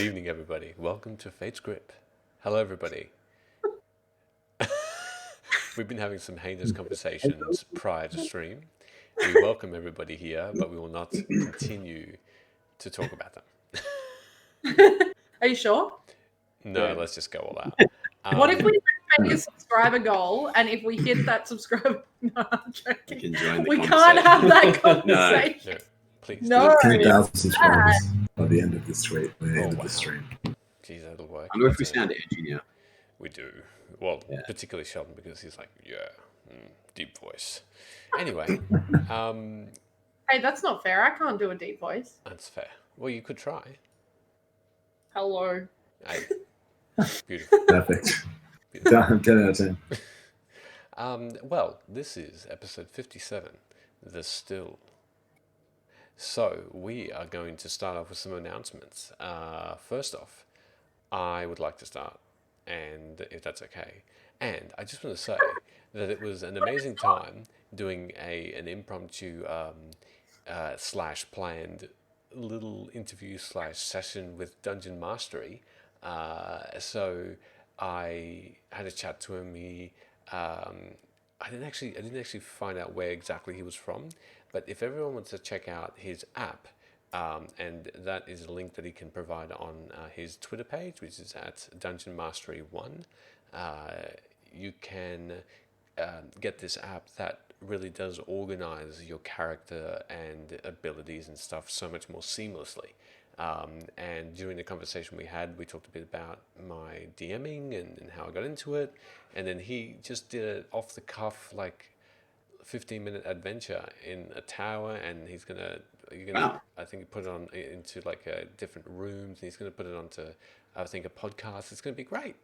evening, everybody. Welcome to Fate's Grip. Hello, everybody. We've been having some heinous conversations prior to stream. We welcome everybody here, but we will not continue to talk about them. Are you sure? No, Yeah. let's just go all out. What if we make a subscriber goal, and if we hit that subscriber, no, I'm joking. You can join the We can't have that conversation. No, please. No. 10,000 subscribers by the end of this week. By the end of wow. the stream. Jeez, that'll work. I wonder if we sound edgy now. We do. Well, Yeah. particularly Sheldon, because he's like, deep voice. Anyway, Hey, that's not fair. I can't do a deep voice. that's fair. Well, you could try. Hello. Beautiful. Perfect. 10 out of 10. Well, this is episode 57, The Still. So, we are going to start off with some announcements. First off, I would like to start, and if that's okay. And I just want to say that it was an amazing time doing an impromptu slash planned little interview slash session with Dungeon Mastery. So I had a chat to him. I didn't actually find out where exactly he was from, but if everyone wants to check out his app, and that is a link that he can provide on his Twitter page, which is at Dungeon Mastery 1. You can get this app that really does organize your character and abilities and stuff so much more seamlessly. And during the conversation we had, we talked a bit about my DMing and how I got into it. And then he just did an off the cuff, like 15-minute adventure in a tower, and Wow. I think, put it on into like different rooms, and he's going to put it onto, I think, a podcast. It's going to be great.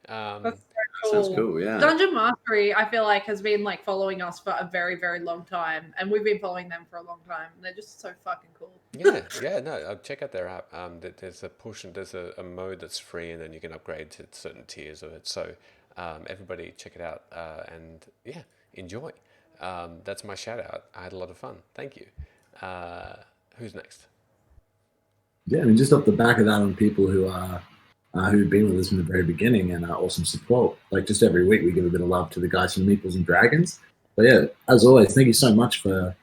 That's so cool. Sounds cool, yeah. Dungeon Mastery, I feel like, has been like following us for a very, very long time, and we've been following them for a long time. They're just so fucking cool. No, check out their app. There's a mode that's free, and then you can upgrade to certain tiers of it. So everybody check it out, and yeah, enjoy. That's my shout out. I had a lot of fun. Thank you. Who's next? Yeah, I mean, just off the back of that, on people who've been with us from the very beginning and awesome support. Like, just every week we give a bit of love to the guys from Meeples and Dragons. But yeah, as always, thank you so much for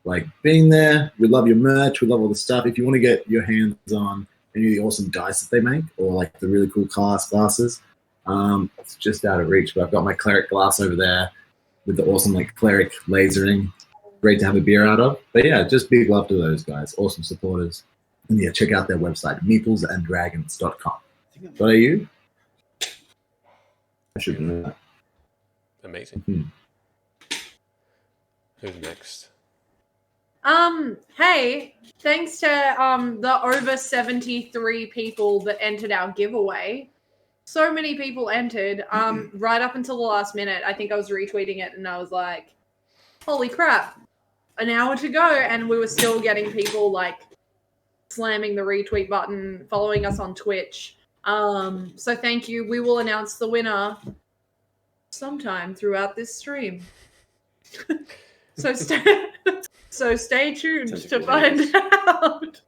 like being there. We love your merch. We love all the stuff. If you want to get your hands on any of the awesome dice that they make, or like the really cool glasses, it's just out of reach. But I've got my cleric glass over there with the awesome like cleric lasering. Great to have a beer out of. But yeah, just big love to those guys. Awesome supporters. And yeah, check out their website, meeplesanddragons.com. What are you? I should know that. Amazing. Who's next? Hey, thanks to the over 73 people that entered our giveaway. So many people entered. Right up until the last minute, I think I was retweeting it, and I was like, "Holy crap! An hour to go," and we were still getting people like slamming the retweet button, following us on Twitch. So thank you. We will announce the winner sometime throughout this stream. So stay tuned to find out.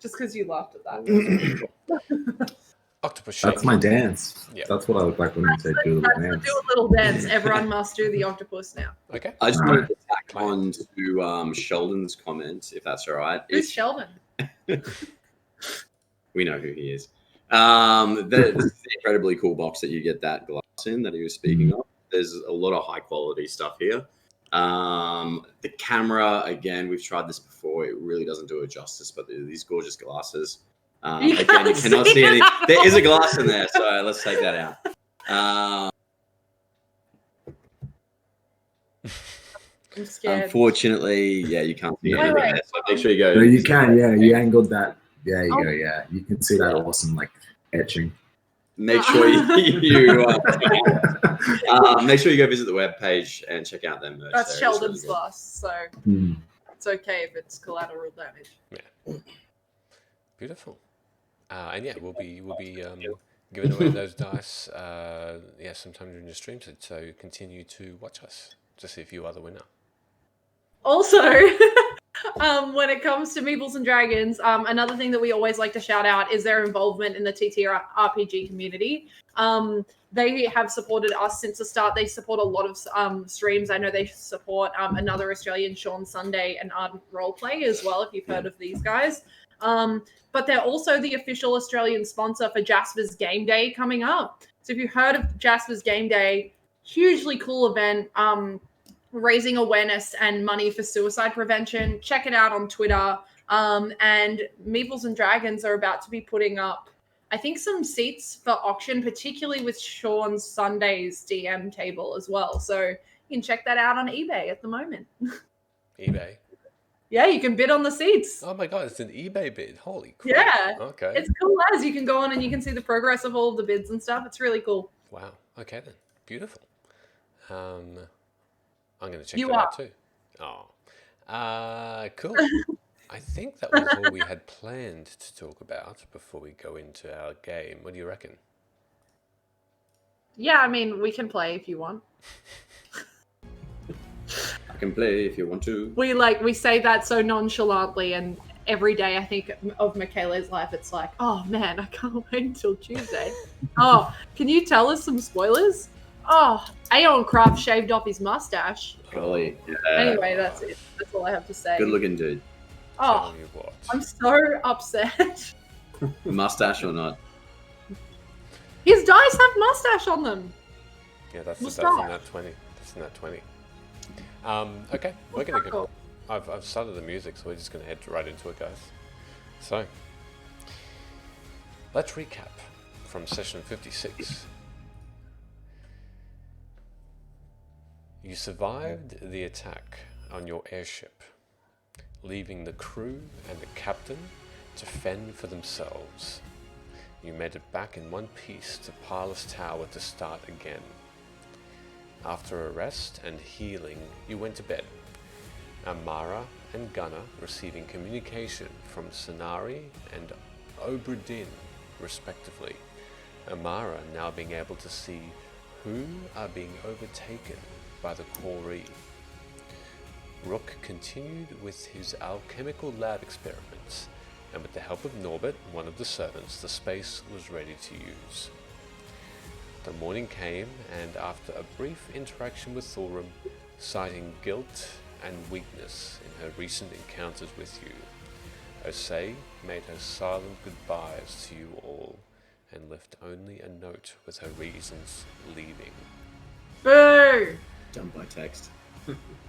Just because you laughed at that. Octopus shake. That's my dance. Yeah. That's what I look like when you say do a little dance. Do a little dance. Everyone must do the octopus now. Okay. I just wanted to tack on to Sheldon's comment, if that's all right. Who's Sheldon? We know who he is. This is the incredibly cool box that you get that glass in that he was speaking of. There's a lot of high quality stuff here. The camera, again, we've tried this before. It really doesn't do it justice, but these gorgeous glasses. Again, you cannot see any. There is a glass in there, so let's take that out. I'm scared. Unfortunately, yeah, you can't see anything Wait. there, so make sure you go. No, you can, yeah. You angled that. Yeah, you go, yeah. You can see that awesome, like, etching. Make sure make sure you go visit the webpage and check out their merch. That's there. Sheldon's It's really glass, so it's okay if it's collateral damage. Yeah. Beautiful. And yeah, we'll be giving away those dice sometime during the stream, so continue to watch us to see if you are the winner. Also, when it comes to Meeples and Dragons, another thing that we always like to shout out is their involvement in the TTRPG community. They have supported us since the start. They support a lot of streams. I know they support another Australian, Sean Sunday, and Ardent Roleplay as well, if you've heard of these guys. But they're also the official Australian sponsor for Jasper's Game Day coming up. So if you've heard of Jasper's Game Day, hugely cool event, raising awareness and money for suicide prevention. Check it out on Twitter. And Meeples and Dragons are about to be putting up, I think, some seats for auction, particularly with Sean Sunday's DM table as well. So you can check that out on eBay at the moment. eBay? Yeah, you can bid on the seats. Oh my god, it's an eBay bid. Holy crap. Yeah. Okay. It's cool as you can go on and you can see the progress of all of the bids and stuff. It's really cool. Wow. Okay then. Beautiful. I'm going to check that out too. Oh. Cool. I think that was all we had planned to talk about before we go into our game. What do you reckon? Yeah, I mean, we can play if you want. I can play if you want to. We say that so nonchalantly, and every day I think of Michele's life, it's like, oh man, I can't wait until Tuesday. Oh, can you tell us some spoilers? Oh, Aeon Craft shaved off his mustache. Golly. Yeah. Anyway, that's it. That's all I have to say. Good looking dude. Oh, Tell you what. I'm so upset. Mustache or not? His dice have mustache on them. Yeah, that's Mustache. in that 20. That's in that 20. Okay, we're going to go. I've started the music, so we're just going to head right into it, guys. So, let's recap from session 56. You survived the attack on your airship, leaving the crew and the captain to fend for themselves. You made it back in one piece to Parlous Tower to start again. After a rest and healing, you went to bed. Amara and Gunnar receiving communication from Sonari and Obradin, respectively. Amara now being able to see who are being overtaken by the Khorvaires. Rook continued with his alchemical lab experiments, and with the help of Norbert, one of the servants, the space was ready to use. The morning came, and after a brief interaction with Thorum, citing guilt and weakness in her recent encounters with you, Osei made her silent goodbyes to you all, and left only a note with her reasons leaving. Boo! Done by text.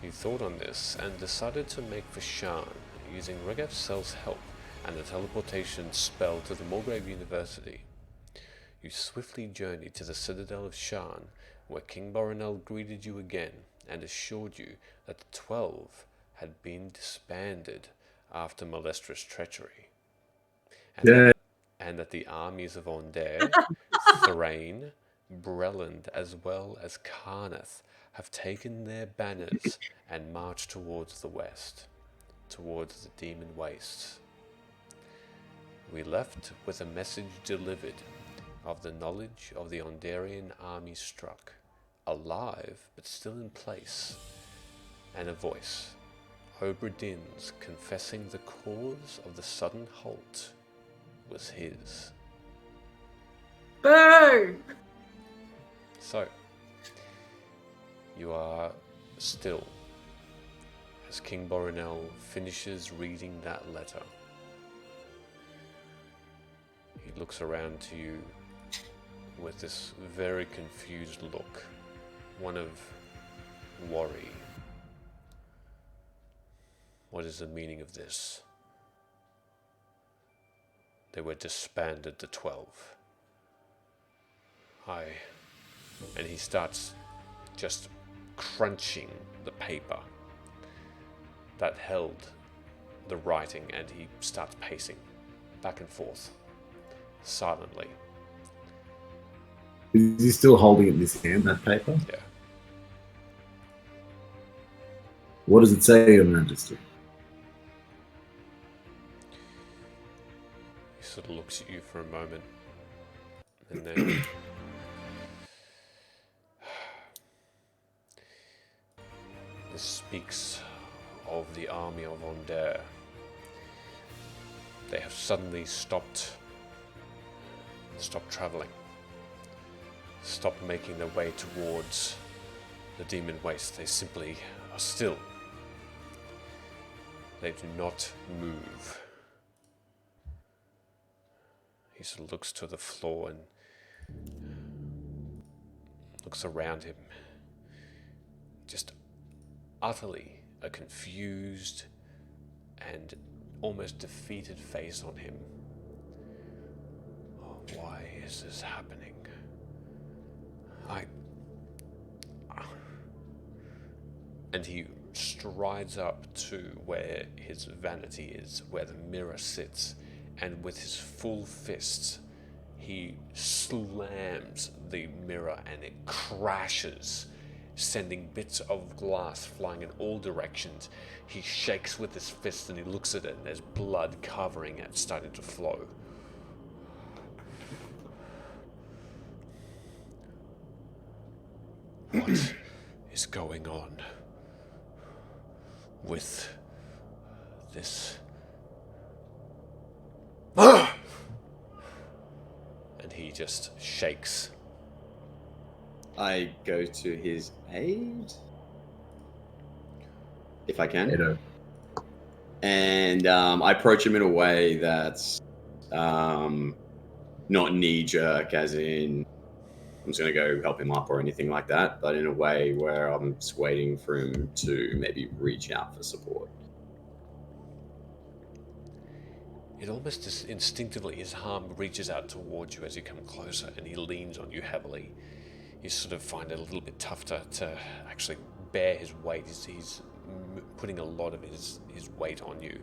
You thought on this and decided to make for Shan, using Regev Cell's help and the teleportation spell to the Mulgrave University. You swiftly journeyed to the citadel of Shan, where King Borinel greeted you again and assured you that the 12 had been disbanded after Molestra's treachery. And that the armies of Onder, Thrain, Breland, as well as Karnath have taken their banners and marched towards the west, towards the Demon Wastes. We left with a message delivered of the knowledge of the Ondarian army struck, alive but still in place, and a voice, Obradin's, confessing the cause of the sudden halt was his. Boo! So, you are still as King Borinel finishes reading that letter. He looks around to you with this very confused look, one of worry. What is the meaning of this? They were disbanded, the 12. And he starts just crunching the paper that held the writing, and he starts pacing back and forth, silently. Is he still holding it in his hand, that paper? Yeah. What does it say, Your Majesty? He sort of looks at you for a moment, and then this speaks of the army of Onder. They have suddenly stopped traveling, stopped making their way towards the demon waste. They simply are still. They do not move. He sort of looks to the floor and looks around him, just utterly a confused and almost defeated face on him. Oh, why is this happening? And he strides up to where his vanity is, where the mirror sits, and with his full fists, he slams the mirror and it crashes, sending bits of glass flying in all directions. He shakes with his fist and he looks at it, and there's blood covering it, starting to flow. What is going on with this? And he just shakes. I go to his aid, if I can. Edo. And I approach him in a way that's not knee-jerk, as in I'm just going to go help him up or anything like that, but in a way where I'm just waiting for him to maybe reach out for support. It almost just instinctively, his arm reaches out towards you as you come closer, and he leans on you heavily. You sort of find it a little bit tough to actually bear his weight. He's putting a lot of his weight on you,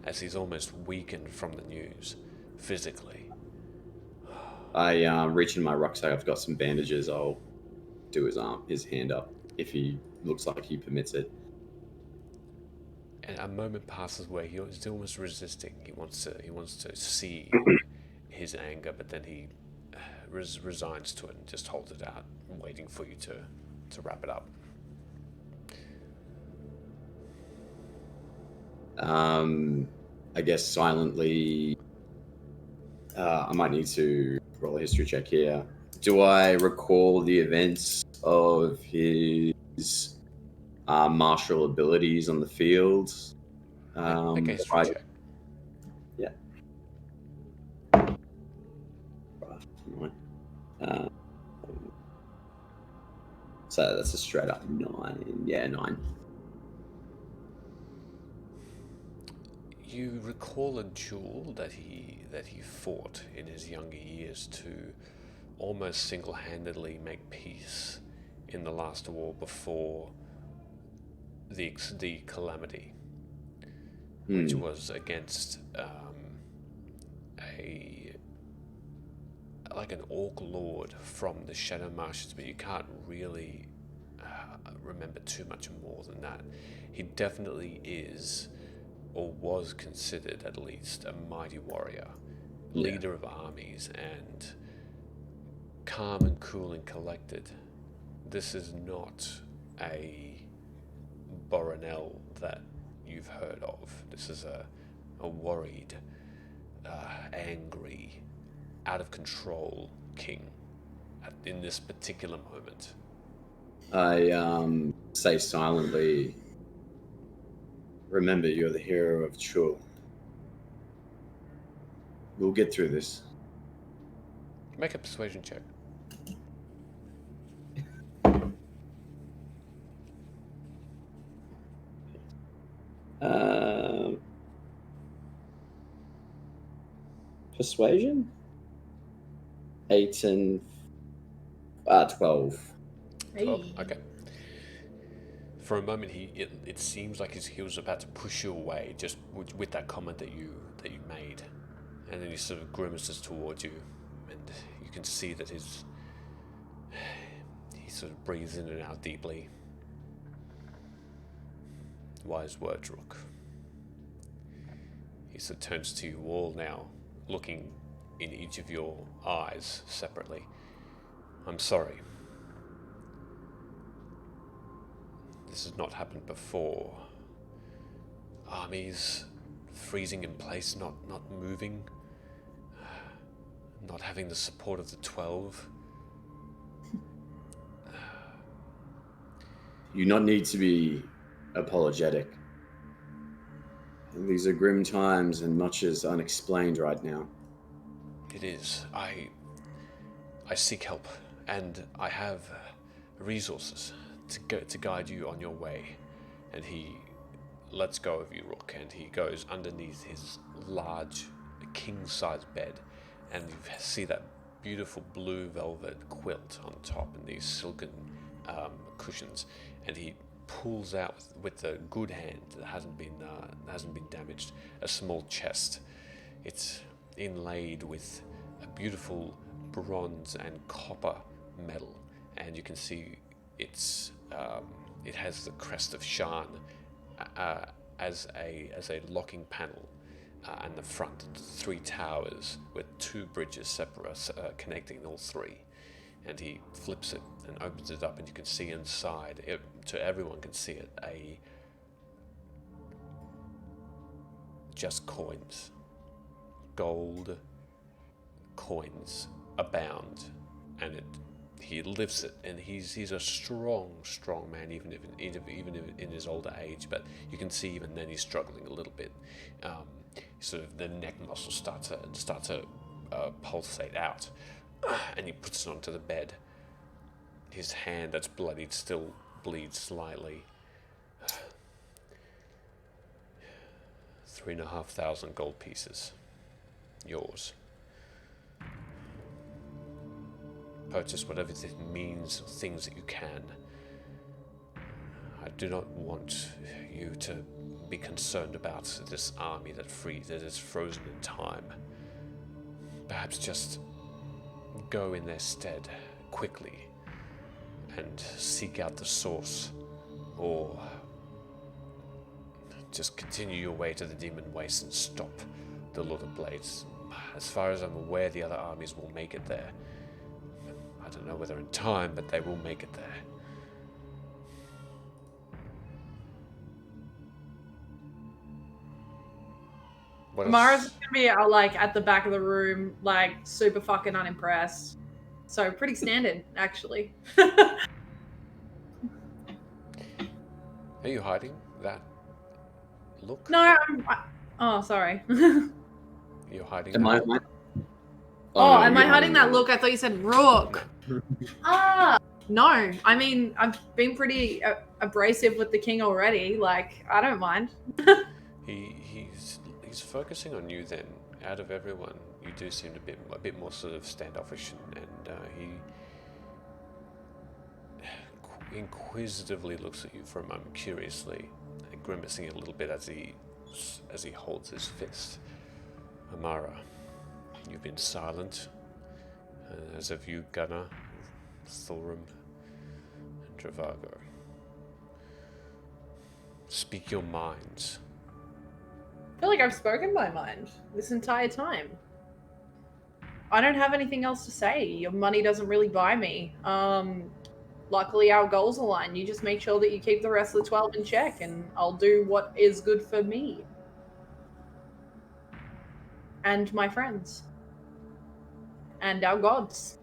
as he's almost weakened from the news, physically. I reach in my rucksack. I've got some bandages. I'll do his hand up if he looks like he permits it. And a moment passes where he's almost resisting. He wants to see his anger, but then he resigns to it and just holds it out, waiting for you to wrap it up. I guess silently, I might need to roll a history check here. Do I recall the events of his martial abilities on the field? Make a history check. Yeah. So that's a straight up 9. Yeah, 9. You recall a duel that he fought in his younger years to almost single-handedly make peace in the last war before the calamity, which was against an orc lord from the Shadow Marshes, but you can't really remember too much more than that. He definitely is, or was considered at least, a mighty warrior, leader of armies, and calm and cool and collected. This is not a Boronel that you've heard of. This is a worried, angry, out of control king in this particular moment. I say silently, remember, you're the hero of Chul. We'll get through this. Make a persuasion check. Persuasion? 8 and 12. 12. Okay. For a moment, it seems like he was about to push you away, just with that comment that you made, and then he sort of grimaces towards you, and you can see that he sort of breathes in and out deeply. Wise words, Rook. He sort of turns to you all now, looking in each of your eyes separately. I'm sorry. This has not happened before. armies freezing in place, not moving, not having the support of the 12. You not need to be apologetic. These are grim times and much is unexplained right now. It is. I seek help, and I have resources to guide you on your way. And he lets go of you, Rook, and he goes underneath his large king-size bed, and you see that beautiful blue velvet quilt on top and these silken cushions, and he pulls out with a good hand that hasn't been damaged a small chest. It's inlaid with a beautiful bronze and copper metal, and you can see it has the crest of Shan as a locking panel, and the front 3 towers with 2 bridges connecting all 3. And he flips it and opens it up, and you can see inside it, so everyone can see it, just coins. Gold coins abound, and he lifts it, and he's a strong man, even in his older age. But you can see even then he's struggling a little bit. Sort of the neck muscles start to pulsate out, and he puts it onto the bed. His hand that's bloodied still bleeds slightly. 3,500 gold pieces. Yours. Purchase whatever this means, things that you can. I do not want you to be concerned about this army that is frozen in time. Perhaps just go in their stead quickly and seek out the source, or just continue your way to the Demon Waste and stop the Lord of Blades. As far as I'm aware, the other armies will make it there. I don't know whether in time, but they will make it there. Mara's gonna be at the back of the room, super fucking unimpressed. So pretty standard, actually. Are you hiding that look? No, oh, sorry. You're hiding Am that I? look? Am I hiding that look? I thought you said Rook. No. I mean, I've been pretty abrasive with the king already. I don't mind. He's focusing on you then. Out of everyone, you do seem a bit more sort of standoffish, and he inquisitively looks at you for a moment, curiously, grimacing a little bit as he holds his fist. Amara, you've been silent, as have you, Gunnar, Thorum, and Travago. Speak your minds. I feel like I've spoken my mind this entire time. I don't have anything else to say. Your money doesn't really buy me. Luckily, our goals align. You just make sure that you keep the rest of the 12 in check, and I'll do what is good for me. And my friends. And our gods.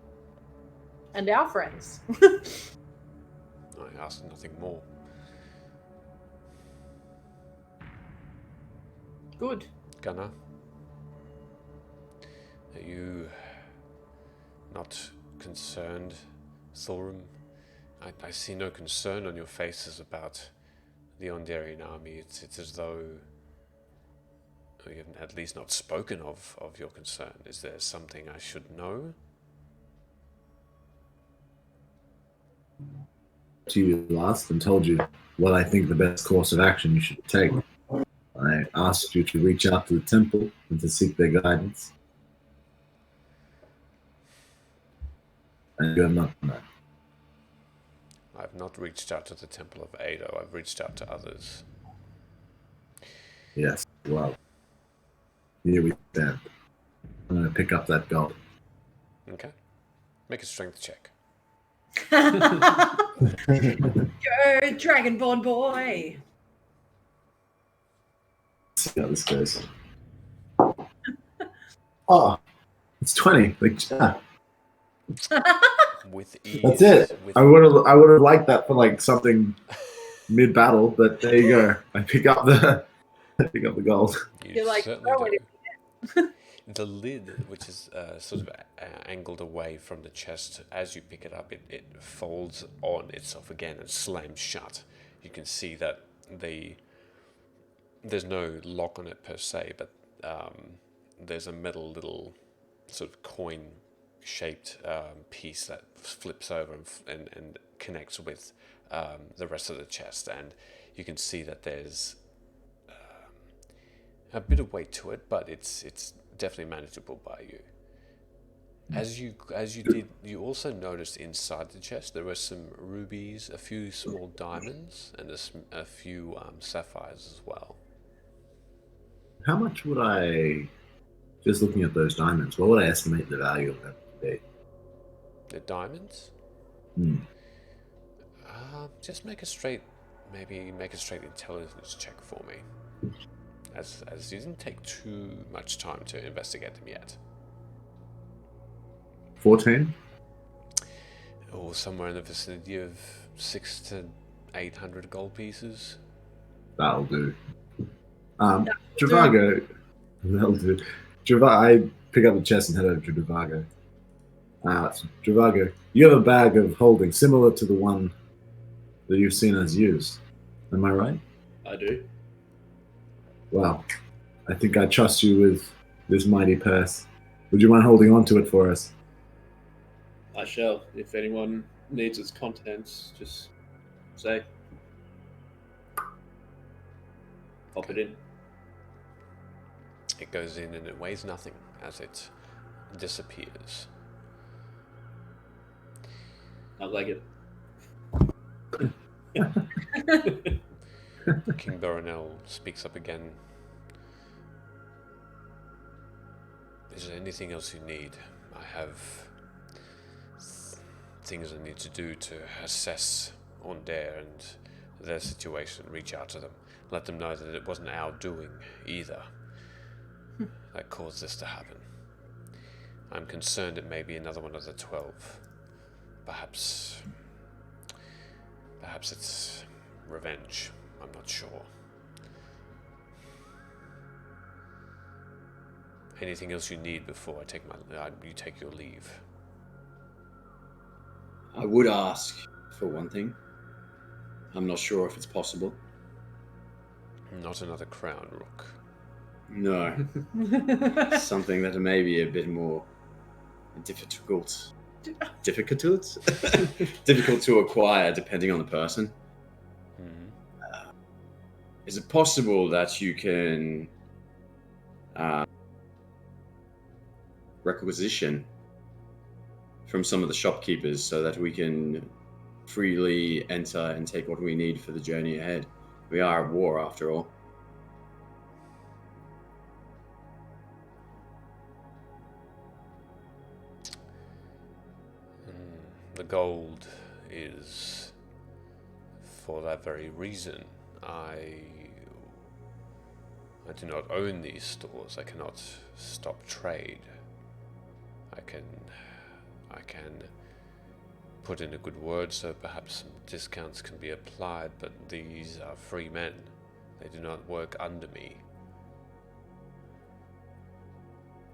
And our friends. I ask nothing more. Good. Gunnar, are you not concerned, Thorum? I see no concern on your faces about the Ondarian army. It's as though you have at least not spoken of your concern. Is there something I should know? To you last and told you what I think the best course of action you should take. I asked you to reach out to the temple and to seek their guidance. And you have not done that. I've not reached out to the Temple of Ado. I've reached out to others. Yes, well, here we stand. I'm going to pick up that gold. Okay. Make a strength check. Go, Dragonborn boy! see how this goes. Oh, it's 20. Like, yeah. With ease. That's it. With... I would have liked that for like something mid battle, but there you go. I pick up the gold. You're like, certainly throw do. it. The lid, which is sort of angled away from the chest, as you pick it up, it folds on itself again and slams shut. You can see that there's no lock on it per se, but there's a metal little sort of coin-shaped piece that flips over and connects with the rest of the chest, and you can see that there's a bit of weight to it, but it's definitely manageable by you. As you did, you also noticed inside the chest there were some rubies, a few small diamonds, and a few sapphires as well. How much would I, just looking at those diamonds, what would I estimate the value of them to be? The diamonds? Just make a straight intelligence check for me. As you didn't take too much time to investigate them yet. 14? Or somewhere in the vicinity of 600 to 800 gold pieces. That'll do. Travago. That'll do. I pick up the chest and head over to Travago. Travago, you have a bag of holding similar to the one that you've seen us use. Am I right? I do. Well, I think I trust you with this mighty purse. Would you mind holding on to it for us? I shall. If anyone needs its contents, just say. Pop it in. It goes in and it weighs nothing as it disappears. I like it. King Baronel speaks up again. Is there anything else you need? I have things I need to do to assess Ondare and their situation. Reach out to them. Let them know that it wasn't our doing either that caused this to happen. I'm concerned it may be another one of the 12. Perhaps it's revenge. I'm not sure. Anything else you need before I take you take your leave? I would ask for one thing. I'm not sure if it's possible. Not another crown, Rook. No. Something that may be a bit more difficult to acquire depending on the person. Is it possible that you can requisition from some of the shopkeepers so that we can freely enter and take what we need for the journey ahead? We are at war after all. The gold is for that very reason. I do not own these stores. I cannot stop trade. I can put in a good word so perhaps some discounts can be applied, but these are free men. They do not work under me.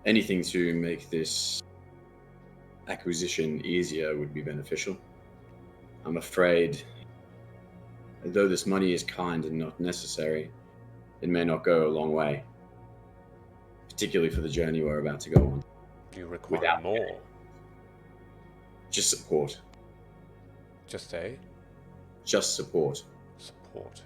Anything to make this acquisition easier would be beneficial. I'm afraid, though this money is kind and not necessary, it may not go a long way, particularly for the journey we're about to go on. You require more. Just support. Just support. Support.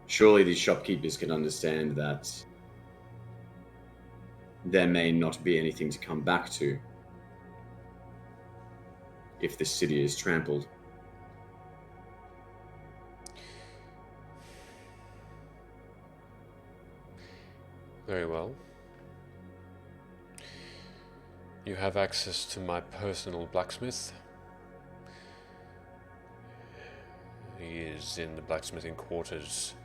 Surely these shopkeepers can understand that there may not be anything to come back to if this city is trampled. Very well. You have access to my personal blacksmith. He is in the blacksmithing quarters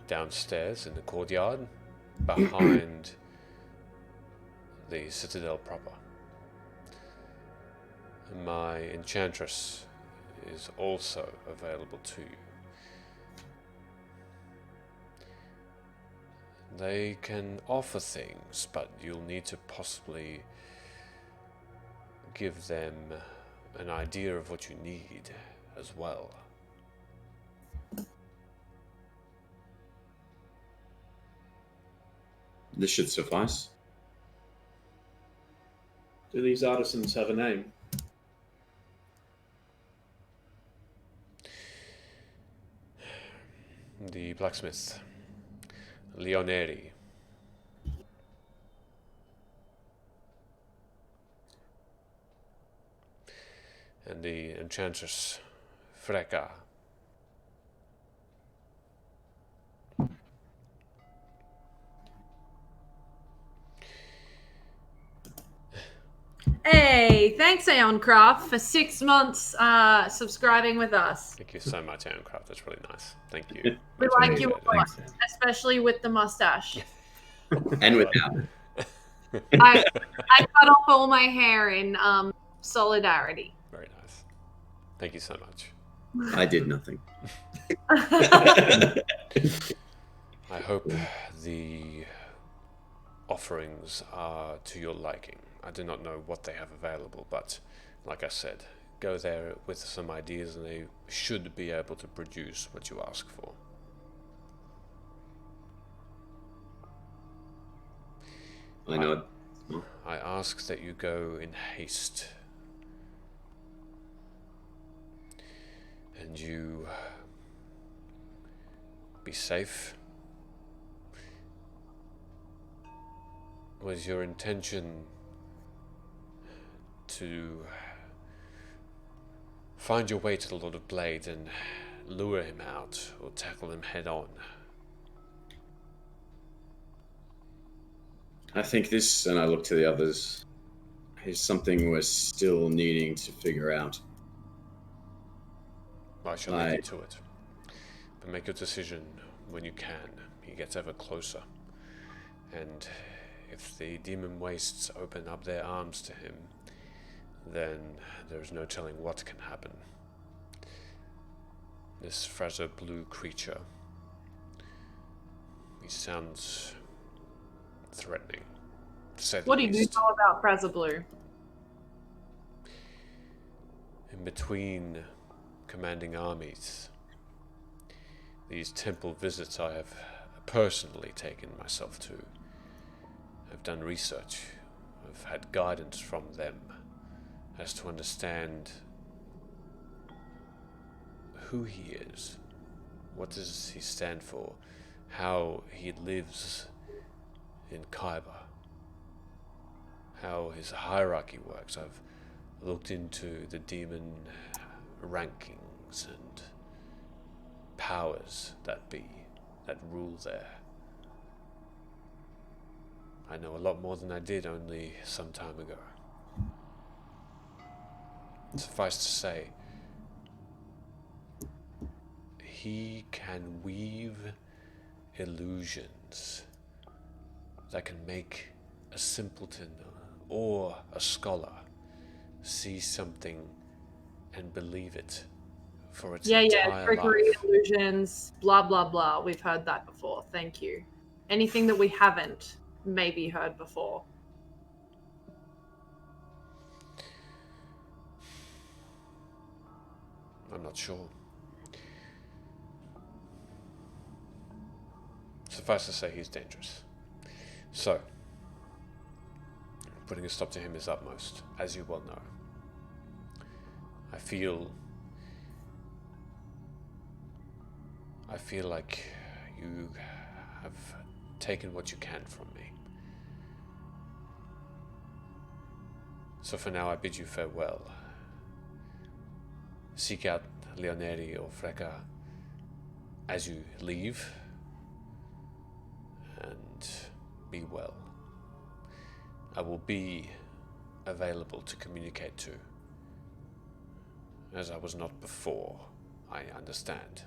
downstairs in the courtyard behind the citadel proper. My enchantress is also available to you. They can offer things, but you'll need to possibly give them an idea of what you need as well. This should suffice. Do these artisans have a name? The blacksmith, Leoneri. And the enchantress, Freka. Hey, thanks Aeoncraft for 6 months subscribing with us. Thank you so much, Aaroncraft. That's really nice. Thank you. We Much like you a appreciated. lot, Thanks. especially with the mustache. And without. I cut off all my hair in solidarity. Very nice. Thank you so much. I did nothing. I hope the offerings are to your liking. I do not know what they have available, but like I said, go there with some ideas and they should be able to produce what you ask for. I know. I ask that you go in haste and you be safe. Was your intention to find your way to the Lord of Blades and lure him out or tackle him head on? I think this, and I look to the others, is something we're still needing to figure out. I shall leave you to it. But make your decision when you can. He gets ever closer. And if the demon wastes open up their arms to him, then there's no telling what can happen. This Frazzrblues creature, he sounds threatening, to say the What do you least. know about Frazzrblues? In between commanding armies, these temple visits I have personally taken myself to, I've done research, I've had guidance from them as to understand who he is, what does he stand for, how he lives in Khyber, how his hierarchy works. I've looked into the demon rankings and powers that rule there. I know a lot more than I did only some time ago. Suffice to say, he can weave illusions that can make a simpleton or a scholar see something and believe it for its entire trickery, life. illusions, blah blah blah. We've heard that before. Thank you. Anything that we haven't maybe heard before. I'm not sure. Suffice to say, he's dangerous. So, putting a stop to him is utmost, as you well know. I feel like you have taken what you can from me. So for now, I bid you farewell. Seek out Leoneri or Freka as you leave, and be well. I will be available to communicate to, as I was not before I understand.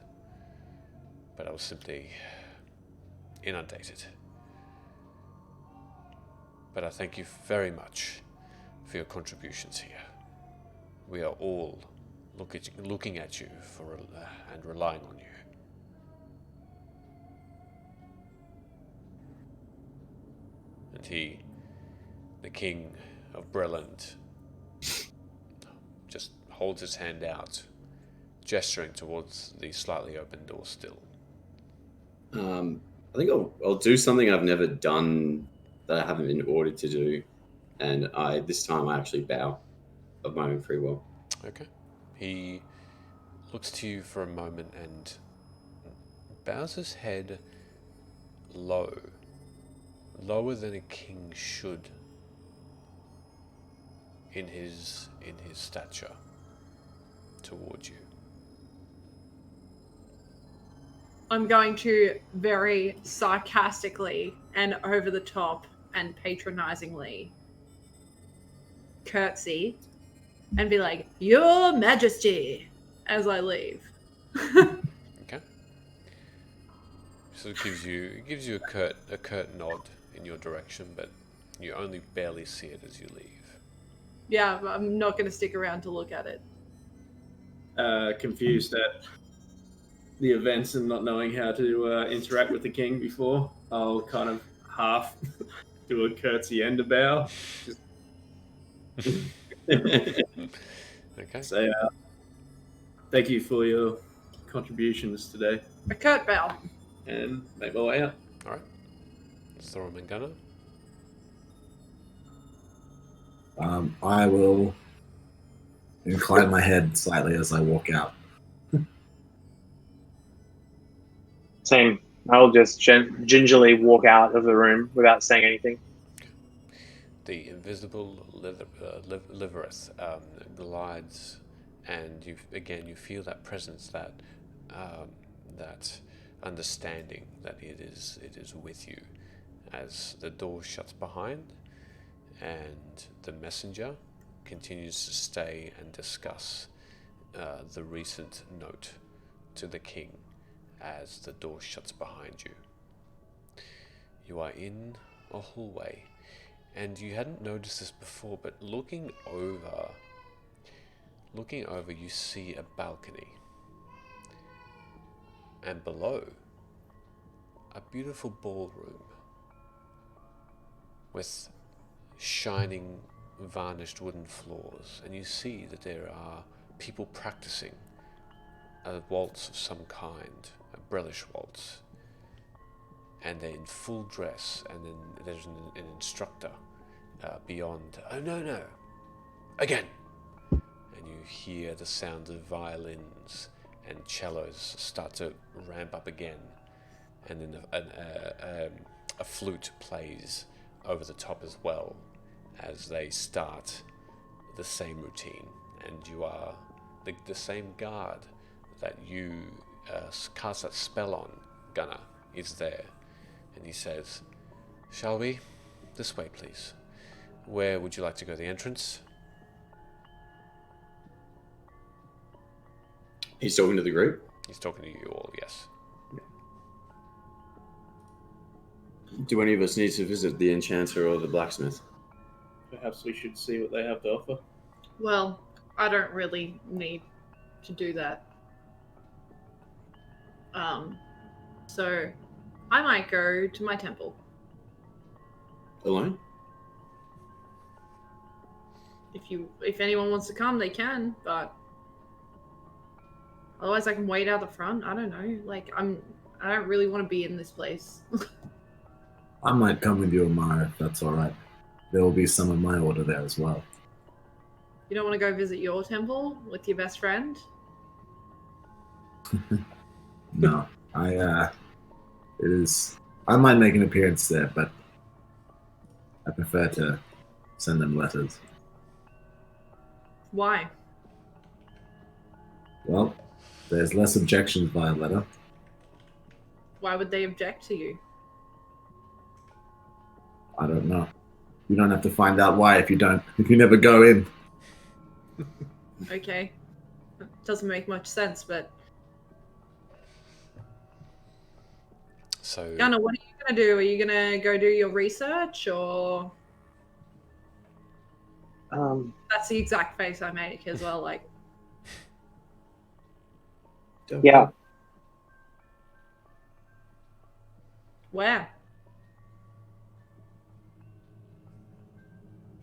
But I was simply inundated. But I thank you very much for your contributions here. We are all looking at you and relying on you. And the king of Breland, just holds his hand out, gesturing towards the slightly open door still. I think I'll do something I've never done that I haven't been ordered to do, and this time I actually bow of my own free will. Okay. He looks to you for a moment and bows his head low, lower than a king should in his stature towards you. I'm going to very sarcastically and over the top and patronizingly curtsy and be like, "Your Majesty," as I leave. Okay. So it gives you a curt nod in your direction, but you only barely see it as you leave. Yeah, I'm not going to stick around to look at it. Confused at the events and not knowing how to interact with the king before, I'll kind of half do a curtsy and a bow. Okay. Say, thank you for your contributions today, A curt bow. and make my way out. All right. Thorum and Gunnar. I will incline my head slightly as I walk out. Same. I'll just gingerly walk out of the room without saying anything. The invisible Livereth glides, and you feel that presence, that understanding that it is with you, as the door shuts behind, and the messenger continues to stay and discuss the recent note to the king as the door shuts behind you. You are in a hallway, and you hadn't noticed this before, but looking over, you see a balcony, and below, a beautiful ballroom with shining, varnished wooden floors, and you see that there are people practicing a waltz of some kind, a Brellish waltz, and they're in full dress, and then there's an instructor beyond. Oh no, again! And you hear the sound of violins and cellos start to ramp up again, and then a flute plays over the top as well as they start the same routine, and you are the same guard that you cast that spell on, Gunnar, is there, and he says, "Shall we? This way, please. Where would you like to go? The entrance?" He's talking to the group? He's talking to you all, yes. Do any of us need to visit the enchanter or the blacksmith? Perhaps we should see what they have to offer. Well, I don't really need to do that. So I might go to my temple. Alone? If anyone wants to come, they can, but otherwise I can wait out the front. I don't know. I don't really want to be in this place. I might come with you, Amara, if that's all right. There will be some of my order there as well. You don't want to go visit your temple with your best friend? No, I might make an appearance there, but I prefer to send them letters. Why? Well, there's less objections by a letter. Why would they object to you? I don't know. You don't have to find out why if you never go in. Okay. Doesn't make much sense, but So Gunnar, what are you gonna do? Are you gonna go do your research, or that's the exact face I make as well? Like, Yeah. where?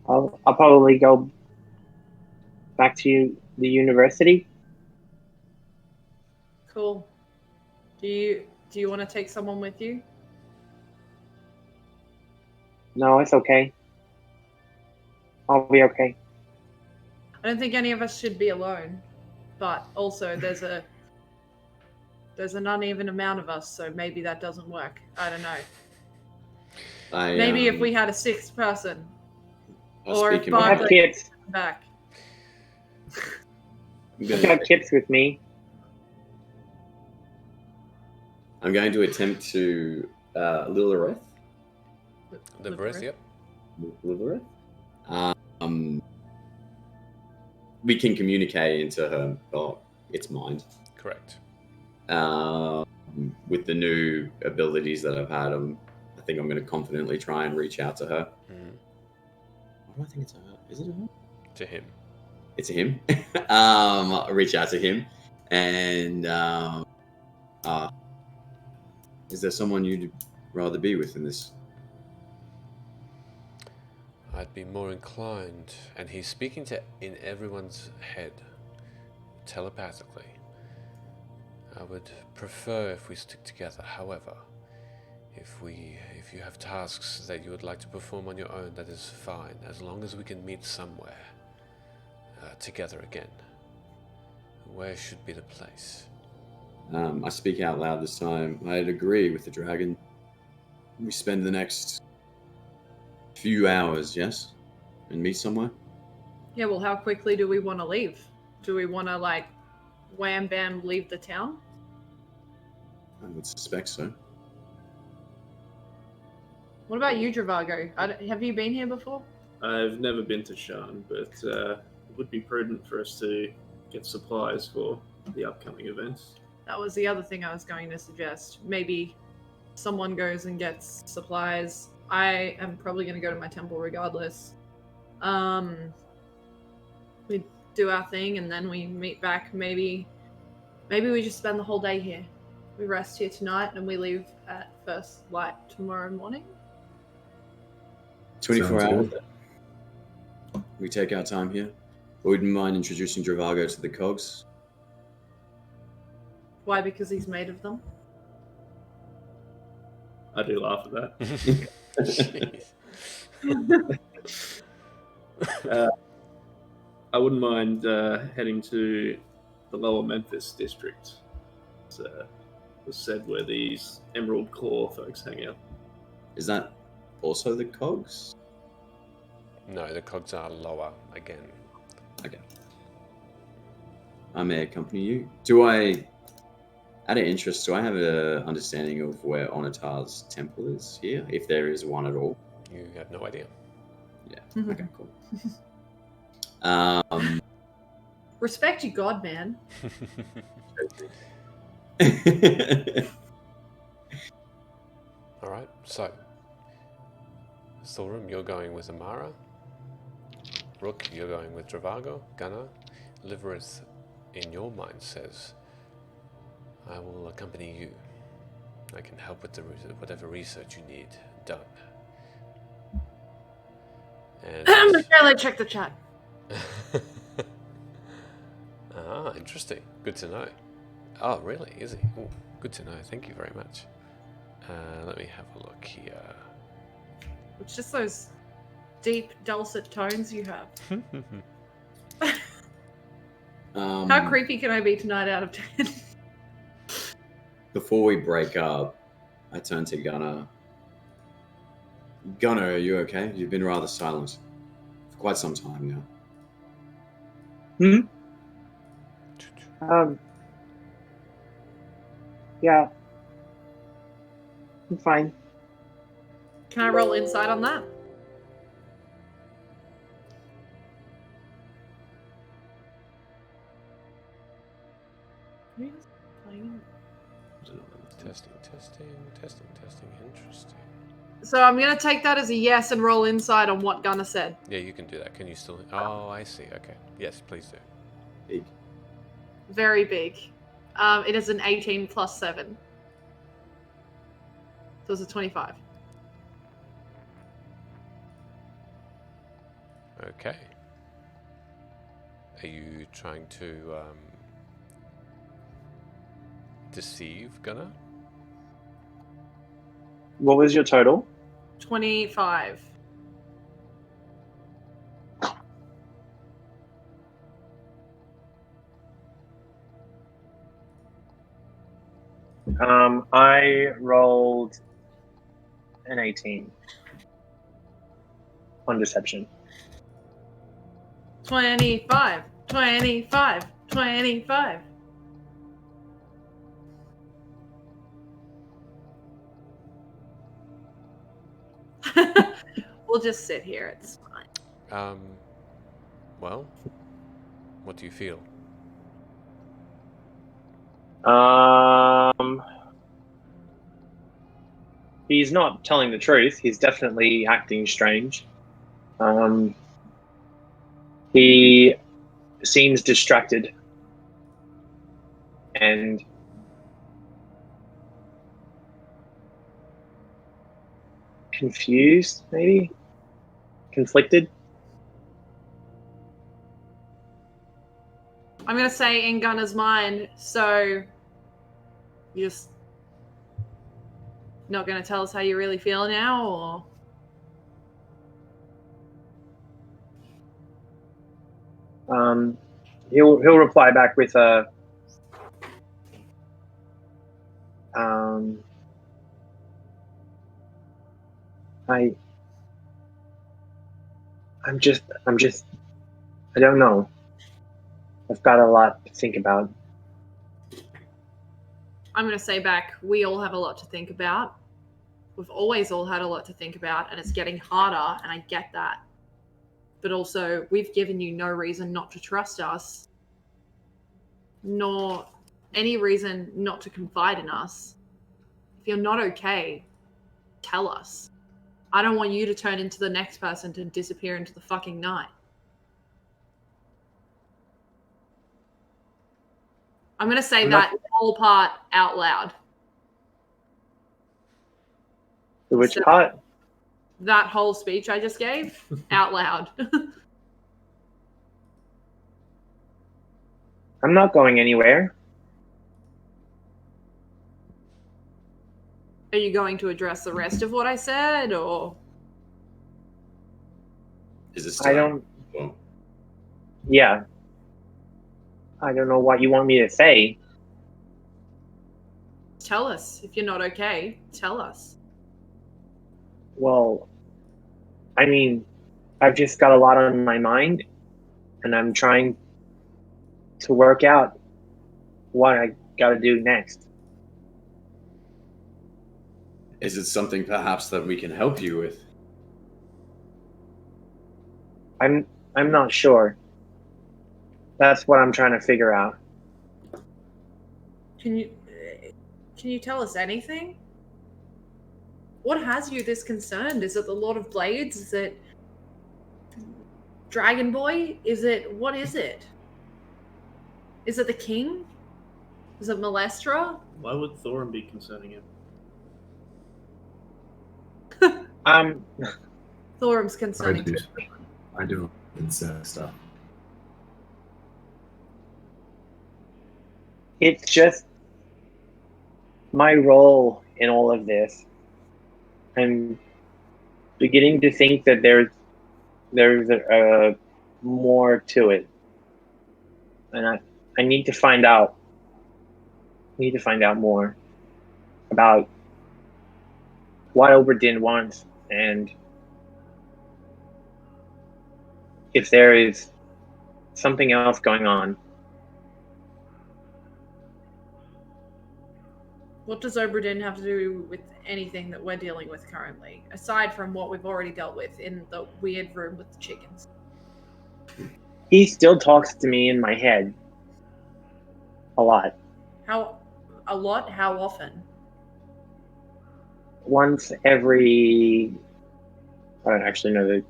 I'll probably go back to the university. Cool. Do you want to take someone with you? No, it's okay. I'll be okay. I don't think any of us should be alone, but also there's an uneven amount of us, so maybe that doesn't work. I don't know. Maybe if we had a sixth person, or if I have Barclay kids. back. I've got kids with me. I'm going to attempt to Lilireth. the breath, yep. Lilireth. We can communicate into her. Oh, its mind. Correct. With the new abilities that I've had, I think I'm going to confidently try and reach out to her. Mhm. Why do I think it's a her? Is it a her? To him. It's a him. I'll reach out to him, and is there someone you'd rather be with in this? I'd be more inclined, and he's speaking to in everyone's head, telepathically. I would prefer if we stick together. However, if you have tasks that you would like to perform on your own, that is fine, as long as we can meet somewhere together again. Where should be the place? I speak out loud this time. I'd agree with the dragon. We spend the next few hours, yes, and meet somewhere. Yeah, well, how quickly do we want to leave? Do we want to, like, wham bam leave the town? I would suspect so. What about you, Dravago? Have you been here before? I've never been to Shan, but it would be prudent for us to get supplies for the upcoming events. That was the other thing I was going to suggest. Maybe someone goes and gets supplies. I am probably going to go to my temple regardless. We do our thing and then we meet back. Maybe we just spend the whole day here. We rest here tonight and we leave at first light tomorrow morning. 24 Sounds hours. good. We take our time here. Wouldn't mind introducing Dravago to the cogs. Why? Because he's made of them. I do laugh at that. Jeez. I wouldn't mind heading to the lower Memphis district. It's was said where these Emerald Core folks hang out. Is that also the cogs? No, the cogs are lower again. Okay. I may accompany you. Do I, out of interest, do I have an understanding of where Onatar's temple is here, if there is one at all? You have no idea. Yeah. Okay, cool. Respect your god, man. All right, so Thorum, you're going with Amara. Rook, you're going with Dravago. Gunnar, Liverith, in your mind says, I will accompany you. I can help with whatever research you need done. And Michele, check the chat. interesting. Good to know. Oh, really? Is he? Ooh, good to know. Thank you very much. Let me have a look here. It's just those deep, dulcet tones you have. How creepy can I be tonight out of 10? Before we break up, I turn to Gunnar. Gunnar, are you okay? You've been rather silent for quite some time now. Yeah. I'm fine. Can I roll insight on that? Testing. Interesting. So I'm going to take that as a yes and roll inside on what Gunnar said. Yeah, you can do that. Can you still? Oh, I see. Okay. Yes, please do. Big. Very big. It is an 18 plus 7. So it's a 25. Okay. Are you trying to deceive Gunnar? What was your total? 25. I rolled an 18 on deception. 25. 25. 25. We'll just sit here. It's fine. Well, what do you feel? He's not telling the truth. He's definitely acting strange. He seems distracted and confused, maybe conflicted. I'm going to say in Gunnar's mind, so you're just not going to tell us how you really feel now, or? He'll reply back with a I'm just I don't know. I've got a lot to think about. I'm going to say back, we all have a lot to think about. We've always all had a lot to think about, and it's getting harder, and I get that. But also, we've given you no reason not to trust us, nor any reason not to confide in us. If you're not okay, tell us. I don't want you to turn into the next person to disappear into the fucking night. I'm going to say that whole part out loud. Which part? That whole speech I just gave out loud. I'm not going anywhere. Are you going to address the rest of what I said, or? Is it still? I don't. Well, Yeah. I don't know what you want me to say. Tell us. If you're not okay, tell us. Well, I mean, I've just got a lot on my mind, and I'm trying to work out what I got to do next. is it something perhaps that we can help you with? I'm not sure. That's what I'm trying to figure out. Can you tell us anything? What has you this concerned? Is it the Lord of Blades? Is it Dragon Boy? What is it? Is it the King? Is it Malestra? Why would Thorin be concerning him? Thorim's I concerning. do stuff. It's just my role in all of this. I'm beginning to think that there's more to it, and I need to find out. Need to find out more about what Obradin wants, and if there is something else going on. What does Obradin have to do with anything that we're dealing with currently, aside from what we've already dealt with in the weird room with the chickens? He still talks to me in my head a lot. How a lot? How often? Once every... I don't actually know the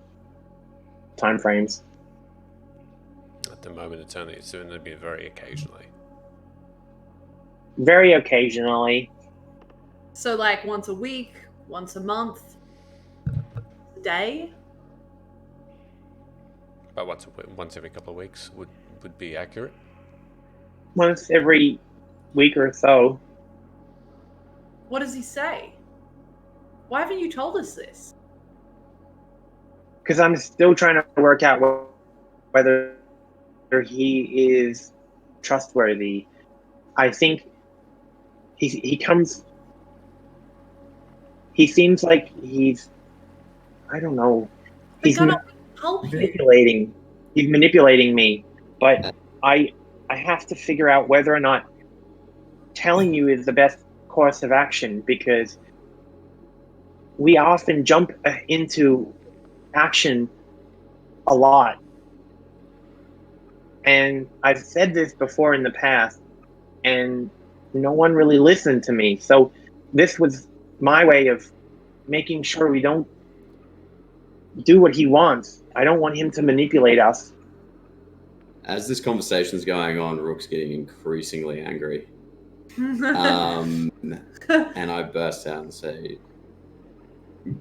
time frames. At the moment, it's going to be very occasionally. Very occasionally. So like once a week, once a month, a day? But once every couple of weeks would be accurate. Once every week or so. What does he say? Why haven't you told us this? Because I'm still trying to work out whether he is trustworthy. I think he comes... He seems like he's... I don't know. He's Help you. manipulating. He's manipulating me. But I have to figure out whether or not telling you is the best course of action, because we often jump into action a lot. And I've said this before in the past, and no one really listened to me. So this was my way of making sure we don't do what he wants. I don't want him to manipulate us. As this conversation is going on, Rook's getting increasingly angry. And I burst out and say,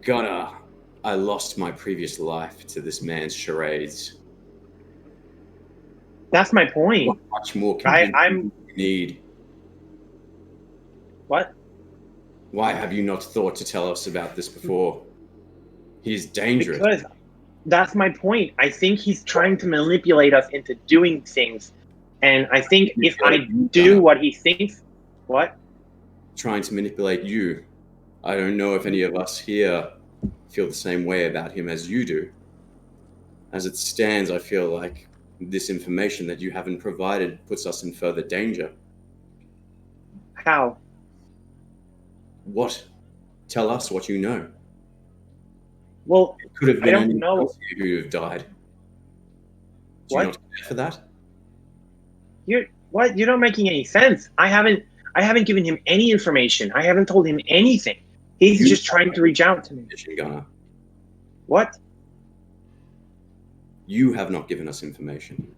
Gunnar, I lost my previous life to this man's charades. That's my point. What much more I'm... convincing do you need? What? Why have you not thought to tell us about this before? He is dangerous. Because that's my point. I think he's trying to manipulate us into doing things. And I think if I do what he thinks... What? Trying to manipulate you. I don't know if any of us here feel the same way about him as you do. As it stands, I feel like this information that you haven't provided puts us in further danger. How? What? Tell us what you know. Well, It could have been I don't anyone know. else here who have died. Do What? you not care for that? What? You're not making any sense. I haven't given him any information. I haven't told him anything. He's just trying to reach out to me. Gunnar. What? You have not given us information.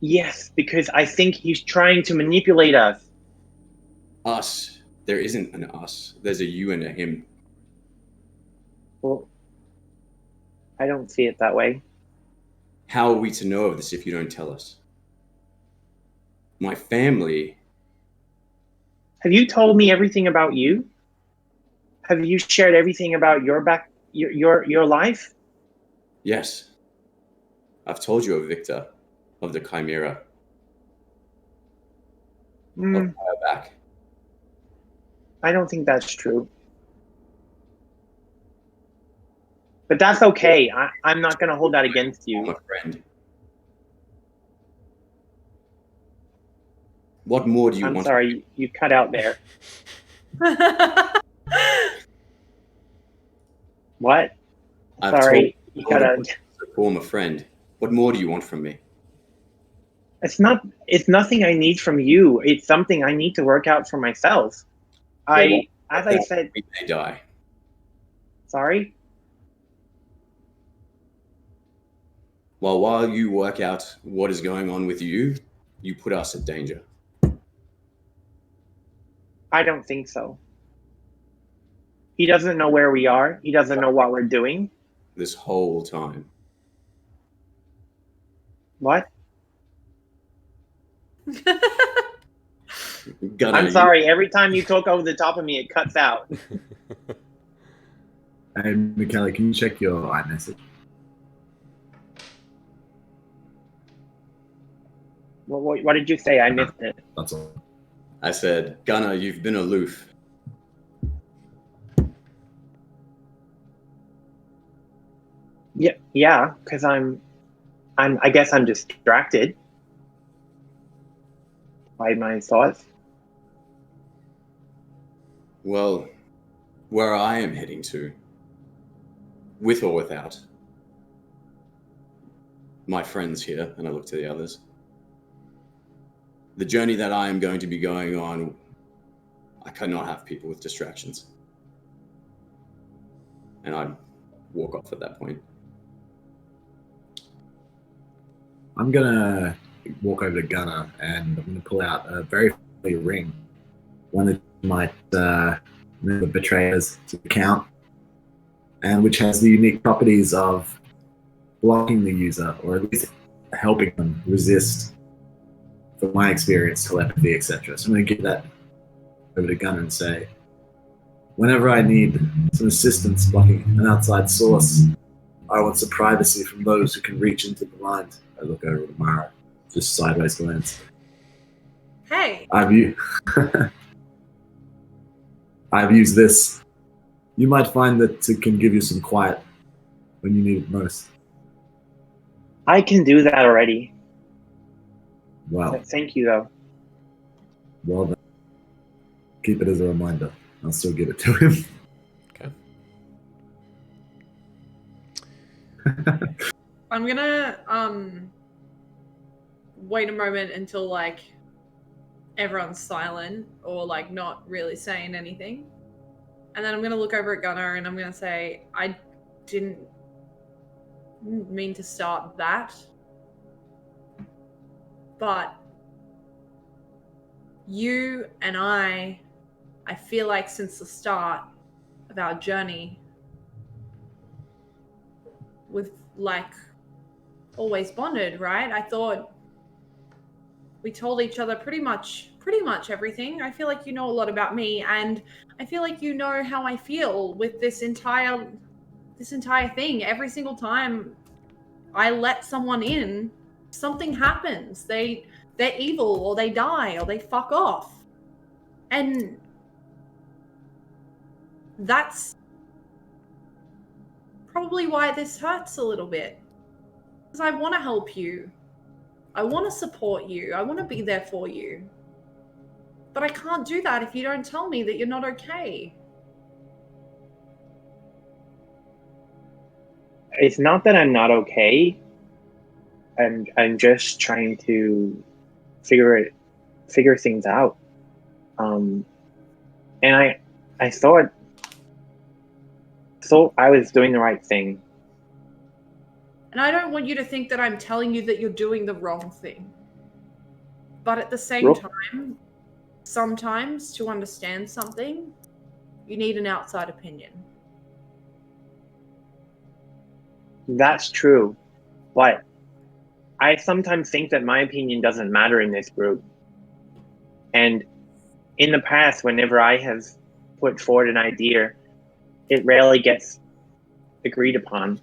Yes, because I think he's trying to manipulate us. Us. There isn't an us. There's a you and a him. Well, I don't see it that way. How are we to know of this if you don't tell us? My family... Have you told me everything about you? Have you shared everything about your life? Yes. I've told you of Victor, of the Chimera, of back. I don't think that's true. But that's okay. I'm not going to hold that against you. I'm a friend. What more do you want? I'm sorry, you cut out there. What? I've Sorry, told you cut out. to form a friend. What more do you want from me? It's nothing I need from you. It's something I need to work out for myself. As I said, We may die. sorry? Well, while you work out what is going on with you, you put us at danger. I don't think so. He doesn't know where we are. He doesn't know what we're doing. This whole time. What? Gunnar, I'm sorry. Every time you talk over the top of me, it cuts out. Hey, Michele, can you check your iMessage? What did you say? I missed it. That's all. I said, Gunnar, you've been aloof. Yeah, because I guess I'm distracted by my thoughts. Well, where I am heading to, with or without my friends here, and I look to the others, the journey that I am going to be going on, I cannot have people with distractions. And I'd walk off at that point. I'm gonna walk over to Gunnar and I'm gonna pull out a very familiar ring, one that might remember betrayers to count, and which has the unique properties of blocking the user, or at least helping them resist, from my experience, telepathy, etc. So I'm going to give that over to Gunnar and say, whenever I need some assistance blocking an outside source, I want some privacy from those who can reach into the mind. I look over at Mara, just sideways glance. Hey. I've used this. You might find that it can give you some quiet when you need it most. I can do that already. Wow. Thank you, though. Well done. Keep it as a reminder. I'll still give it to him. Okay. I'm gonna wait a moment until like everyone's silent or like not really saying anything. And then I'm gonna look over at Gunnar and I'm gonna say, I didn't mean to start that. But you and I feel like since the start of our journey, we've like always bonded, right? I thought we told each other pretty much everything. I feel like you know a lot about me, and I feel like you know how I feel with this entire thing. Every single time I let someone in, something happens. They're evil, or they die, or they fuck off. And that's probably why this hurts a little bit. Because I want to help you. I want to support you. I want to be there for you. But I can't do that if you don't tell me that you're not okay. It's not that I'm not okay. I'm just trying to figure things out. And I thought I was doing the right thing. And I don't want you to think that I'm telling you that you're doing the wrong thing. But at the same time, sometimes to understand something, you need an outside opinion. That's true. But I sometimes think that my opinion doesn't matter in this group. And in the past, whenever I have put forward an idea, it rarely gets agreed upon.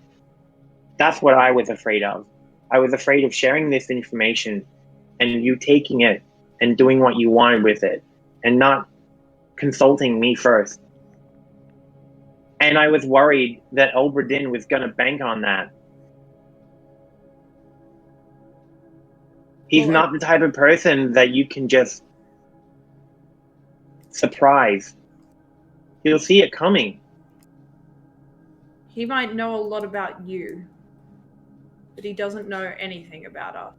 That's what I was afraid of. I was afraid of sharing this information and you taking it and doing what you wanted with it and not consulting me first. And I was worried that Obradin was going to bank on that. He's not the type of person that you can just surprise. He'll see it coming. He might know a lot about you, but he doesn't know anything about us.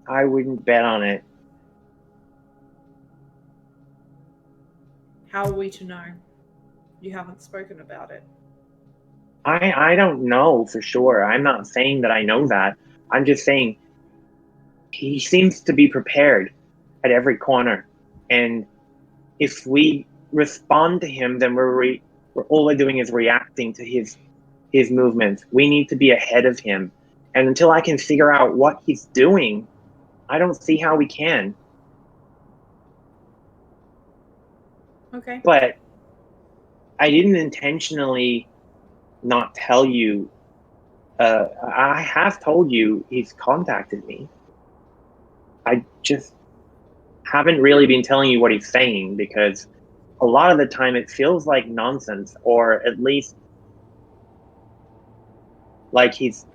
I wouldn't bet on it. How are we to know? You haven't spoken about it. I don't know for sure. I'm not saying that I know that. I'm just saying he seems to be prepared at every corner. And if we respond to him, then we're all we're doing is reacting to his movements. We need to be ahead of him. And until I can figure out what he's doing, I don't see how we can. Okay. But I didn't intentionally not tell you. I have told you he's contacted me. I just haven't really been telling you what he's saying because a lot of the time it feels like nonsense, or at least like he's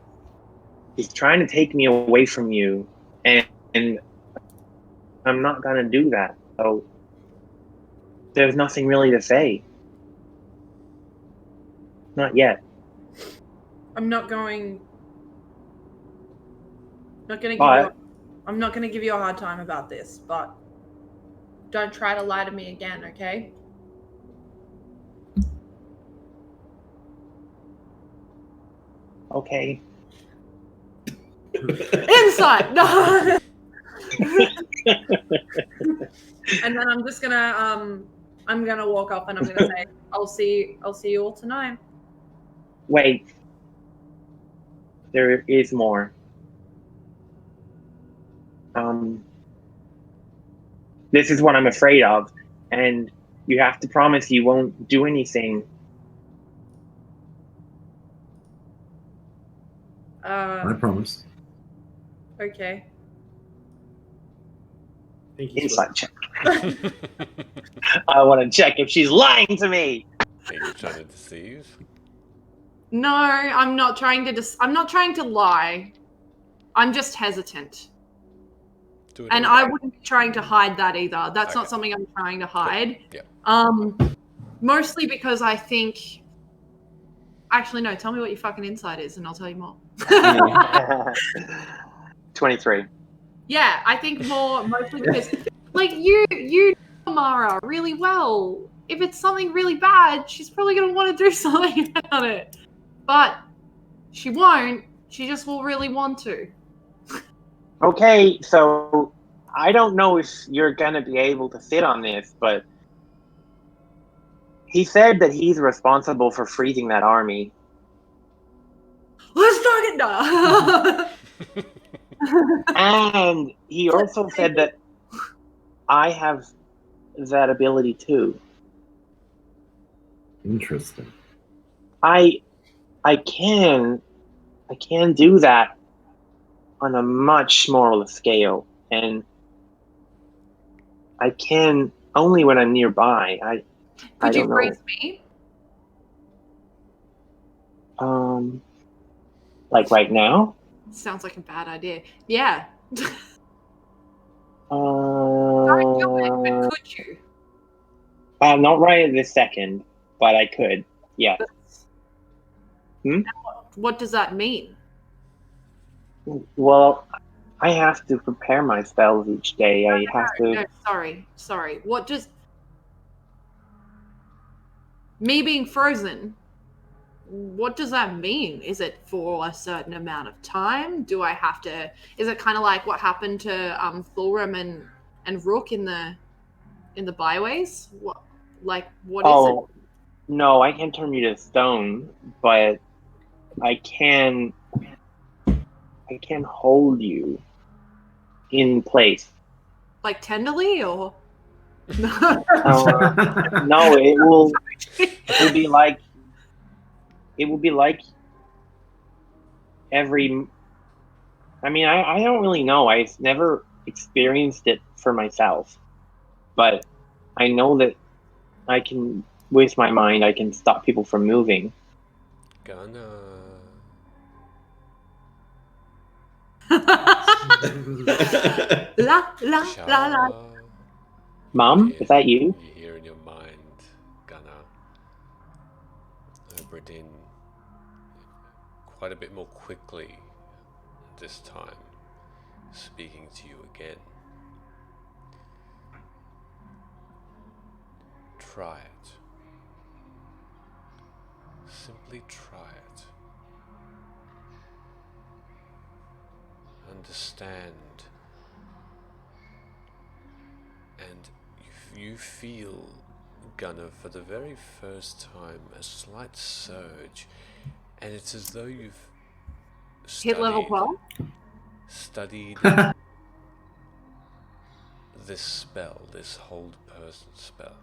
trying to take me away from you, and I'm not gonna do that. So there's nothing really to say. Not yet. I'm not going to give you I'm not going to give you a hard time about this, but don't try to lie to me again, okay? Okay. Insight! No! And then I'm just gonna I'm gonna walk up and I'm gonna say, I'll see you all tonight. Wait. There is more. This is what I'm afraid of, and you have to promise you won't do anything. I promise. Okay. Thank you. Insight check. I want to check if she's lying to me. Are you trying to deceive? No, I'm not trying to I'm not trying to lie. I'm just hesitant. Do it And anyway. I wouldn't be trying to hide that either. That's Okay. not something I'm trying to hide. Yeah. Mostly because I think... Actually, no, tell me what your fucking insight is and I'll tell you more. 23. Yeah, I think mostly because... Like, you know Mara really well. If it's something really bad, she's probably going to want to do something about it. But she won't. She just will really want to. Okay, so I don't know if you're going to be able to sit on this, but he said that he's responsible for freezing that army. Let's talk it now. And he also said that I have that ability too. Interesting. I can do that on a much smaller scale, and I can only when I'm nearby. I Could you don't know. freeze me? Like right now? Sounds like a bad idea. Yeah. Uh, Don't do it, but could you? not right at this second, but I could. Yeah. What does that mean? Well, I have to prepare my spells each day. I have to. No, sorry. What does... Me being frozen, what does that mean? Is it for a certain amount of time? Do I have to... Is it kind of like what happened to Fulram and Rook in the byways? What is it? No, I can't turn you to stone, but I can hold you in place. Like tenderly or... No, it will be like every... I mean, I don't really know. I've never experienced it for myself, but I know that I can, with my mind, I can stop people from moving. Gonna. La la la la. Mom, is that you? You hear in your mind, Gunnar, Obradin, quite a bit more quickly this time, speaking to you again. Try it. Simply try it. Understand. And you feel, Gunnar, for the very first time, a slight surge, and it's as though you've Hit level 12? studied this spell, this hold person spell,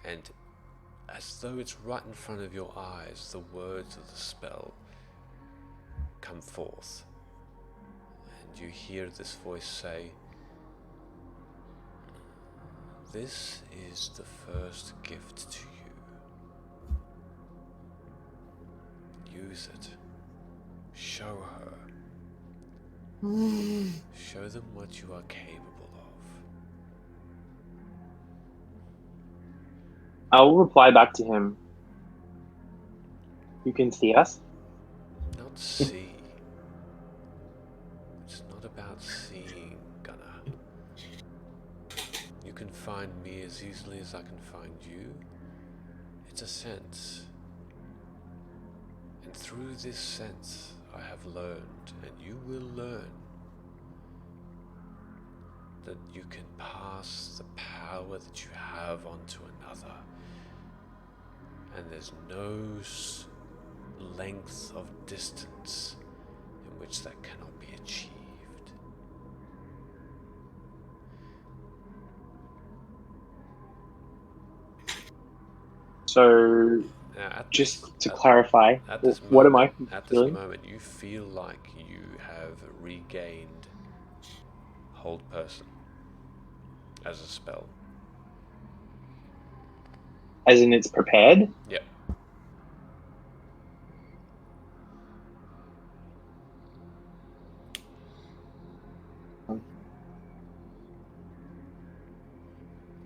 and as though it's right in front of your eyes, the words of the spell come forth, and you hear this voice say, "This is the first gift to you. Use it. Show her. Show them what you are capable of." I will reply back to him. You can see us? Not see. It's not about start seeing, Gunnar. You can find me as easily as I can find you. It's a sense. And through this sense, I have learned, and you will learn, that you can pass the power that you have onto another. And there's no length of distance in which that cannot be achieved. So, Now, just to clarify, at this what am moment, I At this feeling? moment, you feel like you have regained Hold Person as a spell. As in, it's prepared? Yep.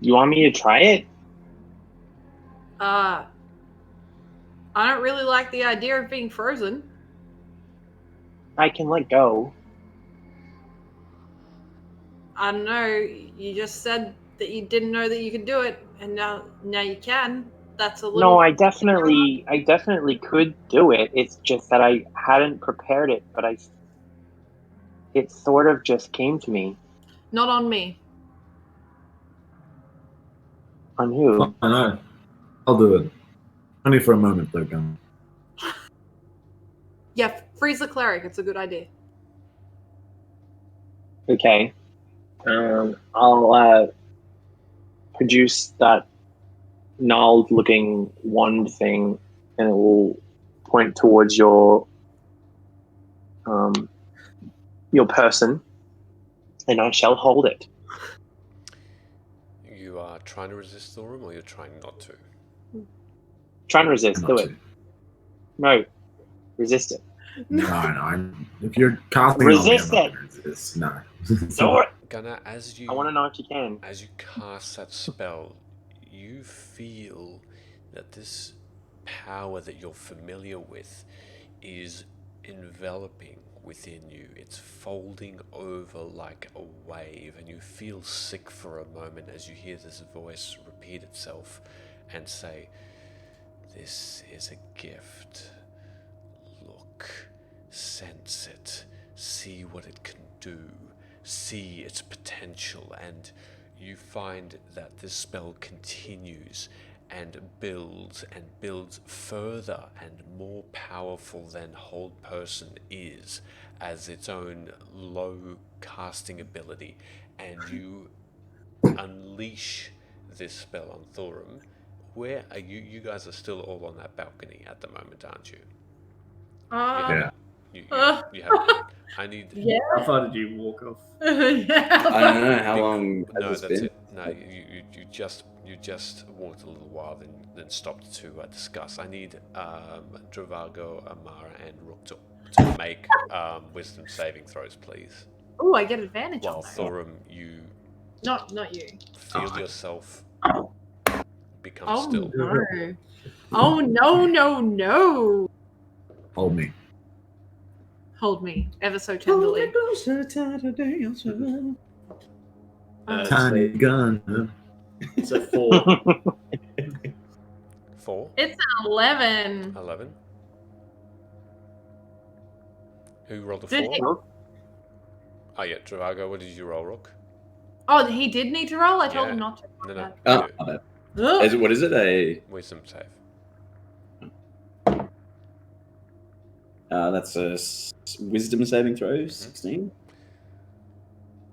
You want me to try it? I don't really like the idea of being frozen. I can let go. I don't know. You just said that you didn't know that you could do it, and now you can. That's a little. No, I definitely could do it. It's just that I hadn't prepared it, but it sort of just came to me. Not on me. On who? I know. I'll do it. Only for a moment, though, Gunnar. Yeah, freeze the cleric. It's a good idea. Okay. I'll produce that gnarled-looking wand thing, and it will point towards your person, and I shall hold it. You are trying to resist Thorum, or you're trying not to? Trying to resist. Not Do to. it. No. Resist it. No. If you're casting Resist on me, I'm it. not going to resist. No. Do it. Gunnar, I want to know if you can. as you cast that spell, you feel that this power that you're familiar with is enveloping within you. It's folding over like a wave, and you feel sick for a moment as you hear this voice repeat itself and say, "This is a gift. Look, sense it, see what it can do, see its potential." And you find that this spell continues and builds further and more powerful than Hold Person is as its own low casting ability, and you unleash this spell on Thorum. Where are you? You guys are still all on that balcony at the moment, aren't you? Yeah. You haven't. I need. Yeah. How far did you walk off? Yeah. I don't know how long has No, this that's been. it. No, you just walked a little while, then stopped to discuss. I need Dravago, Amara, and Rook to make wisdom saving throws, please. Oh, I get advantage While on that. Thorum, you Not you. feel yourself become Oh still. no. Oh no. Hold me. Hold me ever so tenderly. Tiny gun. It's a 4. 4, It's an 11. 11. Who rolled a Did 4? he- Oh yeah, Dravago. What did you roll, Rook? Oh, he did need to roll? I told him Yeah. not to. No, you Oh, do. my bad. Ugh. What is it? Wisdom save. That's a wisdom saving throw, 16.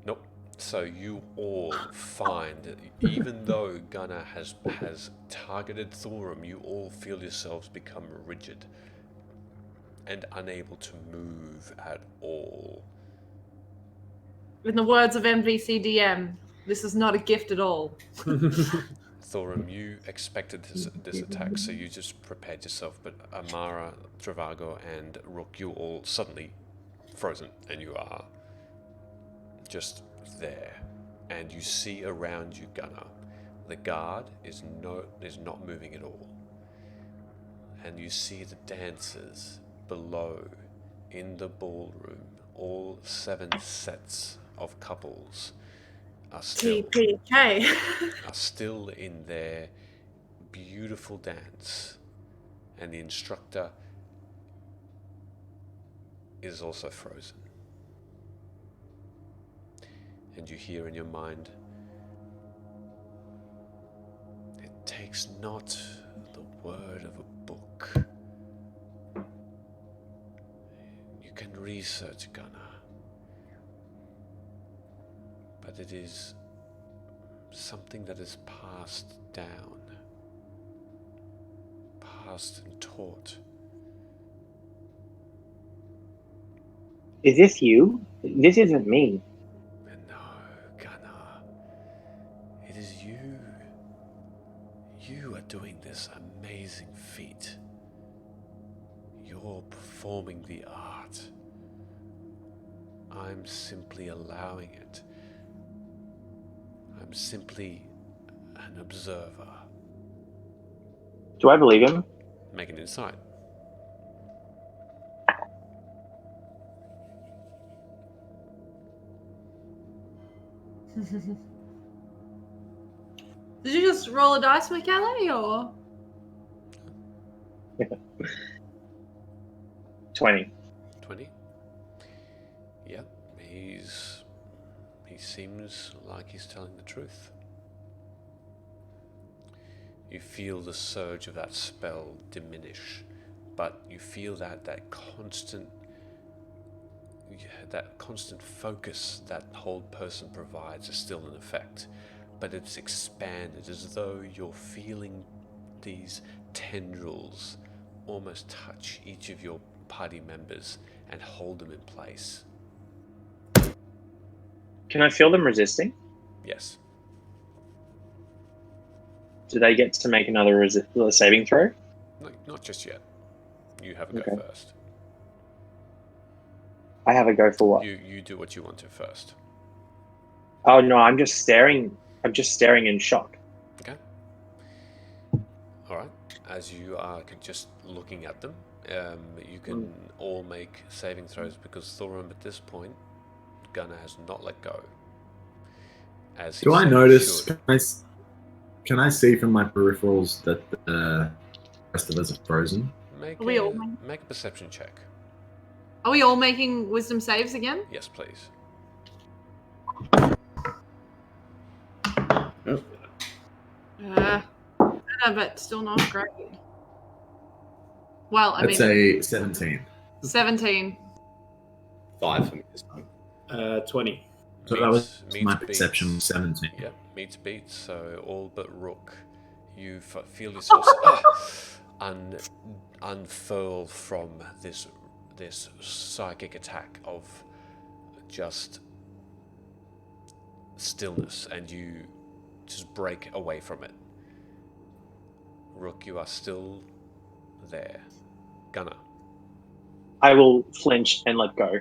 Nope. So you all find that even though Gunnar has targeted Thorum, you all feel yourselves become rigid and unable to move at all. In the words of NVCDM, this is not a gift at all. Thorum, you expected this attack, so you just prepared yourself, but Amara, Dravago, and Rook, you all suddenly frozen, and you are just there. And you see around you, Gunnar, the guard is not moving at all. And you see the dancers below in the ballroom all 7 sets of couples are still TPK. in their beautiful dance, and the instructor is also frozen. And you hear in your mind, it takes not the word of a book. You can research Gunnar, but it is something that is passed down, passed and taught. Is this you? This isn't me. No, Gunnar, it is you. You are doing this amazing feat. You're performing the art. I'm simply allowing it. I'm simply an observer. Do I believe him? Make an insight. Did you just roll a dice, Michele, or? 20. 20? Yep, he seems like he's telling the truth. You feel the surge of that spell diminish, but you feel that constant focus that whole person provides is still in effect, but it's expanded as though you're feeling these tendrils almost touch each of your party members and hold them in place. Can I feel them resisting? Yes. Do they get to make another saving throw? No, not just yet. You have a go Okay. first. I have a go for what? You do what you want to first. Oh no, I'm just staring. I'm just staring in shock. Okay. All right. As you are just looking at them, you can all make saving throws because Thorum at this point, Gunnar has not let go. As he Do I said he notice? should. Can I see from my peripherals that the rest of us are frozen? Make Are we all a perception check. Are we all making wisdom saves again? Yes, please. But still not great. Well, I I'd mean, say 17. 17. 5 for me this time. 20. So that was my perception, 17. Yep, meets beats. So all but Rook, you feel yourself unfurl from this psychic attack of just stillness, and you just break away from it. Rook, you are still there. Gunnar. I will flinch and let go.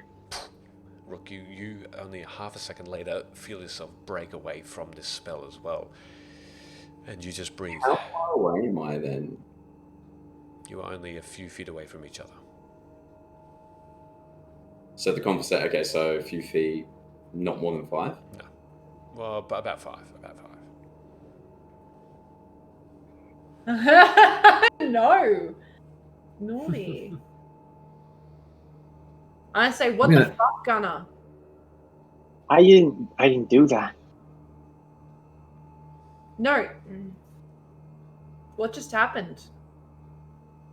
Rook, you only half a second later feel yourself break away from this spell as well. And you just breathe. How far away am I then? You are only a few feet away from each other. So the conversation, okay, so a few feet, not more than 5? No. Well, but about 5. About 5. No. Naughty. I say, what the fuck, Gunnar? I didn't do that. No. What just happened?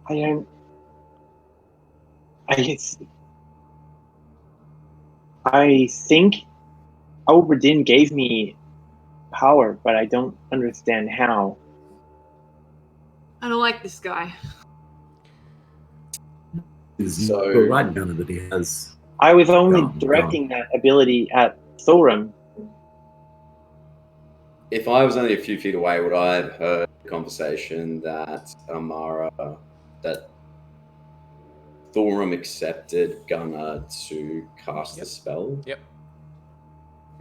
I think Obradin gave me power, but I don't understand how. I don't like this guy. So- the right gunner that he has. I was only Gone. directing that ability at Thorum. If I was only a few feet away, would I have heard the conversation that that Thorum accepted Gunnar to cast the Yep. spell? Yep.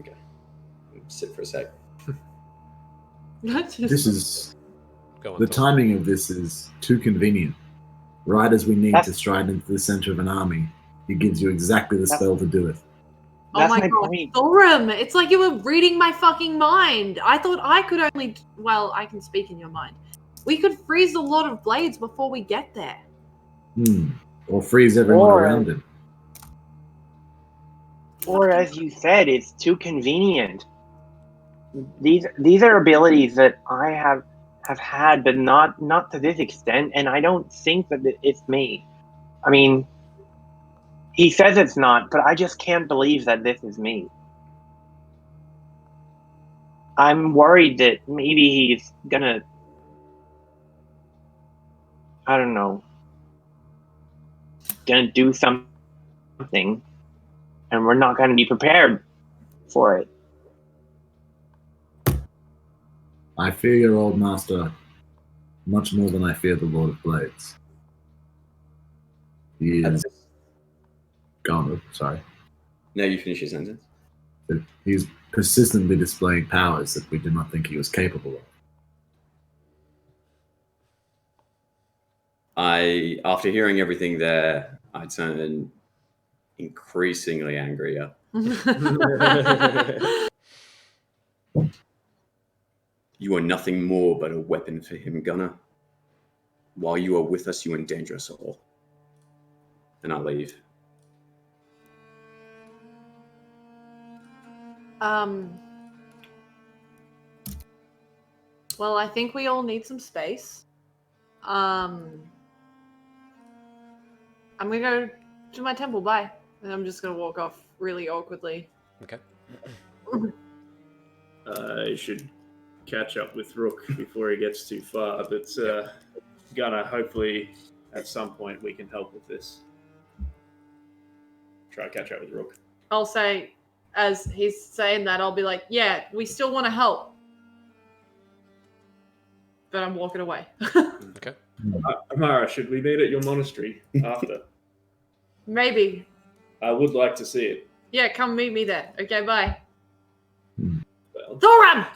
Okay. Sit for a sec. This is Go on. the Thor. timing of this is too convenient. Right as we need That's- to stride into the center of an army, He gives you exactly the spell to do it. Oh That's my my god, point. Thorum! It's like you were reading my fucking mind. I thought I could only. Well, I can speak in your mind. We could freeze a lot of blades before we get there. Or freeze everyone Or- around him. Or as you said, it's too convenient. These are abilities that I have had, but not to this extent, and I don't think that it's me. I mean, he says it's not, but I just can't believe that this is me. I'm worried that maybe he's gonna, I don't know, gonna do something, and we're not gonna be prepared for it. I fear your old master much more than I fear the Lord of Blades. He is gone. Sorry. No, you finish your sentence. He's persistently displaying powers that we did not think he was capable of. After hearing everything there, I turn increasingly angrier. You are nothing more but a weapon for him, Gunner. While you are with us, you endanger us all. And I leave. Well, I think we all need some space. I'm gonna go to my temple. Bye. And I'm just gonna walk off really awkwardly. Okay. I should catch up with Rook before he gets too far, but Gunner, hopefully at some point we can help with this. Try to catch up with Rook. I'll say, as he's saying that, I'll be like, yeah, we still want to help. But I'm walking away. Okay. Amara, should we meet at your monastery after? Maybe. I would like to see it. Yeah, come meet me there. Okay, bye. Well, Thorum!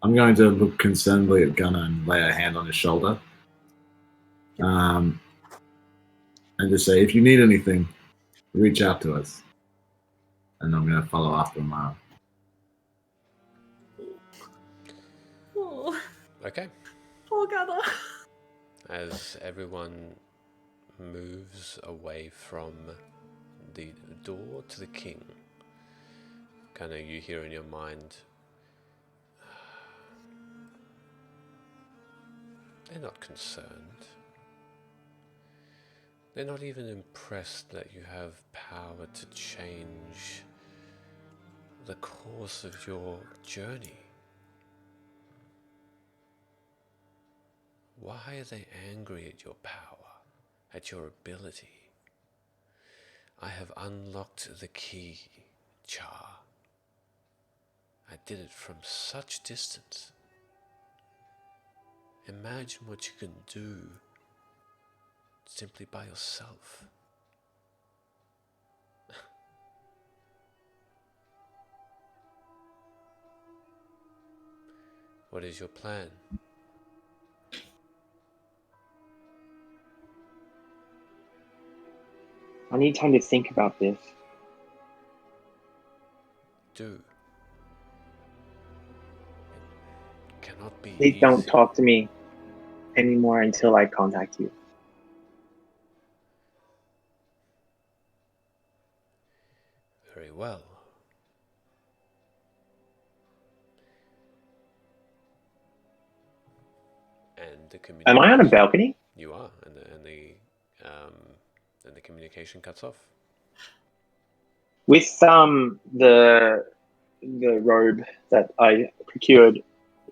I'm going to look concernedly at Gunnar and lay a hand on his shoulder. And just say, if you need anything, reach out to us. And I'm going to follow after Amara. Oh, Okay. poor Gunnar. As everyone moves away from the door to the king, kind of you hear in your mind, they're not concerned. They're not even impressed that you have power to change the course of your journey. Why are they angry at your power, at your ability? I have unlocked the key, Char. I did it from such distance. Imagine what you can do simply by yourself. What is your plan? I need time to think about this. Do. It cannot be Please don't easy. talk to me anymore until I contact you. Very well. And the communication. Am I on a balcony? You are, and the communication cuts off. With the robe that I procured,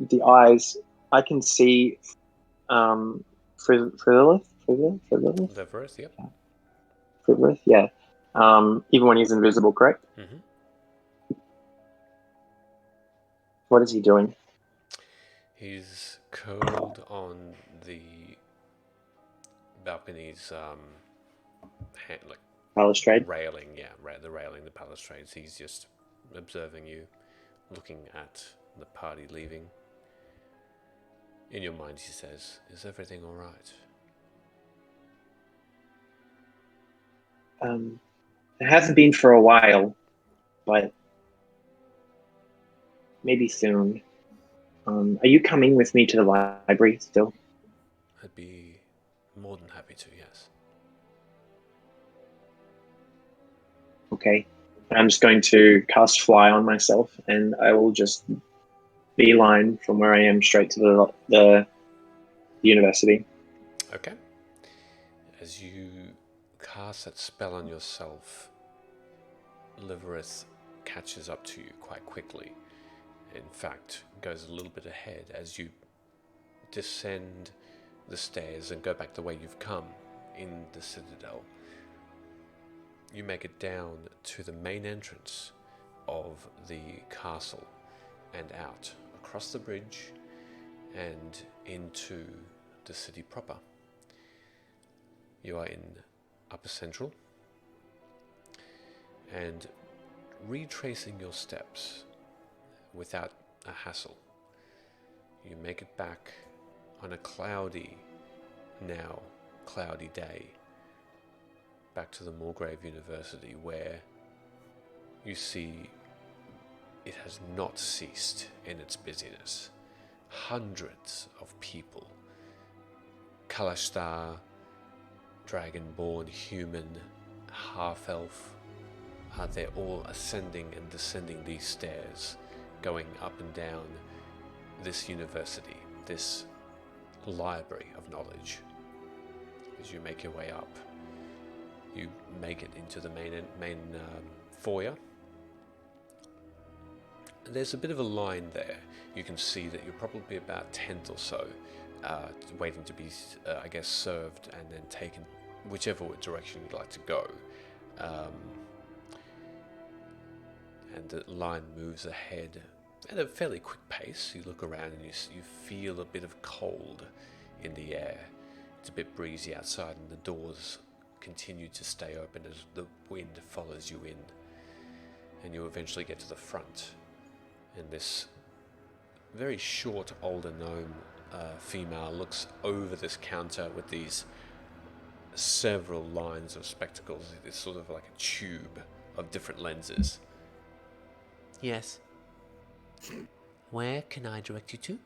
the eyes, I can see Frivolous, Levereth, yep. Frivolous, yeah. Even when he's invisible, correct? Mm-hmm. What is he doing? He's curled on the balcony's like Balustrade? railing, yeah, the railing, the balustrades. He's just observing you, looking at the party leaving. In your mind, he says, "Is everything all right?" It hasn't been for a while, but maybe soon. Are you coming with me to the library still? I'd be more than happy to, yes. Okay. I'm just going to cast Fly on myself, and I will just beeline from where I am straight to the university. Okay. As you cast that spell on yourself, Liverith catches up to you quite quickly. In fact, goes a little bit ahead as you descend the stairs and go back the way you've come in the Citadel. You make it down to the main entrance of the castle and out across the bridge and into the city proper. You are in Upper Central, and retracing your steps without a hassle, you make it back on a cloudy day back to the Mulgrave University, where you see it has not ceased in its busyness. Hundreds of people, Kalashtar, dragonborn, human, half-elf, they're all ascending and descending these stairs, going up and down this university, this library of knowledge. As you make your way up, you make it into the main foyer. There's a bit of a line there. You can see that you're probably about 10th or so, waiting to be, I guess, served and then taken whichever direction you'd like to go. And the line moves ahead at a fairly quick pace. You look around and you feel a bit of cold in the air. It's a bit breezy outside, and the doors continue to stay open as the wind follows you in. And you eventually get to the front, and this very short older gnome female looks over this counter with these several lines of spectacles. It's sort of like a tube of different lenses. Yes. Where can I direct you to?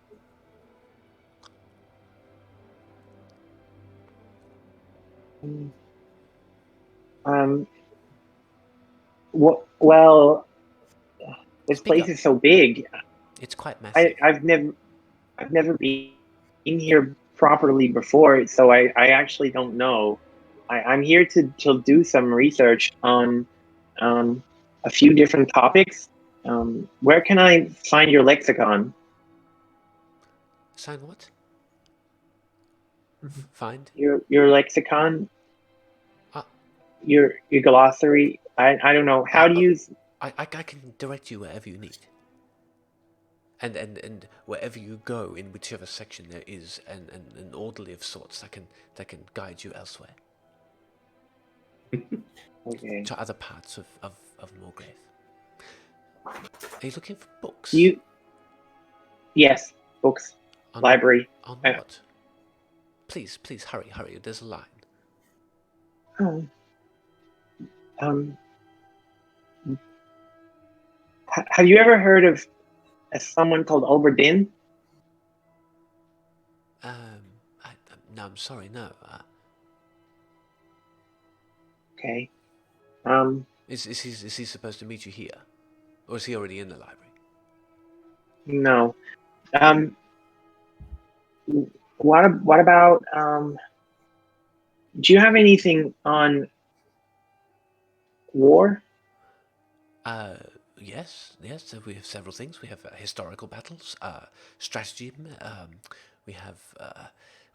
Well, this Speak place up. is so big. It's quite massive. I've never been in here properly before, so I actually don't know. I'm here to do some research on a few different topics. Where can I find your lexicon? Sign what? Find? Your lexicon? Ah. Your glossary? I don't know. How do you... I can direct you wherever you need. And wherever you go, in whichever section there is an orderly of sorts that can guide you elsewhere. Okay. To other parts of Mulgrave. Are you looking for books? Yes, books. Library. On what? Please, hurry. There's a line. Have you ever heard of someone called Obradin? No, I'm sorry, no. Okay. Is he supposed to meet you here, or is he already in the library? No. What about do you have anything on war? Yes. We have several things. We have historical battles, strategy. We have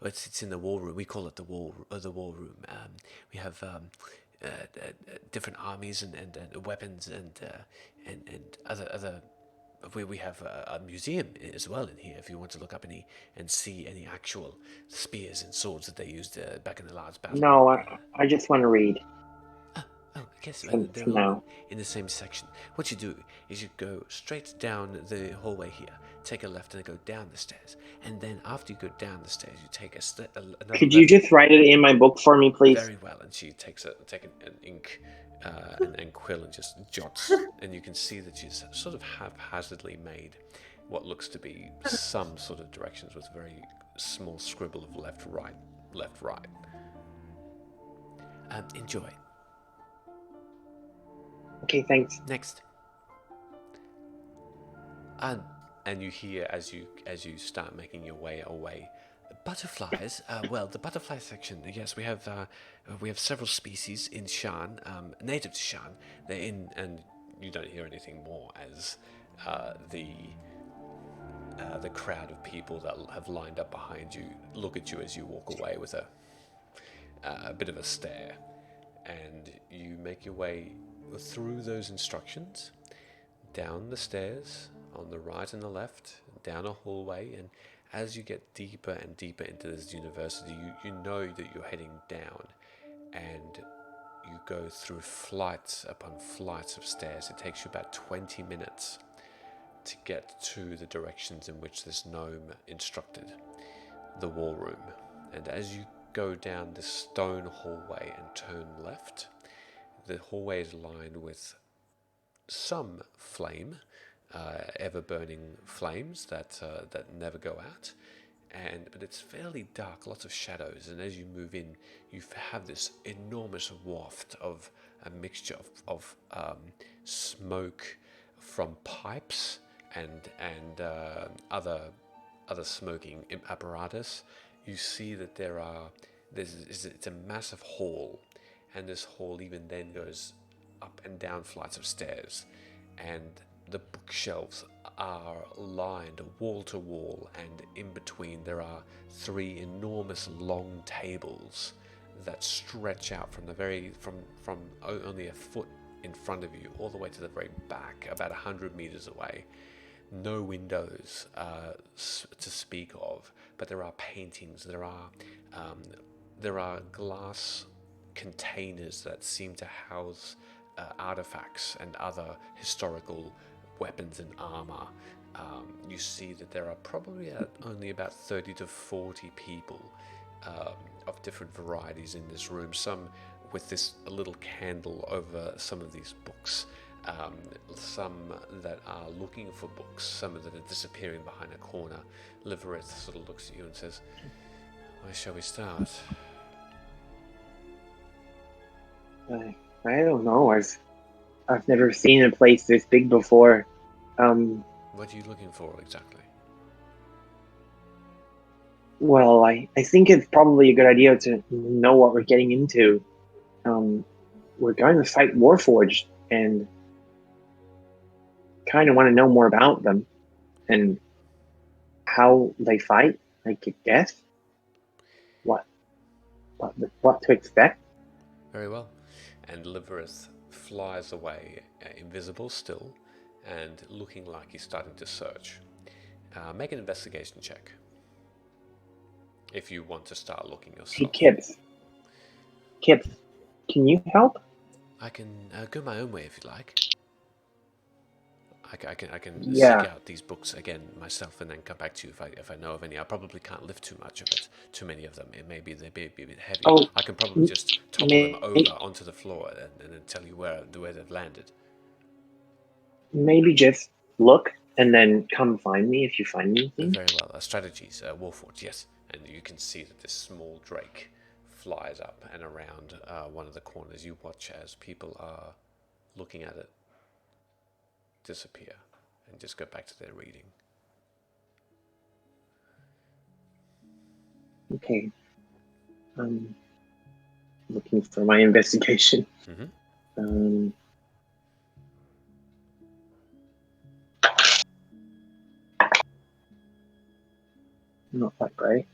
it's in the war room. We call it the war room. We have different armies and weapons and other. We have a museum as well in here. If you want to look up and see any actual spears and swords that they used back in the last battle. No, I just want to read. Oh, yes, For they're all now. in the same section. What you do is you go straight down the hallway here, take a left and go down the stairs. And then after you go down the stairs, you take another Could you left. just write it in my book for me, please? Very well. And she takes an ink and quill and just jots. And you can see that she's sort of haphazardly made what looks to be some sort of directions with a very small scribble of left, right, left, right. Enjoy. Okay, thanks. Next. And you hear as you start making your way away, butterflies. Well, the butterfly section. Yes, we have several species in Shan, native to Shan. They're in, and you don't hear anything more as the crowd of people that have lined up behind you look at you as you walk away with a bit of a stare, and you make your way through those instructions, down the stairs on the right and the left, down a hallway, and as you get deeper and deeper into this university, you know that you're heading down, and you go through flights upon flights of stairs. It takes you about 20 minutes to get to the directions in which this gnome instructed, the war room. And as you go down this stone hallway and turn left, the hallway is lined with some flame, ever-burning flames that never go out, but it's fairly dark, lots of shadows. And as you move in, you have this enormous waft of a mixture of smoke from pipes and other smoking apparatus. You see that it's a massive hall, and this hall even then goes up and down flights of stairs, and the bookshelves are lined wall to wall, and in between there are 3 enormous long tables that stretch out from only a foot in front of you all the way to the very back, about 100 meters away. No windows to speak of, but there are paintings. There are glass containers that seem to house artifacts and other historical weapons and armor. You see that there are probably only about 30 to 40 people of different varieties in this room, some with this little candle over some of these books, some that are looking for books, some that are disappearing behind a corner. Livereth sort of looks at you and says, "Where shall we start?" I don't know. I've never seen a place this big before. What are you looking for exactly? Well, I think it's probably a good idea to know what we're getting into. We're going to fight Warforged, and kind of want to know more about them and how they fight. I could guess what to expect. Very well. And Livereth flies away, invisible still, and looking like he's starting to search. Make an investigation check if you want to start looking Hey, yourself. Kips, can you help? I can go my own way if you like. I can Yeah. seek out these books again myself and then come back to you if I know of any. I probably can't lift too much of it, too many of them. They may be a bit heavy. Oh, I can probably just topple them over onto the floor and then tell you where they've landed. Maybe just look and then come find me if you find anything. Very well. Strategies, Warforged, yes. And you can see that this small drake flies up and around one of the corners. You watch as people are looking at it disappear and just go back to their reading. Okay. Looking for my investigation. Mm-hmm. Not that great.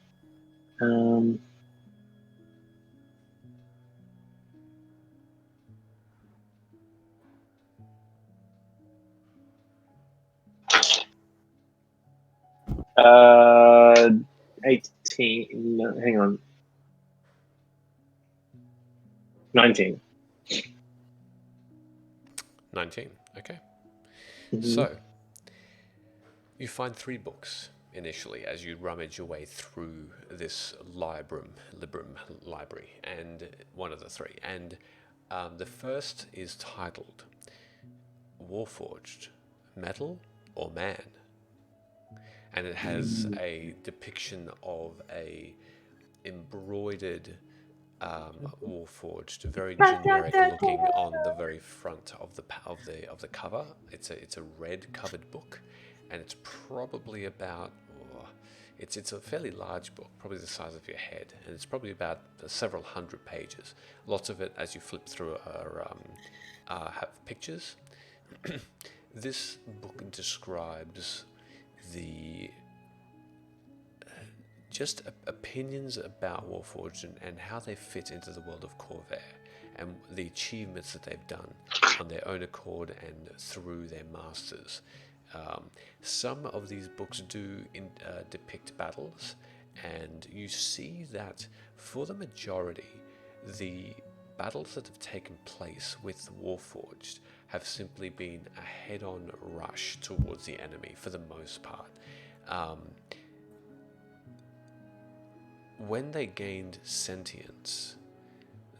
Uh, 18. No, hang on. 19. 19. Okay. Mhm. So, you find 3 books initially as you rummage your way through this librum library, and one of the 3. And the first is titled Warforged, Metal or Man? And it has a depiction of a embroidered Warforged, very generic looking on the very front of the cover. It's a red covered book, and it's probably about it's a fairly large book, probably the size of your head, and it's probably about several hundred pages. Lots of it, as you flip through, have pictures. This book describes the just opinions about Warforged and how they fit into the world of Khorvaire and the achievements that they've done on their own accord and through their masters. Some of these books do depict battles, and you see that for the majority, the battles that have taken place with Warforged have simply been a head-on rush towards the enemy for the most part. When they gained sentience,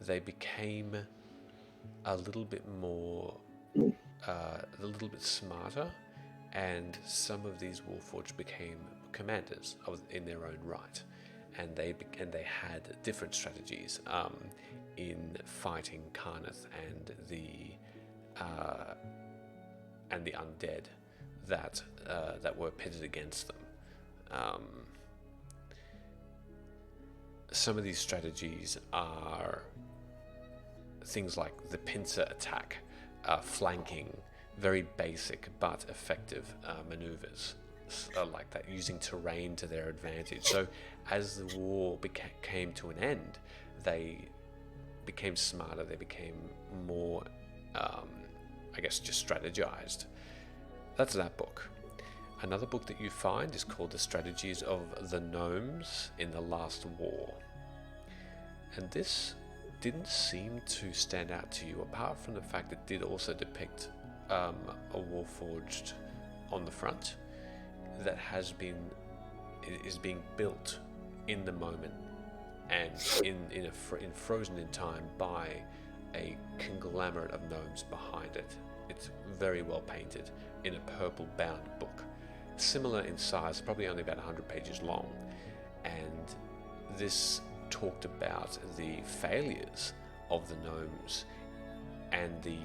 they became a little bit more, a little bit smarter, and some of these Warforged became commanders in their own right, and they had different strategies in fighting Karnath and the undead that were pitted against them. Some of these strategies are things like the pincer attack, flanking, very basic but effective maneuvers like that, using terrain to their advantage. So as the war came to an end, they became smarter, they became more, just strategized. That's that book. Another book that you find is called The Strategies of the Gnomes in the Last War. And this didn't seem to stand out to you, apart from the fact that it did also depict a Warforged on the front that is being built in the moment and frozen in time by a conglomerate of gnomes behind it. It's very well painted in a purple bound book, similar in size, probably only about 100 pages long, and this talked about the failures of the gnomes and the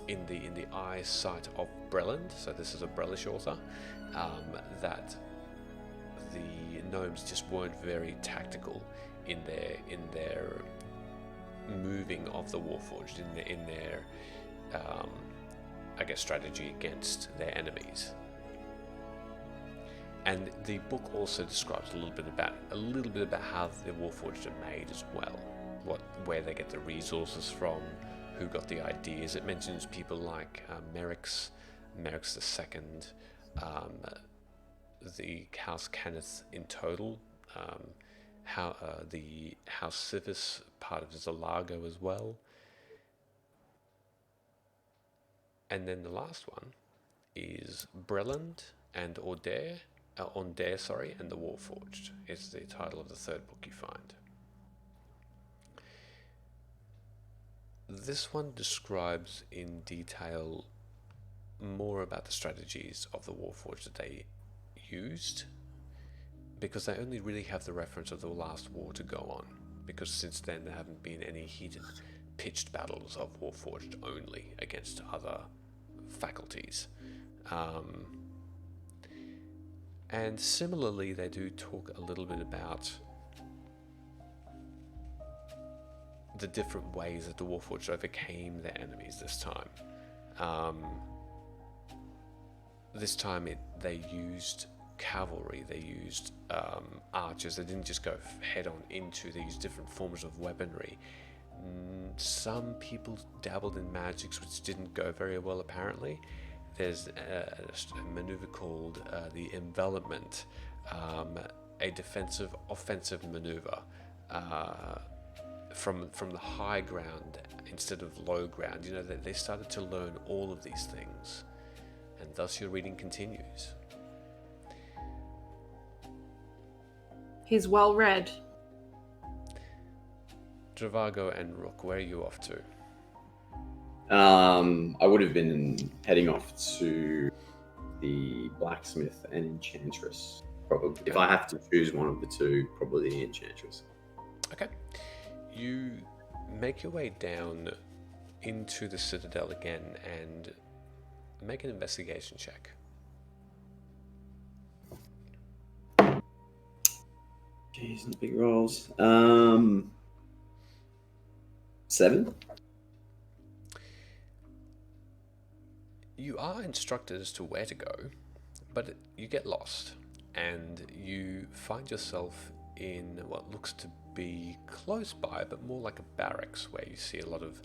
in the eyesight of Breland. So this is a Brelish author, that the gnomes just weren't very tactical in their moving of the Warforged, in their strategy against their enemies. And the book also describes a little bit about how the Warforged are made as well, where they get the resources from, who got the ideas. It mentions people like Merix II, the House Cannith in total, how the House Civis, part of Zalago as well. And then the last one is Breland and Ondare, and the Warforged is the title of the third book you find. This one describes in detail more about the strategies of the Warforged that they used, because they only really have the reference of the last war to go on, because since then there haven't been any heated, pitched battles of Warforged only against other faculties. And similarly, they do talk a little bit about the different ways that the Warforged overcame their enemies this time. This time they used cavalry, they used archers. They didn't just go head on into these different forms of weaponry. Some people dabbled in magics, which didn't go very well apparently. There's a maneuver called the envelopment, a defensive offensive maneuver, from the high ground instead of low ground. You know, they started to learn all of these things, and thus your reading continues. He's well read. Travago and Rook, where are you off to? I would have been heading off to the blacksmith and enchantress. Probably, if I have to choose one of the two, probably the enchantress. Okay. You make your way down into the citadel again and make an investigation check. Jeez, not big rolls. 7. You are instructed as to where to go, but you get lost and you find yourself in what looks to be close by, but more like a barracks, where you see a lot of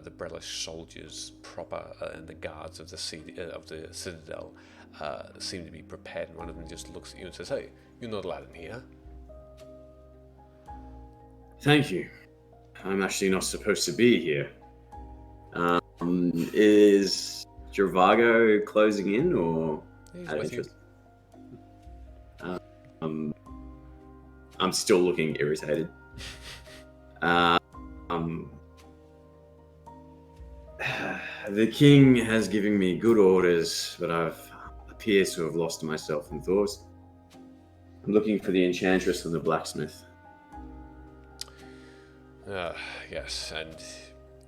the Brellish soldiers proper and the guards of the citadel seem to be prepared, and one of them just looks at you and says, "Hey, you're not allowed in here." Thank you. I'm actually not supposed to be here. Is Travago closing in, or He's out of with you. interest? I'm still looking irritated. The king has given me good orders, but I've appear to have lost myself in thought. I'm looking for the enchantress and the blacksmith. Yes, and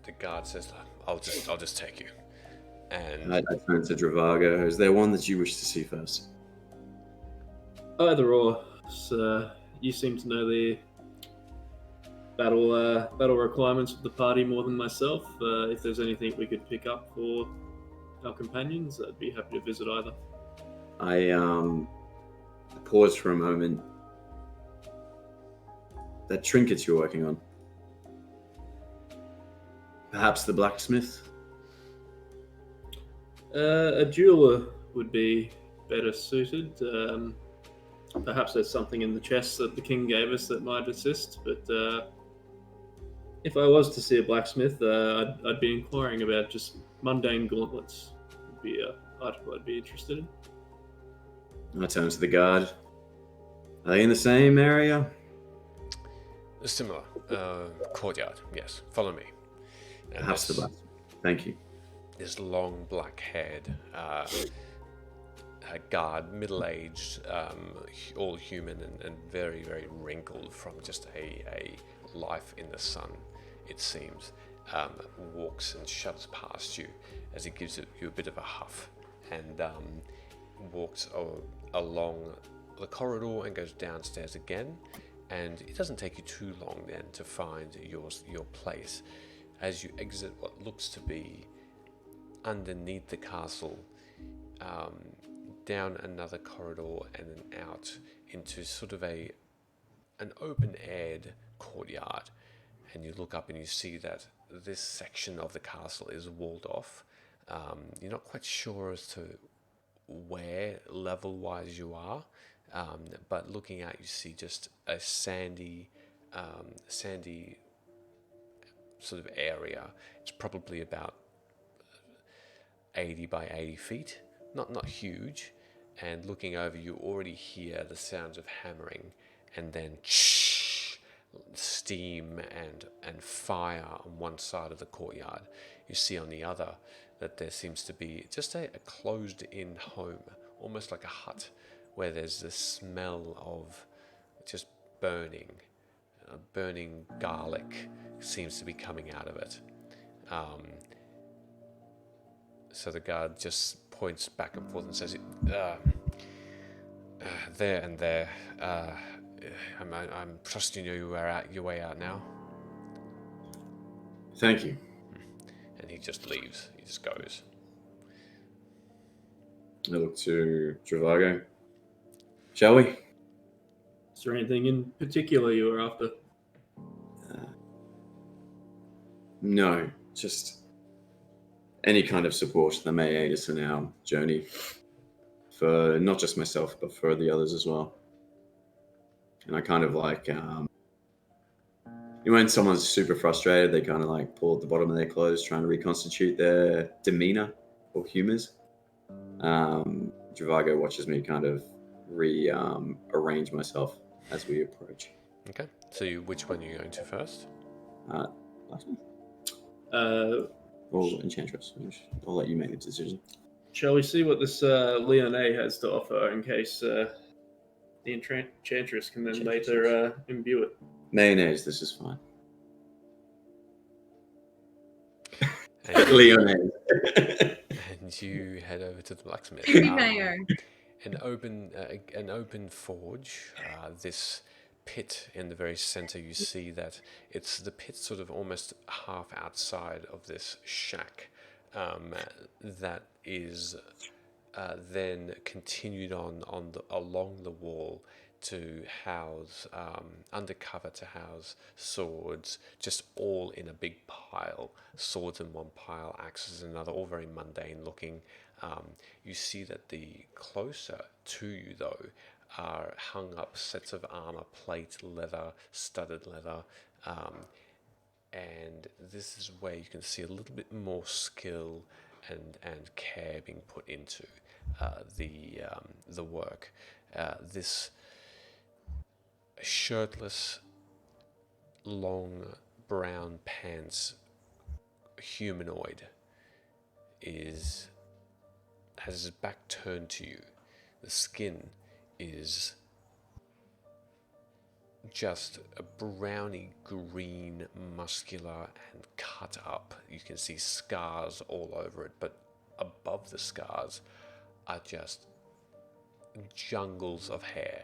the guard says, I'll just take you. And I turn to Travago. Is there one that you wish to see first? Either or. So, you seem to know the battle requirements of the party more than myself. If there's anything we could pick up for our companions, I'd be happy to visit either. I pause for a moment. That trinkets you're working on. Perhaps the blacksmith? A jeweler would be better suited. Perhaps there's something in the chest that the king gave us that might assist, but if I was to see a blacksmith, I'd be inquiring about just mundane gauntlets. Would be an article I'd be interested in. I turn to the guard. Are they in the same area? similar courtyard. Yes, follow me. And Perhaps the blacksmith. Thank you. this long black-haired guard, middle-aged, all human and very, very wrinkled from just a life in the sun, it seems, walks and shuts past you as he gives you a bit of a huff and walks along the corridor and goes downstairs again. And it doesn't take you too long then to find your place as you exit what looks to be underneath the castle, down another corridor and then out into sort of an open-aired courtyard. And you look up and you see that this section of the castle is walled off. You're not quite sure as to where level-wise you are, but looking out you see just a sandy sort of area. It's probably about 80 by 80 feet, not huge. And looking over, you already hear the sounds of hammering and then steam and fire on one side of the courtyard. You see on the other that there seems to be just a closed-in home, almost like a hut, where there's the smell of just burning garlic seems to be coming out of it. So the guard just points back and forth and says, there and there. I'm trusting you are out your way out now. Thank you. And he just leaves. He just goes. I look to Travago. Shall we? Is there anything in particular you were after? No, just any kind of support that may aid us in our journey. For not just myself, but for the others as well. And I kind of like when someone's super frustrated, they kind of like pull at the bottom of their clothes, trying to reconstitute their demeanor or humors. Travago watches me kind of arrange myself as we approach. Okay. So which one are you going to first? Last one. Shall Or Enchantress. I'll let you make the decision. we see what this Leonet has to offer in case the Enchantress can then later imbue it? Mayonnaise, this is fine. And, Leonaise. and you head over to the blacksmith. Chippy mayo. An open forge. This pit in the very center. You see that it's the pit, sort of almost half outside of this shack. That is then continued along the wall to house undercover, to house swords, just all in a big pile. Swords in one pile, axes in another, all very mundane looking. You see that the closer to you, though, are hung up sets of armor, plate, leather, studded leather, and this is where you can see a little bit more skill and care being put into the work. This shirtless, long brown pants humanoid has his back turned to you. The skin is just a browny green, muscular and cut up. You can see scars all over it, but above the scars are just jungles of hair.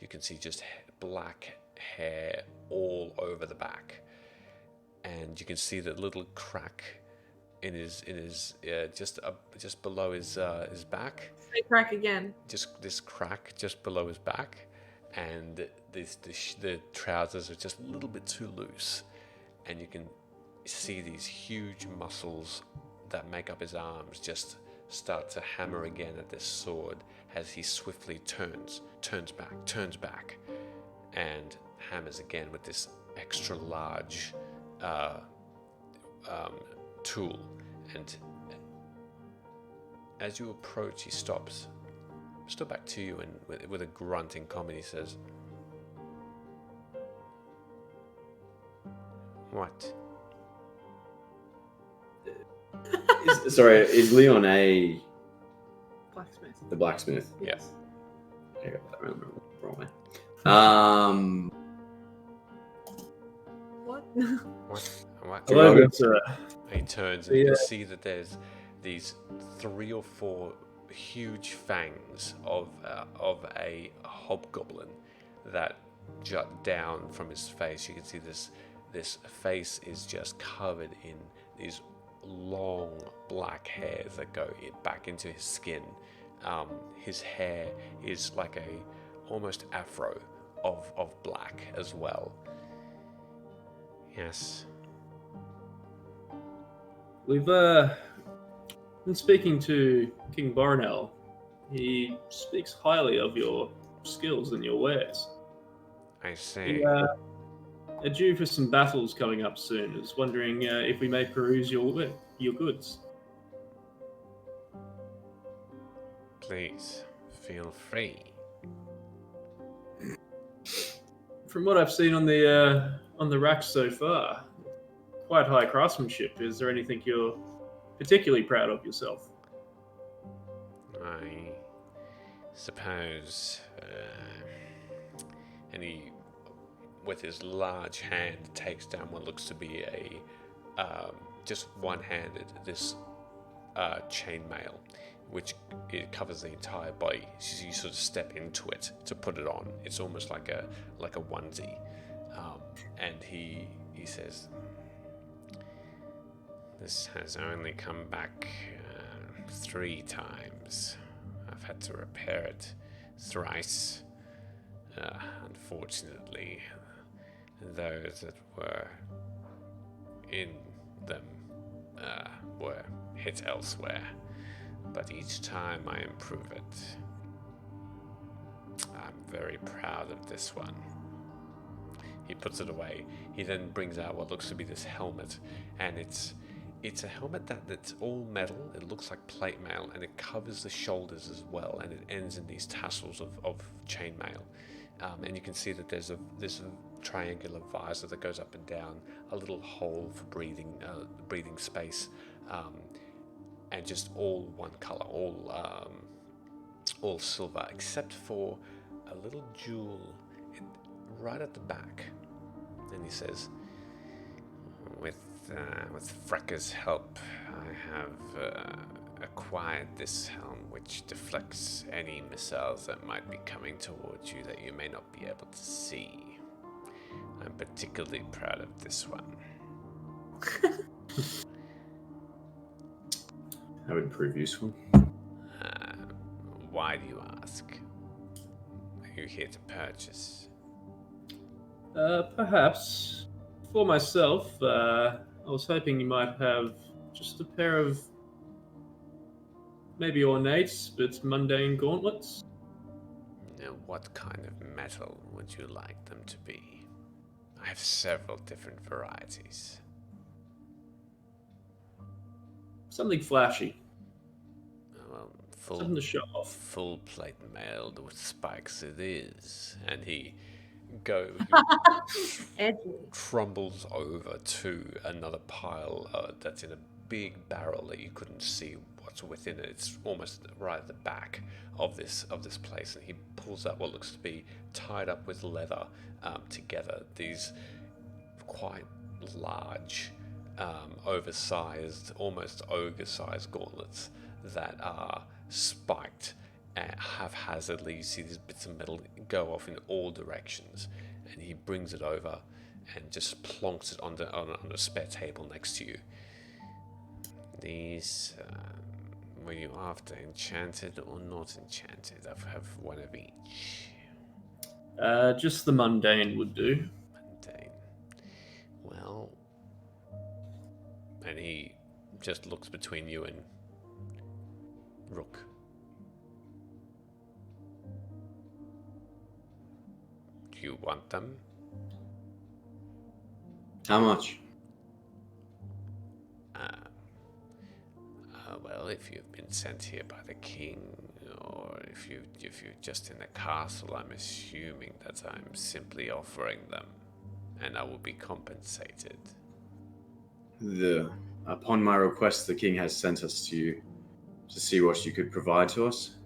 You can see just black hair all over the back, and you can see the little crack in his just below his back. Say crack again. Just this crack just below his back, and the trousers are just a little bit too loose, and you can see these huge muscles that make up his arms just start to hammer again at this sword as he swiftly turns back, and hammers again with this extra large tool. And as you approach, he stops back to you, and with a grunt in common, he says, "What?" Is Leonet Blacksmith. the blacksmith? Yes. I got that wrong way. What? What? Hello, good sir. He turns and you can see that there's these 3 or 4 huge fangs of a hobgoblin that jut down from his face. You can see this face is just covered in these long black hairs that go back into his skin. His hair is like a almost afro of black as well. Yes. We've been speaking to King Borinel. He speaks highly of your skills and your wares. I see. We are due for some battles coming up soon. I was wondering if we may peruse your goods. Please, feel free. From what I've seen on the racks so far, quite high craftsmanship. Is there anything you're particularly proud of yourself? I suppose, and he, with his large hand, takes down what looks to be a just one-handed this chainmail, which it covers the entire body. So you sort of step into it to put it on. It's almost like a onesie, and he says, "This has only come back 3 times. I've had to repair it thrice. Unfortunately, those that were in them were hit elsewhere, but each time I improve it. I'm very proud of this one." He puts it away. He then brings out what looks to be this helmet, and it's a helmet that's all metal. It looks like plate mail, and it covers the shoulders as well, and it ends in these tassels of chainmail. And you can see that there's a triangular visor that goes up and down, a little hole for breathing space, and just all one color, all silver, except for a little jewel right at the back. And he says, with Frekka's help, I have acquired this helm, which deflects any missiles that might be coming towards you that you may not be able to see. I'm particularly proud of this one. That would prove useful. Why do you ask? Are you here to purchase? Perhaps. For myself, I was hoping you might have just a pair of maybe ornate but mundane gauntlets. Now, what kind of metal would you like them to be? I have several different varieties. Something flashy. Well, Something to show off. full plate mailed with spikes it is. And he Edgy. crumbles over to another pile that's in a big barrel that you couldn't see what's within it. It's almost right at the back of this place, and he pulls out what looks to be tied up with leather together these quite large, oversized, almost ogre-sized gauntlets that are spiked haphazardly. You see these bits of metal go off in all directions, and he brings it over and just plonks it on a spare table next to you. These, were you after enchanted or not enchanted? I have one of each. Just the mundane would do. Mundane. Well, and he just looks between you and Rook. Do you want them? How much? Well, if you've been sent here by the king, or if you're just in the castle, I'm assuming that I'm simply offering them, and I will be compensated. Upon my request, the king has sent us to you to see what you could provide to us.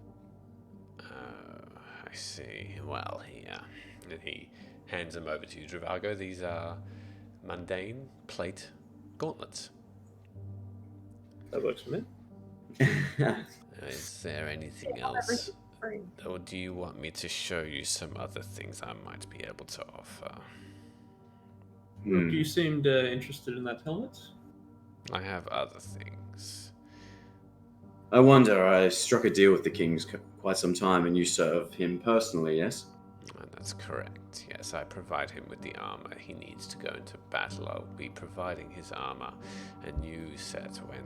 I see. Well, he hands them over to you, Dravago. These are mundane plate gauntlets. That works for me. Is there anything else? Or do you want me to show you some other things I might be able to offer? You seemed interested in that helmet. I have other things. I wonder, I struck a deal with the king quite some time, and you serve him personally, yes? That's correct. Yes, I provide him with the armor he needs to go into battle. I'll be providing his armor a new set when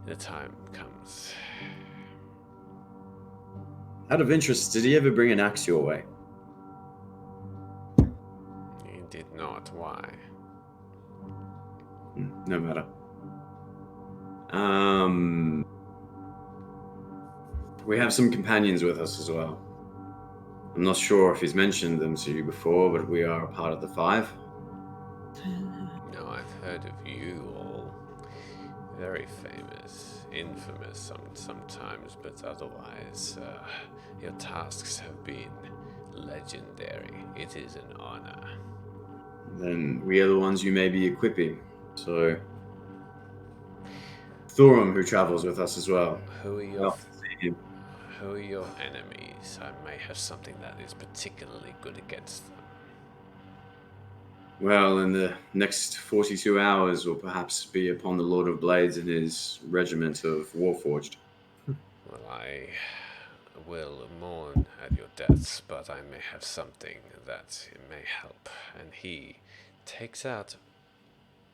the time comes. Out of interest, did he ever bring an axe your way? He did not. Why? No matter. We have some companions with us as well. I'm not sure if he's mentioned them to you before, but we are a part of the Five. No, I've heard of you all. Very famous, infamous sometimes, but otherwise, your tasks have been legendary. It is an honor. Then we are the ones you may be equipping. So, Thorum, who travels with us as well. Who are your Well, see him. Who are your enemies? I may have something that is particularly good against them. Well, in the next 42 hours, we'll perhaps be upon the Lord of Blades and his regiment of Warforged. Well, I will mourn at your deaths, but I may have something that may help. And he takes out,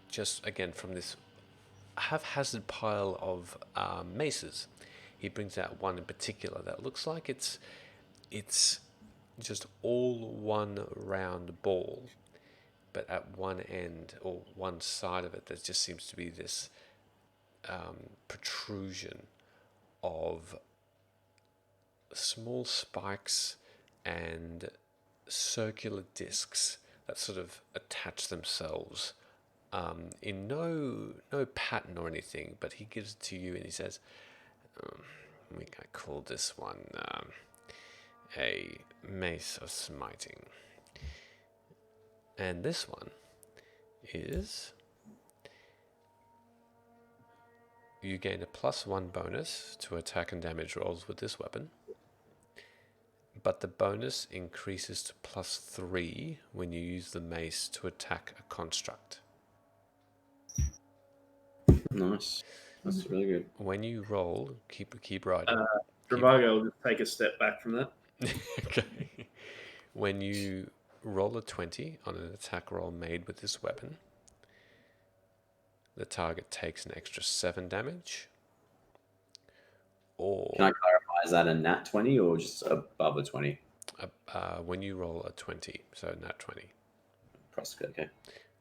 just again from this haphazard pile of maces, he brings out one in particular that looks like it's just all one round ball, but at one end or one side of it, there just seems to be this protrusion of small spikes and circular discs that sort of attach themselves in no pattern or anything, but he gives it to you and he says, we can call this one a mace of smiting. And this one is, you gain a +1 bonus to attack and damage rolls with this weapon, but the bonus increases to +3 when you use the mace to attack a construct. Nice. That's really good. When you roll, keep riding. Travago will just take a step back from that. Okay. When you roll a 20 on an attack roll made with this weapon, the target takes an extra 7 damage. Or Can I clarify, is that a nat 20 or just above a 20? when you roll a 20, so nat 20. Okay.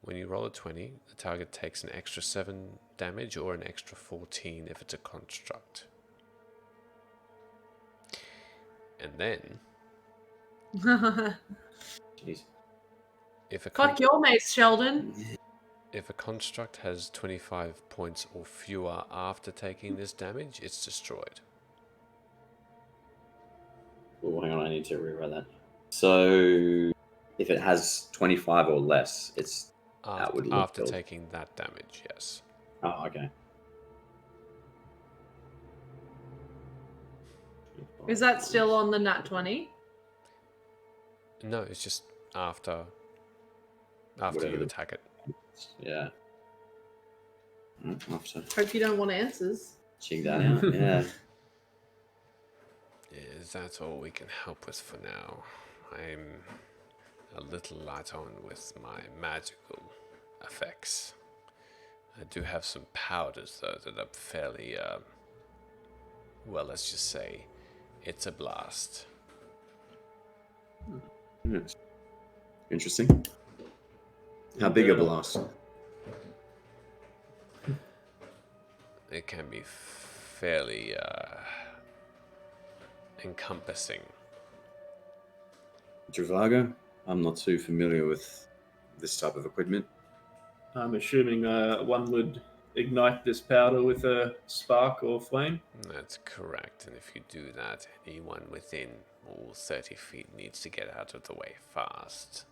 When you roll a 20, the target takes an extra 7 damage or an extra 14 if it's a construct. And then, Jeez. if a Fuck your mace, Sheldon. if a construct has 25 points or fewer after taking this damage, it's destroyed. Oh, hang on, I need to rewrite that. So, if it has 25 or less, it's outwardly After killed. taking that damage, yes. Oh, okay. Is that still on the nat 20? No, it's just after Whatever you the- attack it. Yeah. I'll have to Hope you don't want answers. check that out. Yeah. Is that all we can help with for now? I'm a little light on with my magical effects. I do have some powders though that are fairly, well, let's just say it's a blast. Yes. Interesting. How big a blast? It can be fairly encompassing. Travago? I'm not too familiar with this type of equipment. I'm assuming one would ignite this powder with a spark or flame. That's correct, and if you do that, anyone within all 30 feet needs to get out of the way fast.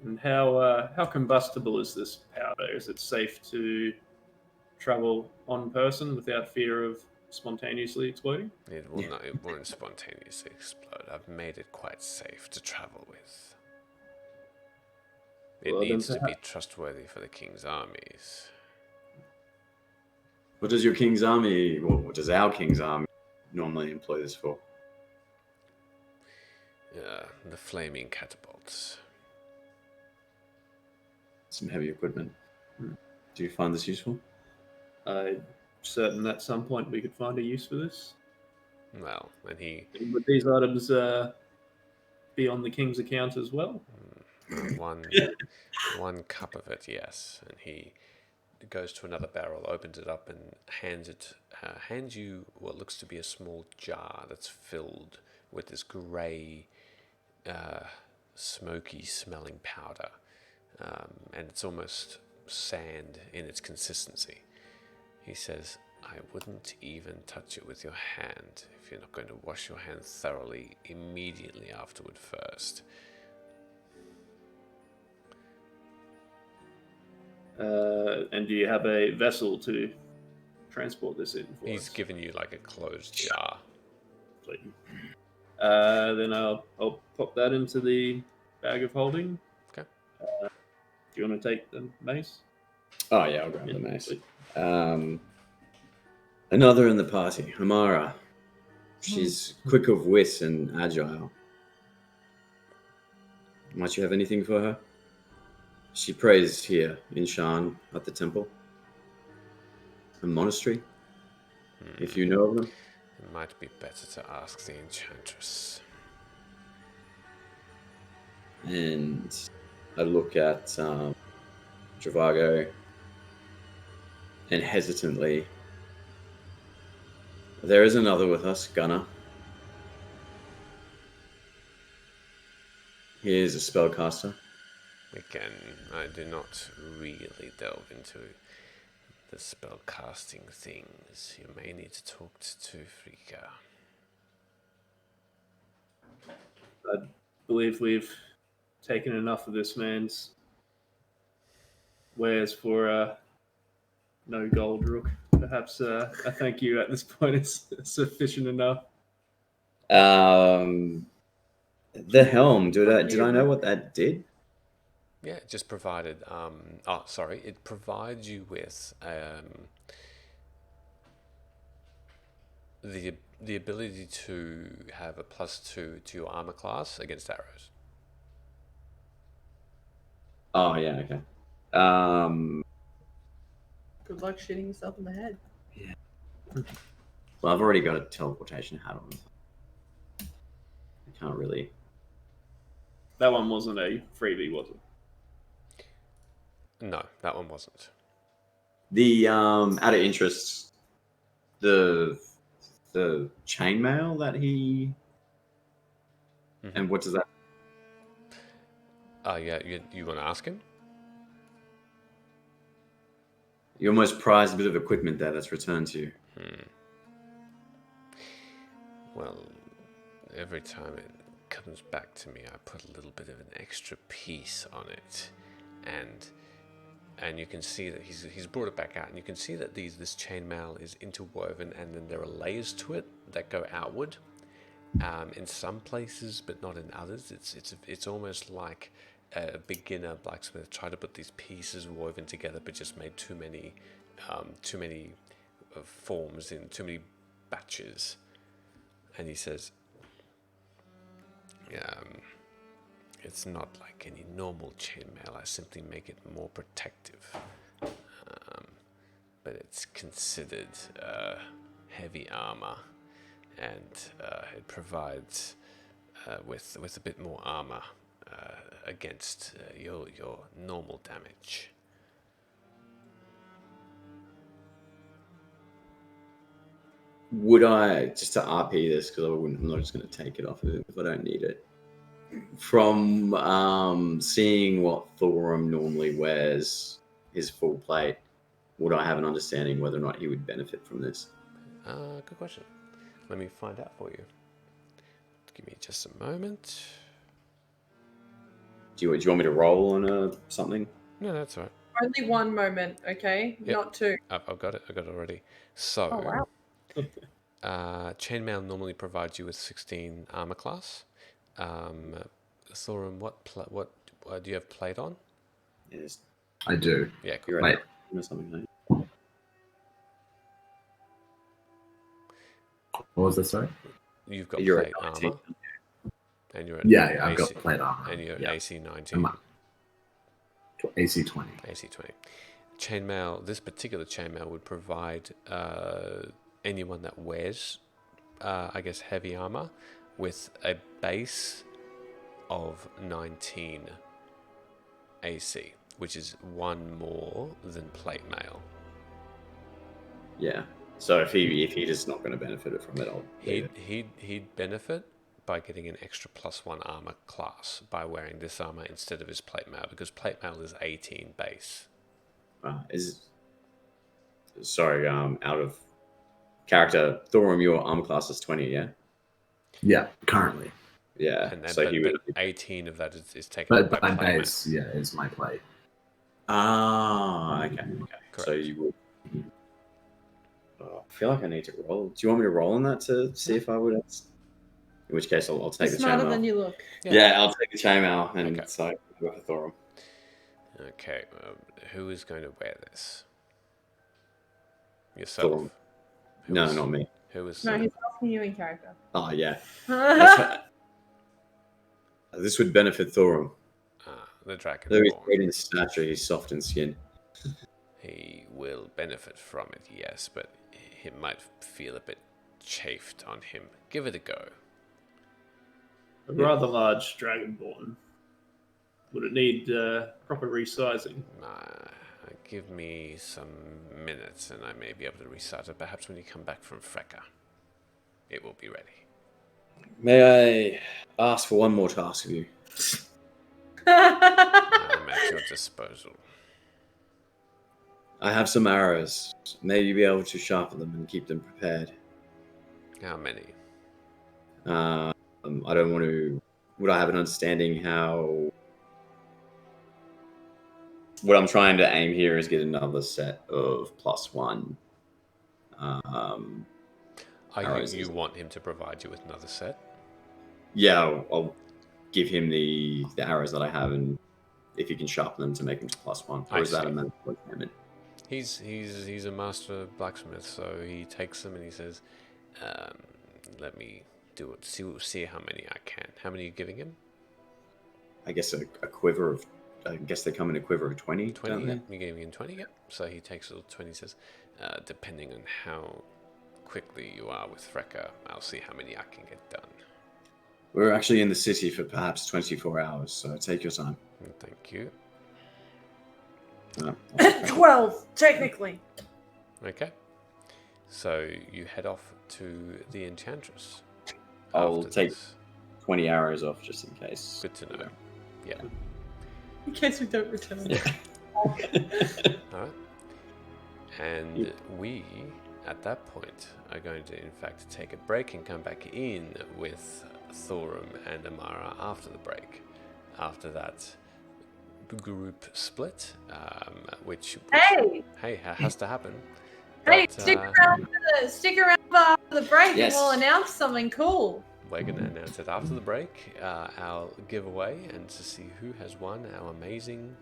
And how combustible is this powder? Is it safe to travel on person without fear of spontaneously exploding? It will not. It won't spontaneously explode. I've made it quite safe to travel with. It Well, then needs to be trustworthy for the king's armies. What does your king's army, or what does our king's army normally employ this for? The flaming catapults. Some heavy equipment. Do you find this useful? I'm certain at some point we could find a use for this. Well, and he Would these items be on the king's account as well? one cup of it, yes, and he goes to another barrel, opens it up, and hands you what looks to be a small jar that's filled with this grey, smoky smelling powder, and it's almost sand in its consistency. He says, I wouldn't even touch it with your hand if you're not going to wash your hands thoroughly immediately afterward first. And do you have a vessel to transport this in for He's us? given you like a closed jar. Then I'll pop that into the bag of holding. Okay. Do you want to take the mace? Oh yeah, I'll grab the mace. Another in the party, Amara. She's quick of wit and agile. Might you have anything for her? She prays here in Shan at the temple. A monastery, if you know of them. It might be better to ask the enchantress. And I look at Travago and hesitantly, there is another with us, Gunner. He is a spellcaster. Again, I do not really delve into the spell casting things. You may need to talk to Frika. I believe we've taken enough of this man's wares for no gold, Rook. Perhaps a thank you at this point is sufficient enough. The helm. Did I know what that did? Yeah, it just provided. It provides you with the ability to have a +2 to your armor class against arrows. Oh yeah, okay. Good luck shooting yourself in the head. Well, I've already got a teleportation hat on. I can't really. That one wasn't a freebie, was it? No, that one wasn't. The out of interest, the chainmail that he and what does that? Yeah, you want to ask him? You almost prized bit of equipment there that's returned to you. Well, every time it comes back to me, I put a little bit of an extra piece on it, and you can see that he's brought it back out, and you can see that this chainmail is interwoven, and then there are layers to it that go outward. In some places, but not in others. It's almost like a beginner blacksmith tried to put these pieces woven together, but just made too many forms in too many batches. And he says, it's not like any normal chainmail. I simply make it more protective. But it's considered heavy armor, and it provides with a bit more armor against your normal damage. Would I, just to RP this, because I'm not just going to take it off of him if I don't need it. From seeing what Thorum normally wears, his full plate, would I have an understanding whether or not he would benefit from this? Good question. Let me find out for you. Give me just a moment. Do you want me to roll on something? No, that's all right. Only one moment, okay? Yep. Not two. I've got it. I got it already. So, Oh, wow. chainmail normally provides you with 16 armor class. Thorum, what do you have plate on? Yes. I do. Yeah, cool. You're Wait. right. Something like What was that, sorry? You've got You're plate at armor, and you're at Yeah, I've AC, got plate armor. and you're Yeah. AC 19. AC 20. AC 20. Chainmail. This particular chainmail would provide anyone that wears, heavy armor, with a base of 19 AC, which is one more than plate mail. Yeah. So if he's just not going to benefit from it, I'll leave it. He'd benefit by getting an extra +1 armor class by wearing this armor instead of his plate mail, because plate mail is 18 base. Out of character, Thorum, your armor class is 20, yeah? Yeah, currently. Yeah. And then, So but 18 of that is taken But by my plate base, yeah, is my plate. Okay. So you will. I feel like I need to roll. Do you want me to roll on that to see if I would? In which case, I'll take It's the smarter chainmail. than you look. Yeah, I'll take the chainmail and Okay. so go for Thorum. Okay, who is going to wear this? Yourself? Thorum. Who No, is- not me. Who is? No, he's asking you in character. Oh yeah. That's this would benefit Thorum. The dragon. Though he's great in stature, he's soft in skin. He will benefit from it, yes, but he might feel a bit chafed on him. Give it a go. A rather large dragonborn Would it need proper resizing? Give me some minutes and I may be able to resize it. Perhaps when you come back from Freka, it will be ready. May I ask for one more task of you? I'm at your disposal. I have some arrows. May you be able to sharpen them and keep them prepared? How many? I don't want to... Would I have an understanding how... What I'm trying to aim here is get another set of +1. You want him to provide you with another set? Yeah, I'll give him the arrows that I have, and if he can sharpen them to make them to +1. Or is that a mandatory payment? He's a master blacksmith, so he takes them and he says, "Let me do it. See how many I can." How many are you giving him? I guess a quiver of. I guess they come in a quiver of 20. 20. Yeah, you're giving him 20. Yeah. So he takes a 20. Says, "Depending on how quickly you are with Freka, I'll see how many I can get done." We're actually in the city for perhaps 24 hours, so take your time. Thank you. 12, technically. Okay. So you head off to the Enchantress. I'll after take this. 20 arrows off just in case. Good to know. Yeah. In case we don't return. All right. And we, at that point, are going to, in fact, take a break and come back in with Thorum and Amara after the break. After that group split, which has to happen. Hey, But, stick around for after the break Yes. and we'll announce something cool. we're going to announce it after the break, our giveaway, and to see who has won our amazing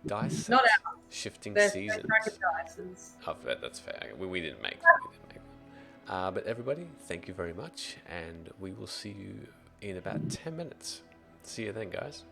dice set. Not Shifting They're Seasons. crocodiles. Oh, that's fair. We didn't make them. But everybody, thank you very much, and we will see you in about 10 minutes. See you then, guys.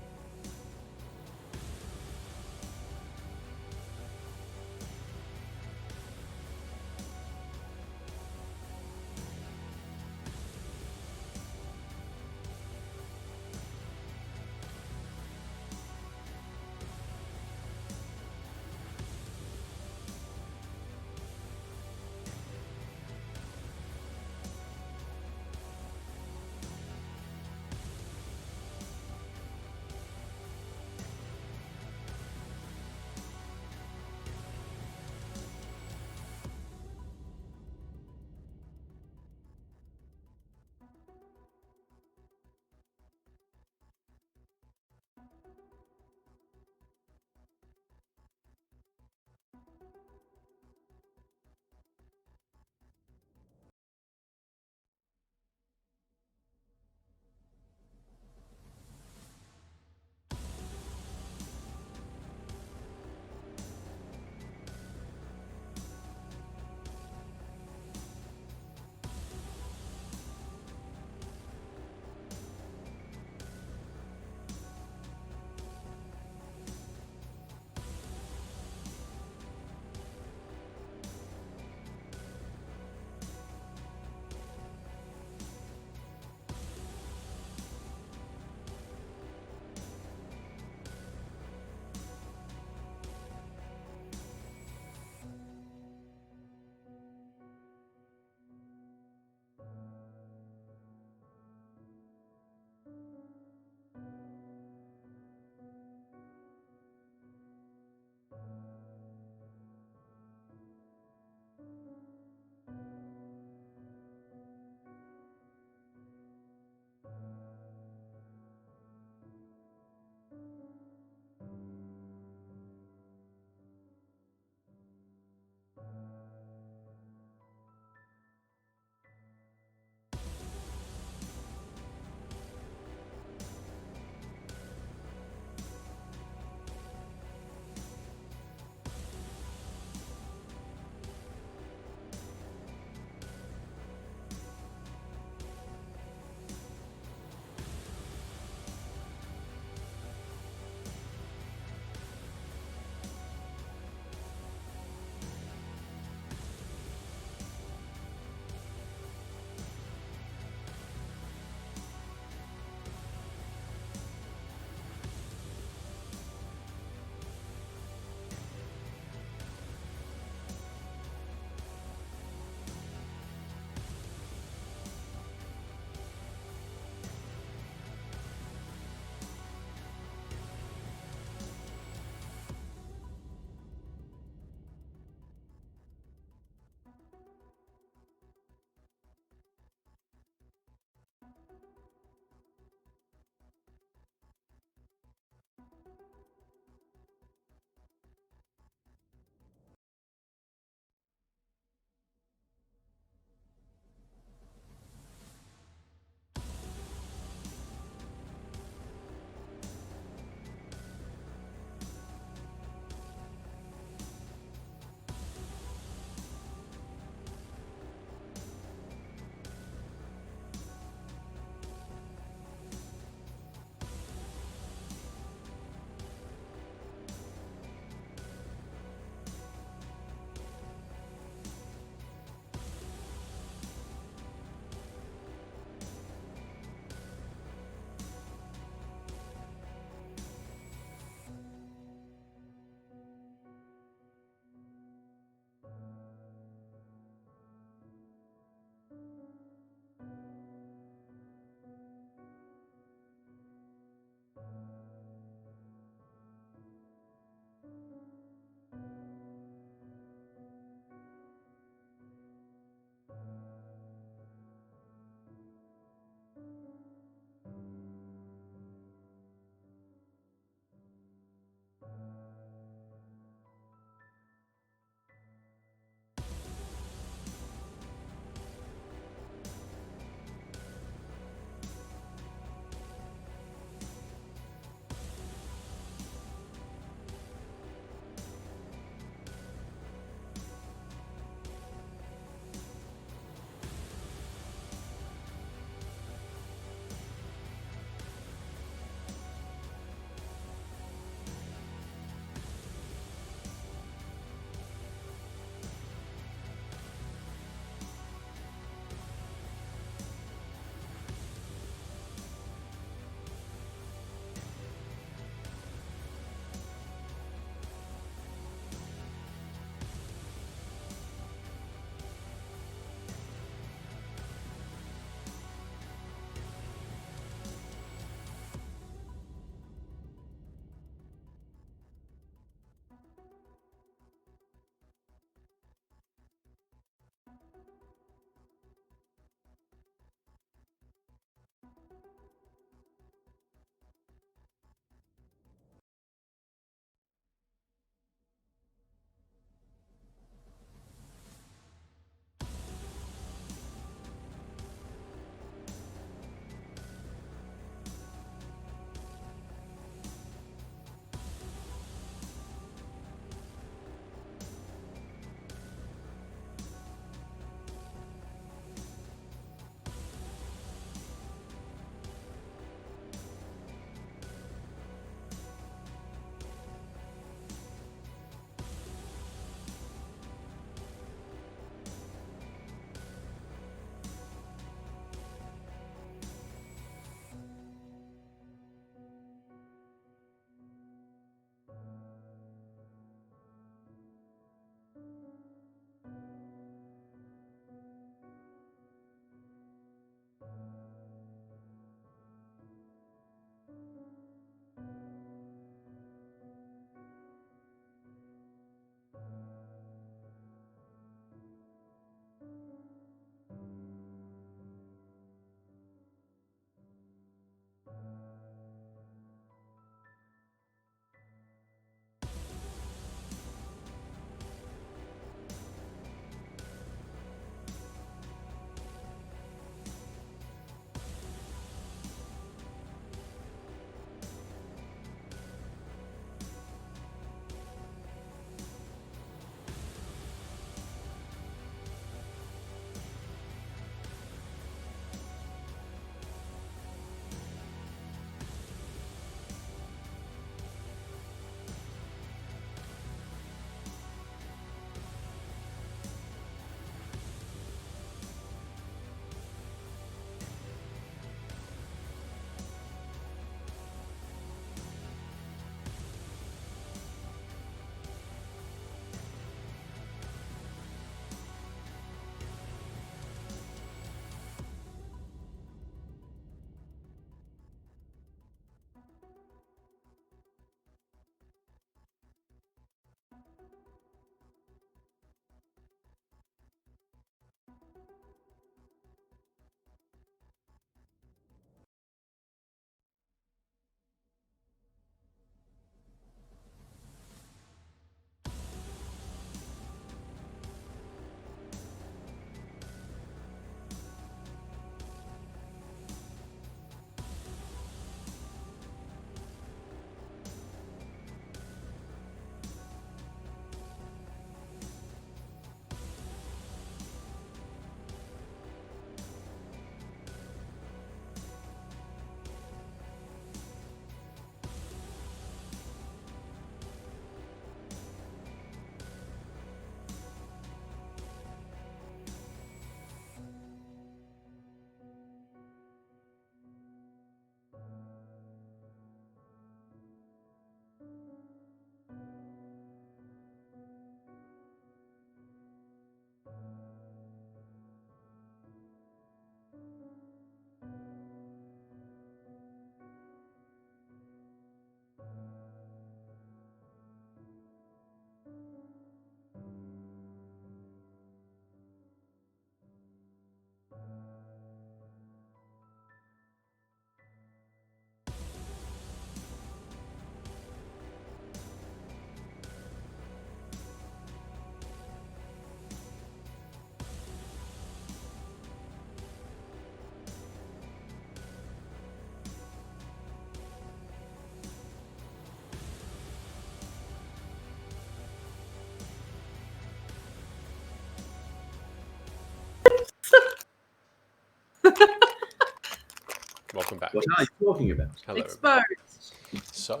back. What are you talking about? Hello. Exposed. So,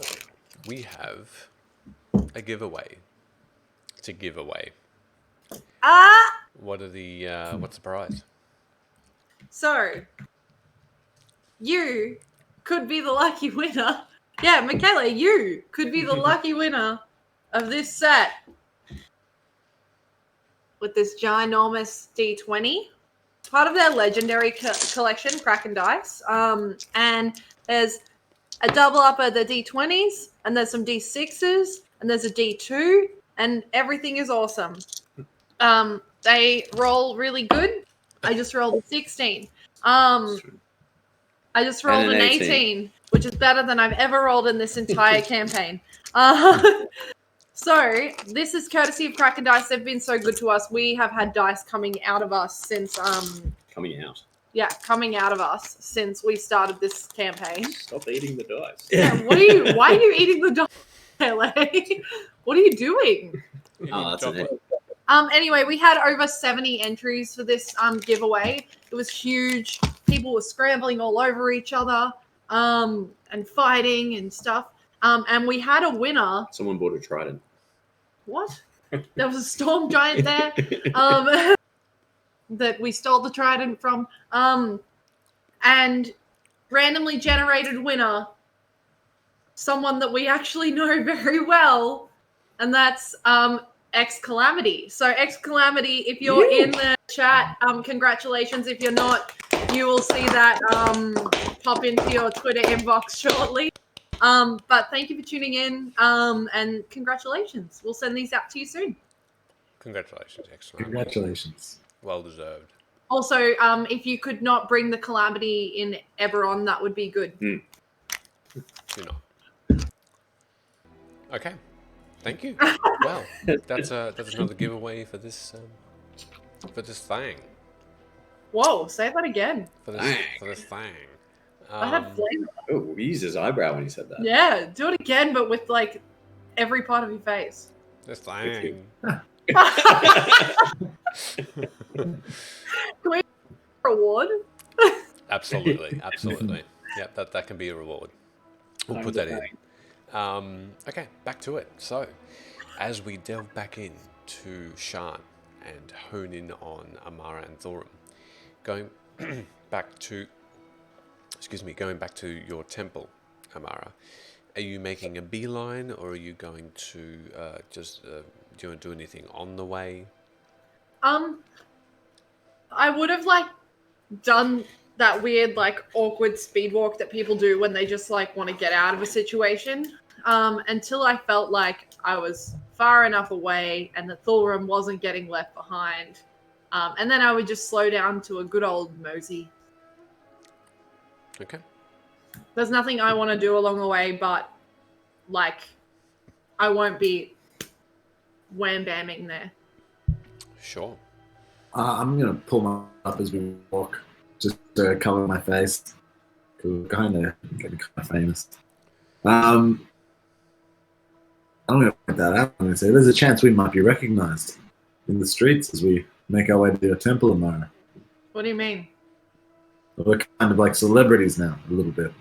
we have a giveaway to give away. What are the what's the prize? So, you could be the lucky winner. Yeah, Michele, you could be the lucky winner of this set with this ginormous D20. Part of their legendary collection, Kraken Dice. And there's a double up of the D20s, and there's some D6s, and there's a D2, and everything is awesome. They roll really good. I just rolled a 16. I just rolled And an an 18, which is better than I've ever rolled in this entire campaign. So this is courtesy of Kraken Dice. They've been so good to us. We have had dice coming out of us since Coming out. coming out of us since we started this campaign. Stop eating the dice. Yeah, why are you eating the dice, LA? What are you doing? Oh, that's Chocolate. it. Anyway, we had over 70 entries for this giveaway. It was huge. People were scrambling all over each other and fighting and stuff. And we had a winner. Someone bought a trident. What? There was a storm giant there that we stole the trident from. And randomly generated winner, someone that we actually know very well, and that's X Calamity. So X Calamity, if you're in the chat, congratulations. If you're not, you will see that pop into your Twitter inbox shortly. But thank you for tuning in, and congratulations. We'll send these out to you soon. Congratulations, excellent. Congratulations. Well deserved. Also, if you could not bring the Calamity in Eberron, that would be good. Do not. Okay. Thank you. Well, that's another giveaway for this thing. Whoa, say that again. For this thing. I had flavor. Oh, he used his eyebrow when he said that. Yeah, do it again, but with like every part of your face. This thing. Can we reward? Absolutely. Yep, that can be a reward. We'll put that in. Okay, back to it. So, as we delve back into Shan and hone in on Amara and Thorum, going back to your temple, Amara, are you making a beeline, or are you going to do you want to do anything on the way? I would have done that weird awkward speed walk that people do when they just want to get out of a situation, until I felt like I was far enough away and that Thorum wasn't getting left behind, and then I would just slow down to a good old mosey. Okay. There's nothing I want to do along the way, but I won't be wham-bamming there. Sure. I'm going to pull my up as we walk, just to cover my face. We're kind of getting kind of famous. I'm going to point that out. I'm going to say there's a chance we might be recognized in the streets as we make our way to your temple tomorrow. What do you mean? We're kind of like celebrities now, a little bit.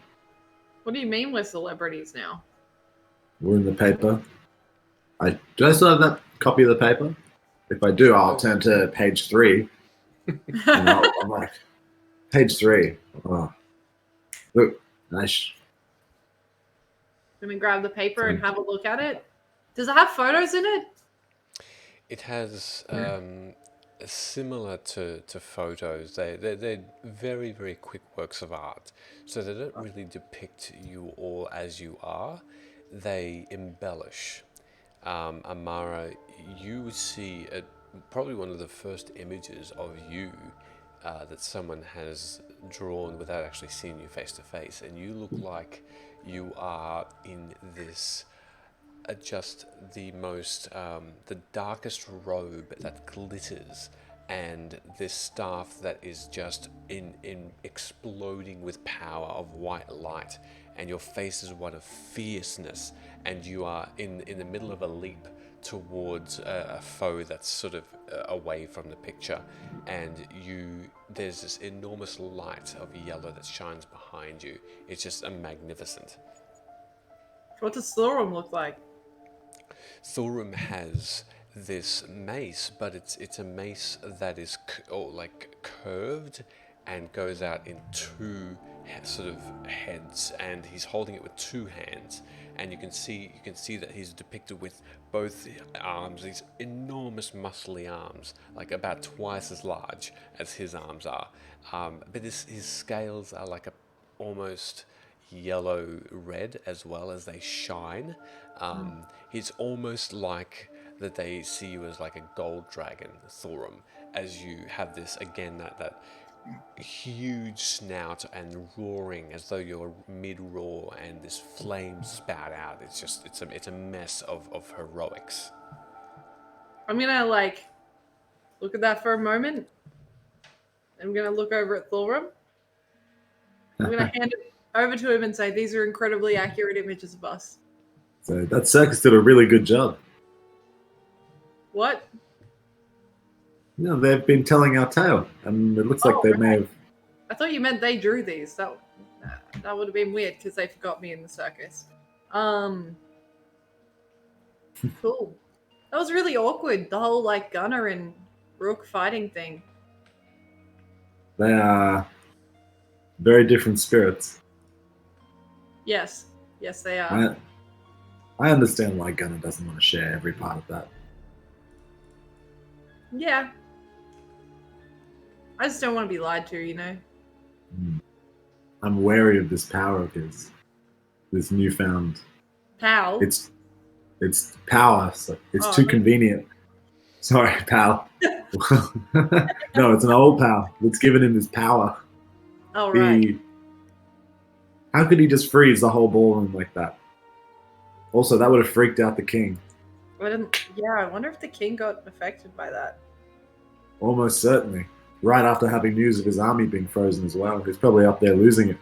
What do you mean we're celebrities now? We're in the paper. Do I still have that copy of the paper? If I do, I'll turn to page 3. And I'm like, page 3. Oh. Look, nice. Let me grab the paper and have a look at it. Does it have photos in it? It has similar to photos. They're very, very quick works of art. So they don't really depict you all as you are. They embellish. Amara, you see probably one of the first images of you that someone has drawn without actually seeing you face to face, and you look like you are in this just the most the darkest robe that glitters, and this staff that is just in exploding with power of white light, and your face is one of fierceness, and you are in the middle of a leap towards a foe that's sort of away from the picture, and there's this enormous light of yellow that shines behind you. It's just magnificent. What does Thorum look like? Thorum has this mace, but it's a mace that is curved and goes out in two sort of heads, and he's holding it with two hands, and you can see that he's depicted with both arms, these enormous muscly arms, like about twice as large as his arms are, but his scales are like almost yellow red as well as they shine. It's almost like that they see you as like a gold dragon, Thorum, as you have this again that huge snout and roaring as though you're mid-roar, and this flame spout out. It's a mess of heroics. I'm gonna look at that for a moment. I'm gonna look over at Thorum. I'm gonna hand it over to him and say, "These are incredibly accurate images of us." So that circus did a really good job. What? They've been telling our tale, and it looks like they may have. I thought you meant they drew these. That would have been weird because they forgot me in the circus. Cool. That was really awkward. The whole Gunner and Rook fighting thing. They are very different spirits. Yes, they are. I understand why Gunner doesn't want to share every part of that. Yeah. I just don't want to be lied to, I'm wary of this power of his, this newfound. Pal. It's power. So it's too convenient. Sorry, pal. No, it's an old pal that's given him this power. Oh, right. How could he just freeze the whole ballroom like that? Also, that would have freaked out the king. I wonder if the king got affected by that. Almost certainly. Right after having news of his army being frozen as well. He's probably up there losing it.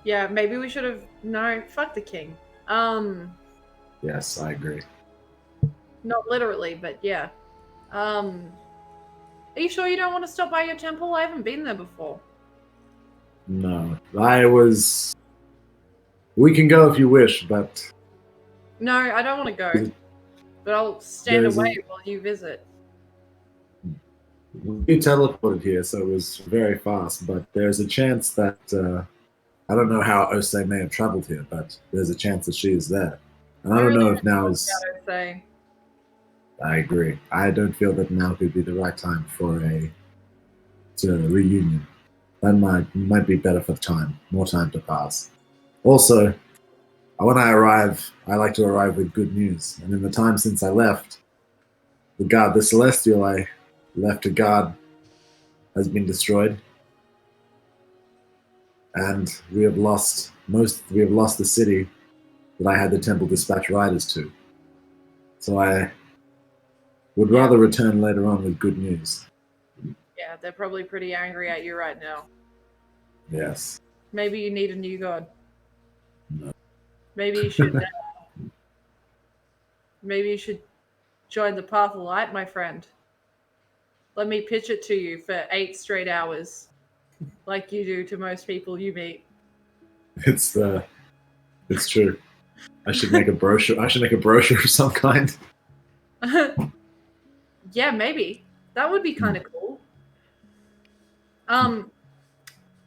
Yeah, maybe we should have... No, fuck the king. Yes, I agree. Not literally, but yeah. Are you sure you don't want to stop by your temple? I haven't been there before. No, we can go if you wish, but... No, I don't want to go. But I'll stand away while you visit. We teleported here, so it was very fast, but there's a chance that... I don't know how Osei may have traveled here, but there's a chance that she is there. And I don't know if now is... I agree. I don't feel that now could be the right time for a reunion. That might be better for more time to pass. Also, when I arrive, I like to arrive with good news. And in the time since I left, the Celestial I left to guard has been destroyed. And we have lost the city that I had the temple dispatch riders to. So I would rather return later on with good news. Yeah, they're probably pretty angry at you right now. Yes. Maybe you need a new god. No. Maybe you should join the path of light, my friend. Let me pitch it to you for 8 straight hours, like you do to most people you meet. It's true. I should make a brochure. I should make a brochure of some kind. Yeah, maybe. That would be kind of cool.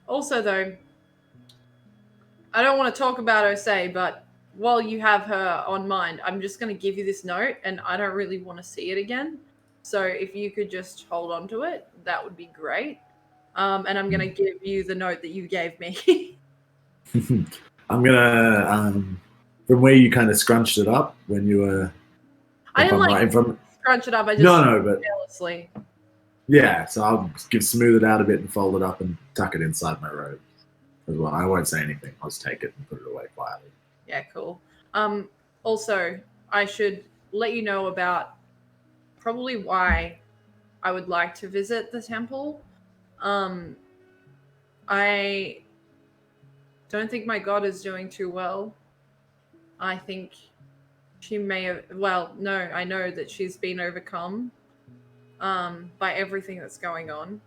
Also, though, I don't want to talk about Osei, but while you have her on mind, I'm just going to give you this note, and I don't really want to see it again. So if you could just hold on to it, that would be great. And I'm going to give you the note that you gave me. I'm going to, from where you kind of scrunched it up when you were... I didn't scrunch it up. I just but carelessly. Yeah, so I'll smooth it out a bit and fold it up and tuck it inside my robe as well. I won't say anything. I'll just take it and put it away quietly. Yeah, cool. Also, I should let you know about probably why I would like to visit the temple. I don't think my god is doing too well. I think she may have. Well, no, I know that she's been overcome by everything that's going on.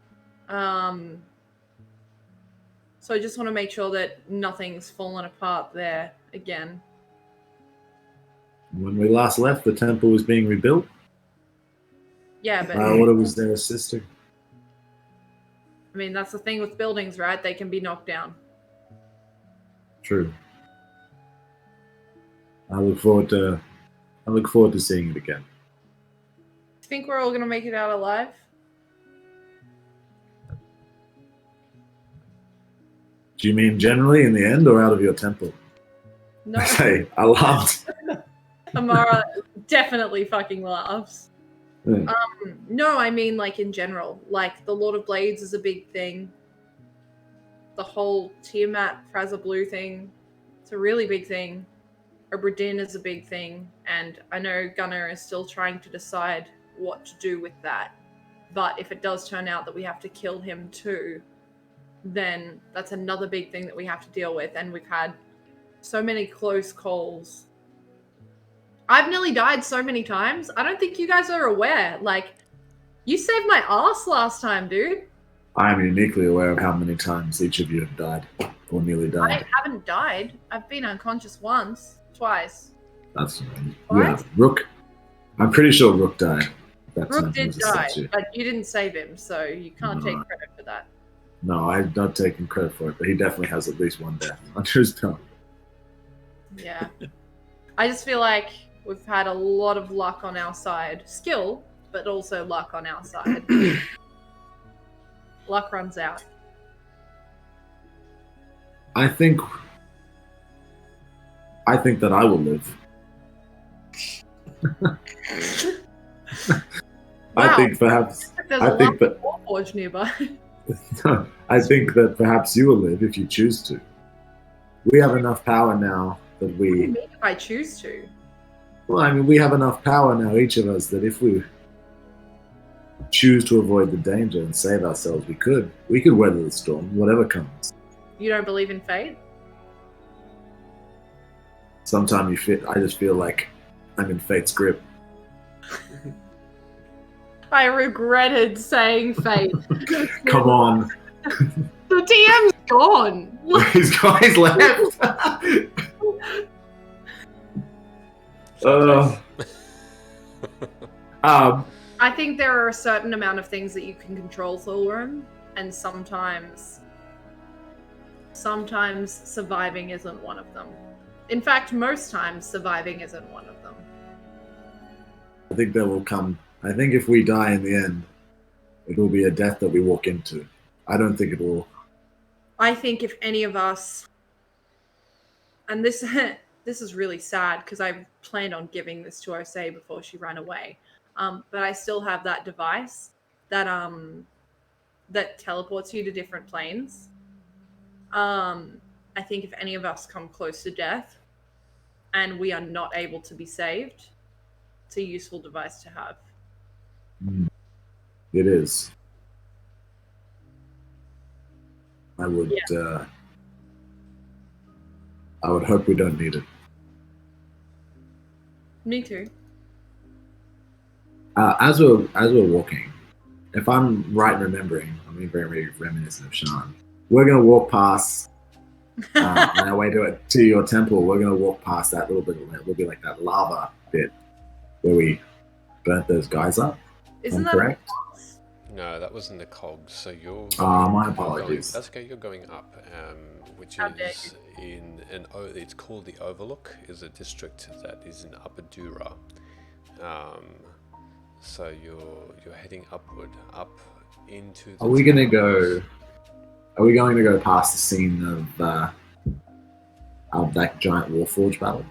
So I just want to make sure that nothing's fallen apart there again. When we last left, the temple was being rebuilt. Yeah, but What was there assisting? I mean, that's the thing with buildings, right? They can be knocked down. True. I look forward to seeing it again. Think we're all gonna make it out alive? Do you mean generally in the end or out of your temple? No. Hey, I laughed. Amara definitely fucking laughs. Yeah. No, I mean like in general. Like the Lord of Blades is a big thing. The whole Tiamat Frazzrblues thing, it's a really big thing. Obradin is a big thing, and I know Gunnar is still trying to decide what to do with that. But if it does turn out that we have to kill him too, then that's another big thing that we have to deal with. And we've had so many close calls. I've nearly died so many times. I don't think you guys are aware. Like, you saved my ass last time, dude. I am uniquely aware of how many times each of you have died or nearly died. I haven't died. I've been unconscious once, twice. That's Twice? Rook. I'm pretty sure Rook died. That Rook time did was a die, statue. but you didn't save him, so you can't take No. credit for that. No, I'm not taking credit for it, but he definitely has at least one death under his belt. Yeah. I just feel like we've had a lot of luck on our side. Skill, but also luck on our side. Luck runs out. I think that I will live. I Wow. think perhaps There's I a think lump that- of Warforged nearby. I think that perhaps you will live if you choose to. We have enough power now that What do you we mean if I choose to? well, I mean we have enough power now, each of us, that if we choose to avoid the danger and save ourselves, we could weather the storm, whatever comes. You don't believe in fate? Sometimes I just feel like I'm in fate's grip. I regretted saying fate. Come on. The DM's gone. These guys left. I think there are a certain amount of things that you can control, Thulrum, and sometimes surviving isn't one of them. In fact, most times surviving isn't one of them. I think there will come. I think if we die in the end, it will be a death that we walk into. I don't think it will. I think if any of us, and this this is really sad because I planned on giving this to Osei before she ran away, but I still have that device that that teleports you to different planes. I think if any of us come close to death and we are not able to be saved, it's a useful device to have. It is. I would hope we don't need it. Me too. As we're walking, if I'm right in remembering, I'm being very reminiscent of Sean. We're gonna walk past on our way to your temple. We're gonna walk past that little bit. It'll be like that lava bit where we burnt those guys up. Isn't I'm that correct? No, that was in the cogs. So you're. My you're apologies. That's okay. You're going up, which How dare is in an. It's called the Overlook. Is a district that is in Upper Dura. So you're heading upward, up into. The Are we going to go past the scene of that giant Warforged battle?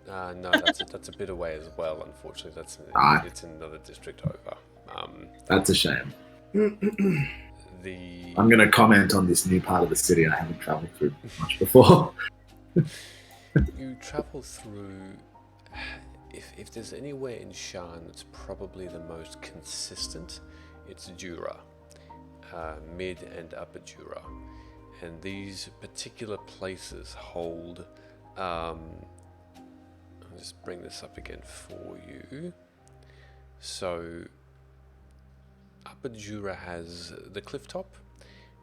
No, that's a bit away as well. Unfortunately, it's another district over. That's a shame. The I'm going to comment on this new part of the city I haven't traveled through much before. You travel through. If there's anywhere in Shan that's probably the most consistent, it's Jura. Mid and Upper Jura. And these particular places hold... I'll just bring this up again for you. So, Upper Jura has the Cliff Top,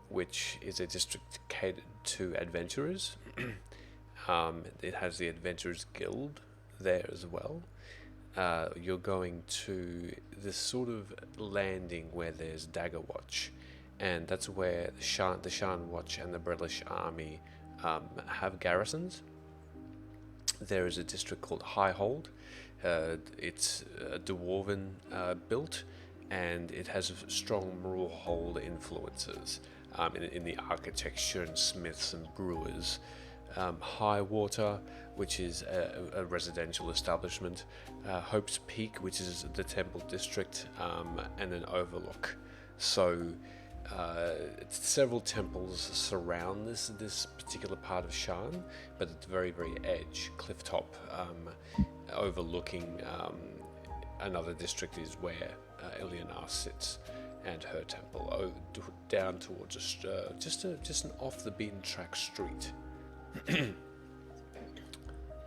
which is a district catered to adventurers. It has the Adventurers Guild there as well. You're going to this sort of landing where there's Dagger Watch, and that's where the Shan Watch and the British Army have garrisons. There is a district called Highhold. It's dwarven built, and it has strong Mruhlhold influences in the architecture and smiths and brewers. Highwater, which is a residential establishment, Hope's Peak, which is the temple district, and an overlook. So several temples surround this particular part of Shan, but at the very, very edge, clifftop, overlooking another district is where Ilyanar sits, and her temple, down towards just an off the beaten track street.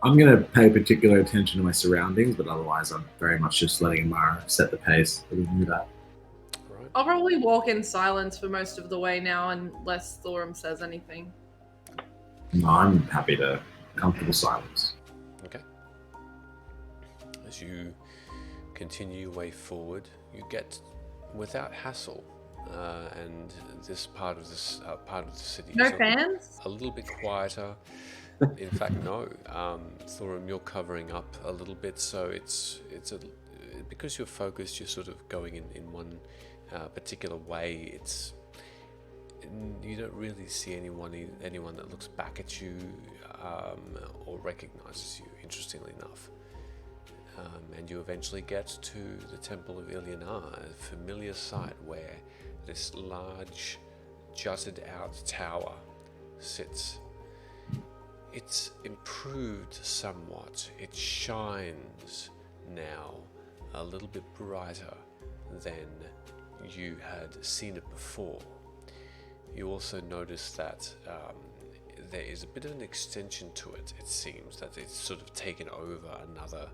I'm going to pay particular attention to my surroundings, but otherwise I'm very much just letting Amara set the pace. We can do that. Right. I'll probably walk in silence for most of the way now, unless Thorum says anything. No, I'm happy to comfortable silence. Okay. As you continue your way forward, you get without hassle, and this part of the city No is fans? a little bit quieter. In fact, no. Thorum, you're covering up a little bit, so because you're focused, you're sort of going in one particular way. You don't really see anyone that looks back at you or recognizes you, interestingly enough. And you eventually get to the Temple of Ilyanar, a familiar sight where this large, jutted out tower sits. It's improved somewhat. It shines now a little bit brighter than you had seen it before. You also notice that there is a bit of an extension to it. It seems that it's sort of taken over another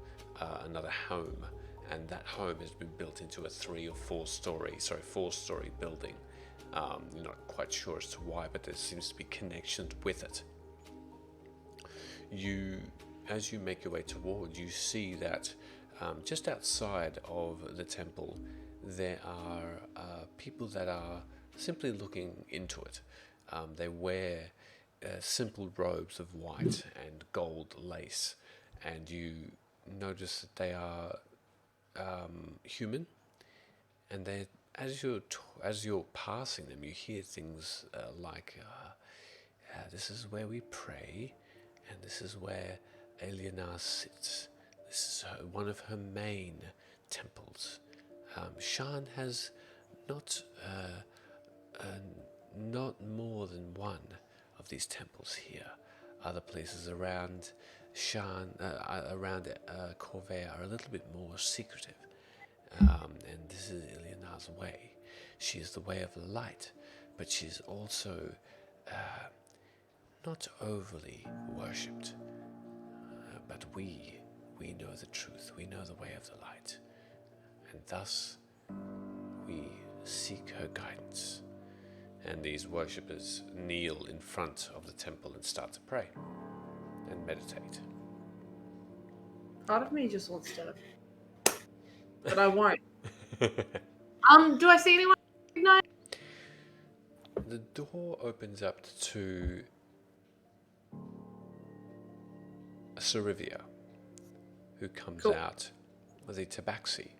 home, and that home has been built into a 3 or 4 story building. You're not quite sure as to why, but there seems to be connections with it. As you make your way toward, you see that just outside of the temple there are people that are simply looking into it. They wear simple robes of white and gold lace, and you notice that they are human, and they, as you're passing them, you hear things like, "This is where we pray, and this is where Ilyanar sits. This is one of her main temples. Shan has not more than one of these temples here. Other places around Shan, around Khorvaires, are a little bit more secretive. And this is Ilyanar's way. She is the way of the light, but she's also not overly worshipped. But we know the truth. We know the way of the light, and thus we seek her guidance." And these worshippers kneel in front of the temple and start to pray and meditate. Part of me just wants to, but I won't. Do I see anyone? No. The door opens up to Sarivia, who comes out with a tabaxi.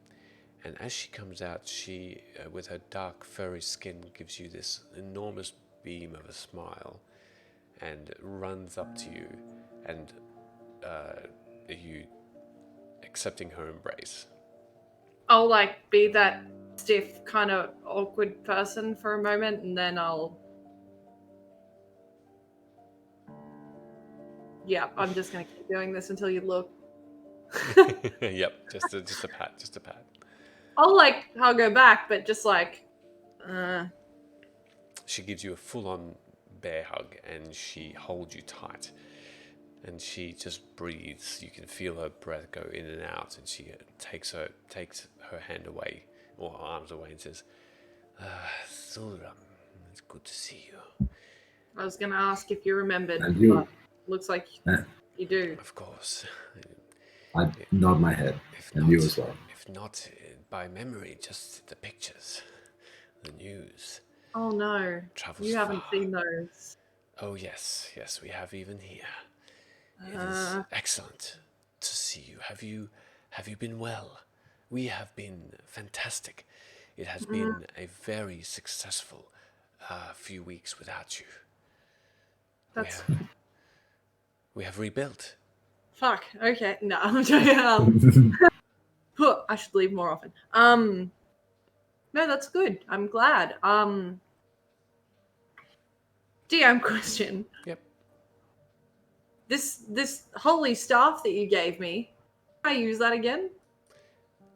And as she comes out, she, with her dark, furry skin, gives you this enormous beam of a smile and runs up to you, and you accepting her embrace. I'll be that stiff, kind of awkward person for a moment, and then I'm just gonna keep doing this until you look. Yep, just a pat. I'll hug her back, but just She gives you a full-on bear hug, and she holds you tight. And she just breathes. You can feel her breath go in and out, and she takes her hand away, or arms away, and says, Thulram, it's good to see you. I was going to ask if you remembered, And you. but looks like you do. Of course. I nod my head, and you as well. If not by memory, just the pictures, the news. Oh no, Travels you haven't far. seen those. Oh yes, we have even here. It is excellent to see you. Have you been well? We have been fantastic. It has been a very successful few weeks without you. That's We have rebuilt. fuck. Okay, no, I'm joking. I should leave more often. No, that's good. I'm glad. DM question. Yep. This holy staff that you gave me, can I use that again?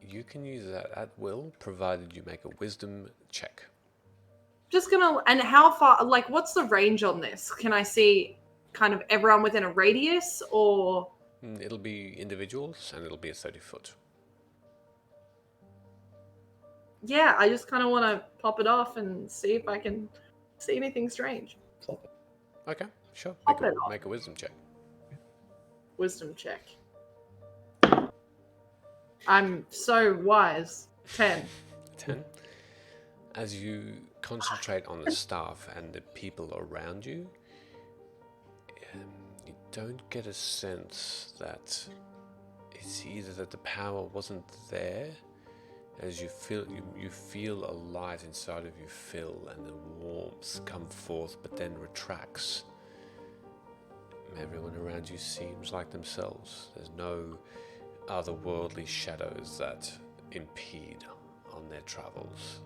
You can use that at will, provided you make a wisdom check. Just gonna, and how far, like, what's the range on this? Can I see kind of everyone within a radius, or? It'll be individuals, and it'll be a 30-foot. Yeah, I just kind of want to pop it off and see if I can see anything strange. Okay, sure. Pop it off. Make a wisdom check. Wisdom check. I'm so wise. 10. 10. As you concentrate on the staff and the people around you, you don't get a sense that it's either that the power wasn't there, as you feel a light inside of you fill and the warmth come forth, but then retracts. Everyone around you seems like themselves. There's no otherworldly shadows that impede on their travels.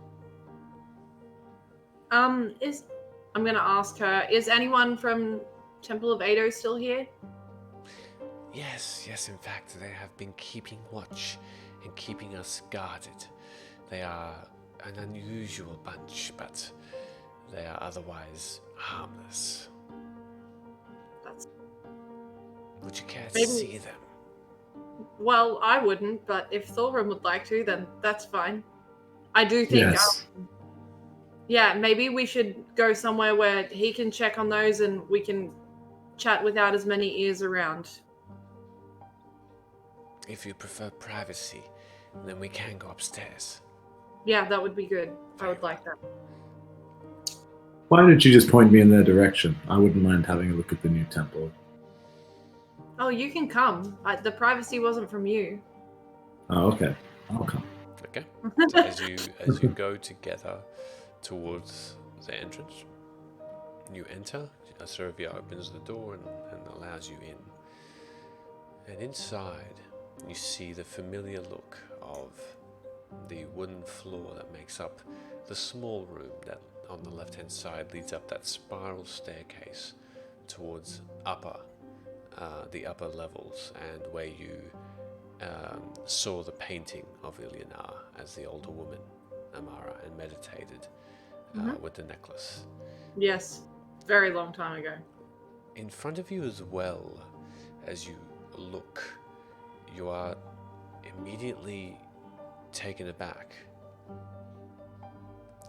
I'm gonna ask her, is anyone from Temple of Ado still here? Yes, in fact, they have been keeping watch and keeping us guarded. They are an unusual bunch, but they are otherwise harmless. Would you care to see them? Well, I wouldn't, but if Thulram would like to, then that's fine. I do think, Yes. yeah, maybe we should go somewhere where he can check on those and we can chat without as many ears around. If you prefer privacy, then we can go upstairs. Yeah, that would be good. I would like that. Why don't you just point me in their direction? I wouldn't mind having a look at the new temple. Oh, you can come. The privacy wasn't from you. Oh, okay. I'll come. Okay. So as you go together towards the entrance, you enter. Servia opens the door and allows you in. And inside, you see the familiar look of the wooden floor that makes up the small room that on the left-hand side leads up that spiral staircase towards the upper levels, and where you saw the painting of Ilyanar as the older woman, Amara, and meditated with the necklace. Yes, very long time ago. In front of you as well, as you look, you are immediately taken aback.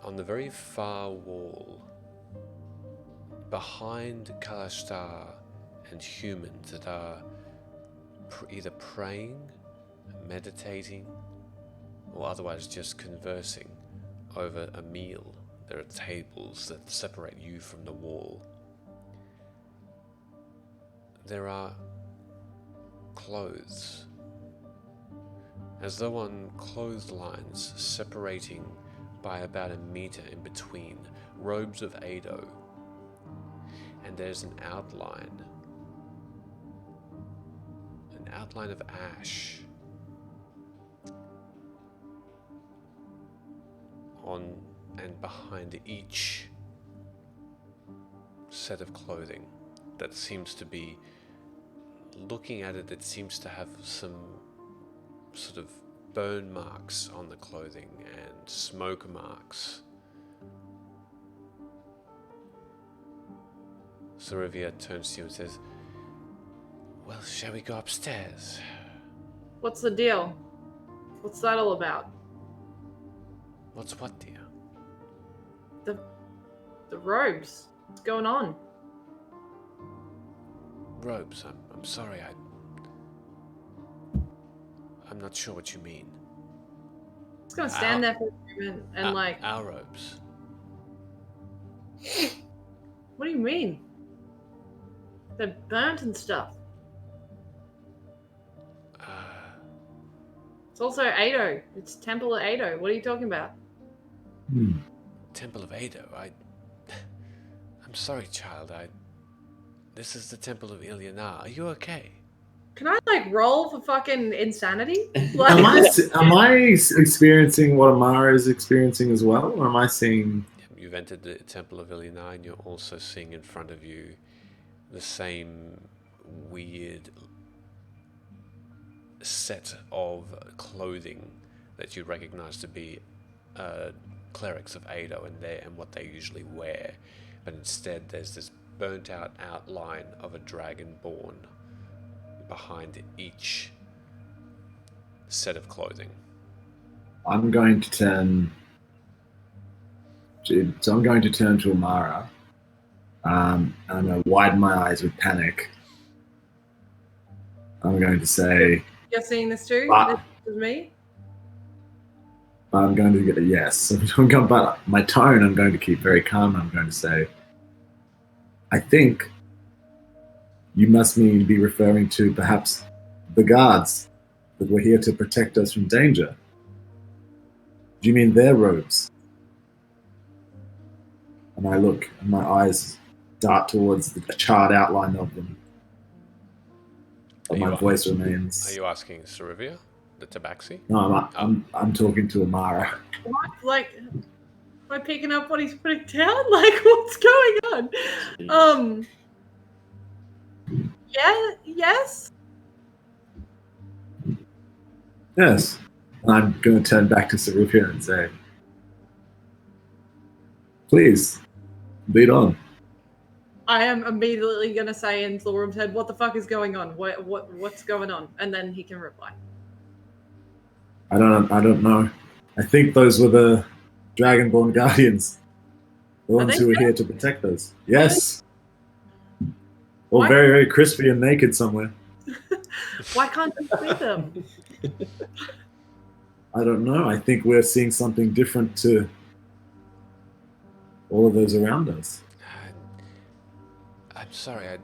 On the very far wall, behind Kalashtar and humans that are either praying, meditating, or otherwise just conversing over a meal, there are tables that separate you from the wall. There are clothes, as though on clotheslines separating by about a meter in between, robes of Ado, and there's an outline of ash on and behind each set of clothing that seems to be, looking at it, it seems to have some sort of burn marks on the clothing and smoke marks. Sarivia turns to you and says, "Well, shall we go upstairs?" What's the deal? What's that all about? What's what, dear? The robes. What's going on? Robes. I'm sorry. I'm not sure what you mean. Just gonna stand there for a moment and our robes. What do you mean? They're burnt and stuff. It's also Ado. It's Temple of Ado. What are you talking about? Temple of Ado. I'm sorry, child. This is the Temple of Ilyana. Are you okay? Can I roll for fucking insanity? Am I experiencing what Amara is experiencing as well, or am I seeing? You've entered the Temple of Ilyana, and you're also seeing in front of you the same weird set of clothing that you recognize to be clerics of Ado and what they usually wear, but instead there's this burnt out outline of a dragonborn behind each set of clothing. I'm going to turn to Amara. I'm going to widen my eyes with panic. I'm going to say, You're seeing this too? This is me? I'm going to get a yes. But my tone, I'm going to keep very calm. I'm going to say, I think you must be referring to perhaps the guards that were here to protect us from danger. Do you mean their robes? And I look, and my eyes dart towards the charred outline of them. But my voice remains. Are you asking Sarivia, the Tabaxi? No, I'm talking to Amara. What? Am I picking up what he's putting down? What's going on? Yeah, yes? Yes. And I'm going to turn back to Sarivia and say, please, lead on. I am immediately going to say in Thorum's head, what the fuck is going on? What's going on? And then he can reply. I don't know. I think those were the Dragonborn Guardians. The ones who were here to protect us. Yes. Or very, very crispy and naked somewhere. Why can't you see them? I don't know. I think we're seeing something different to all of those around us. I'm sorry. Are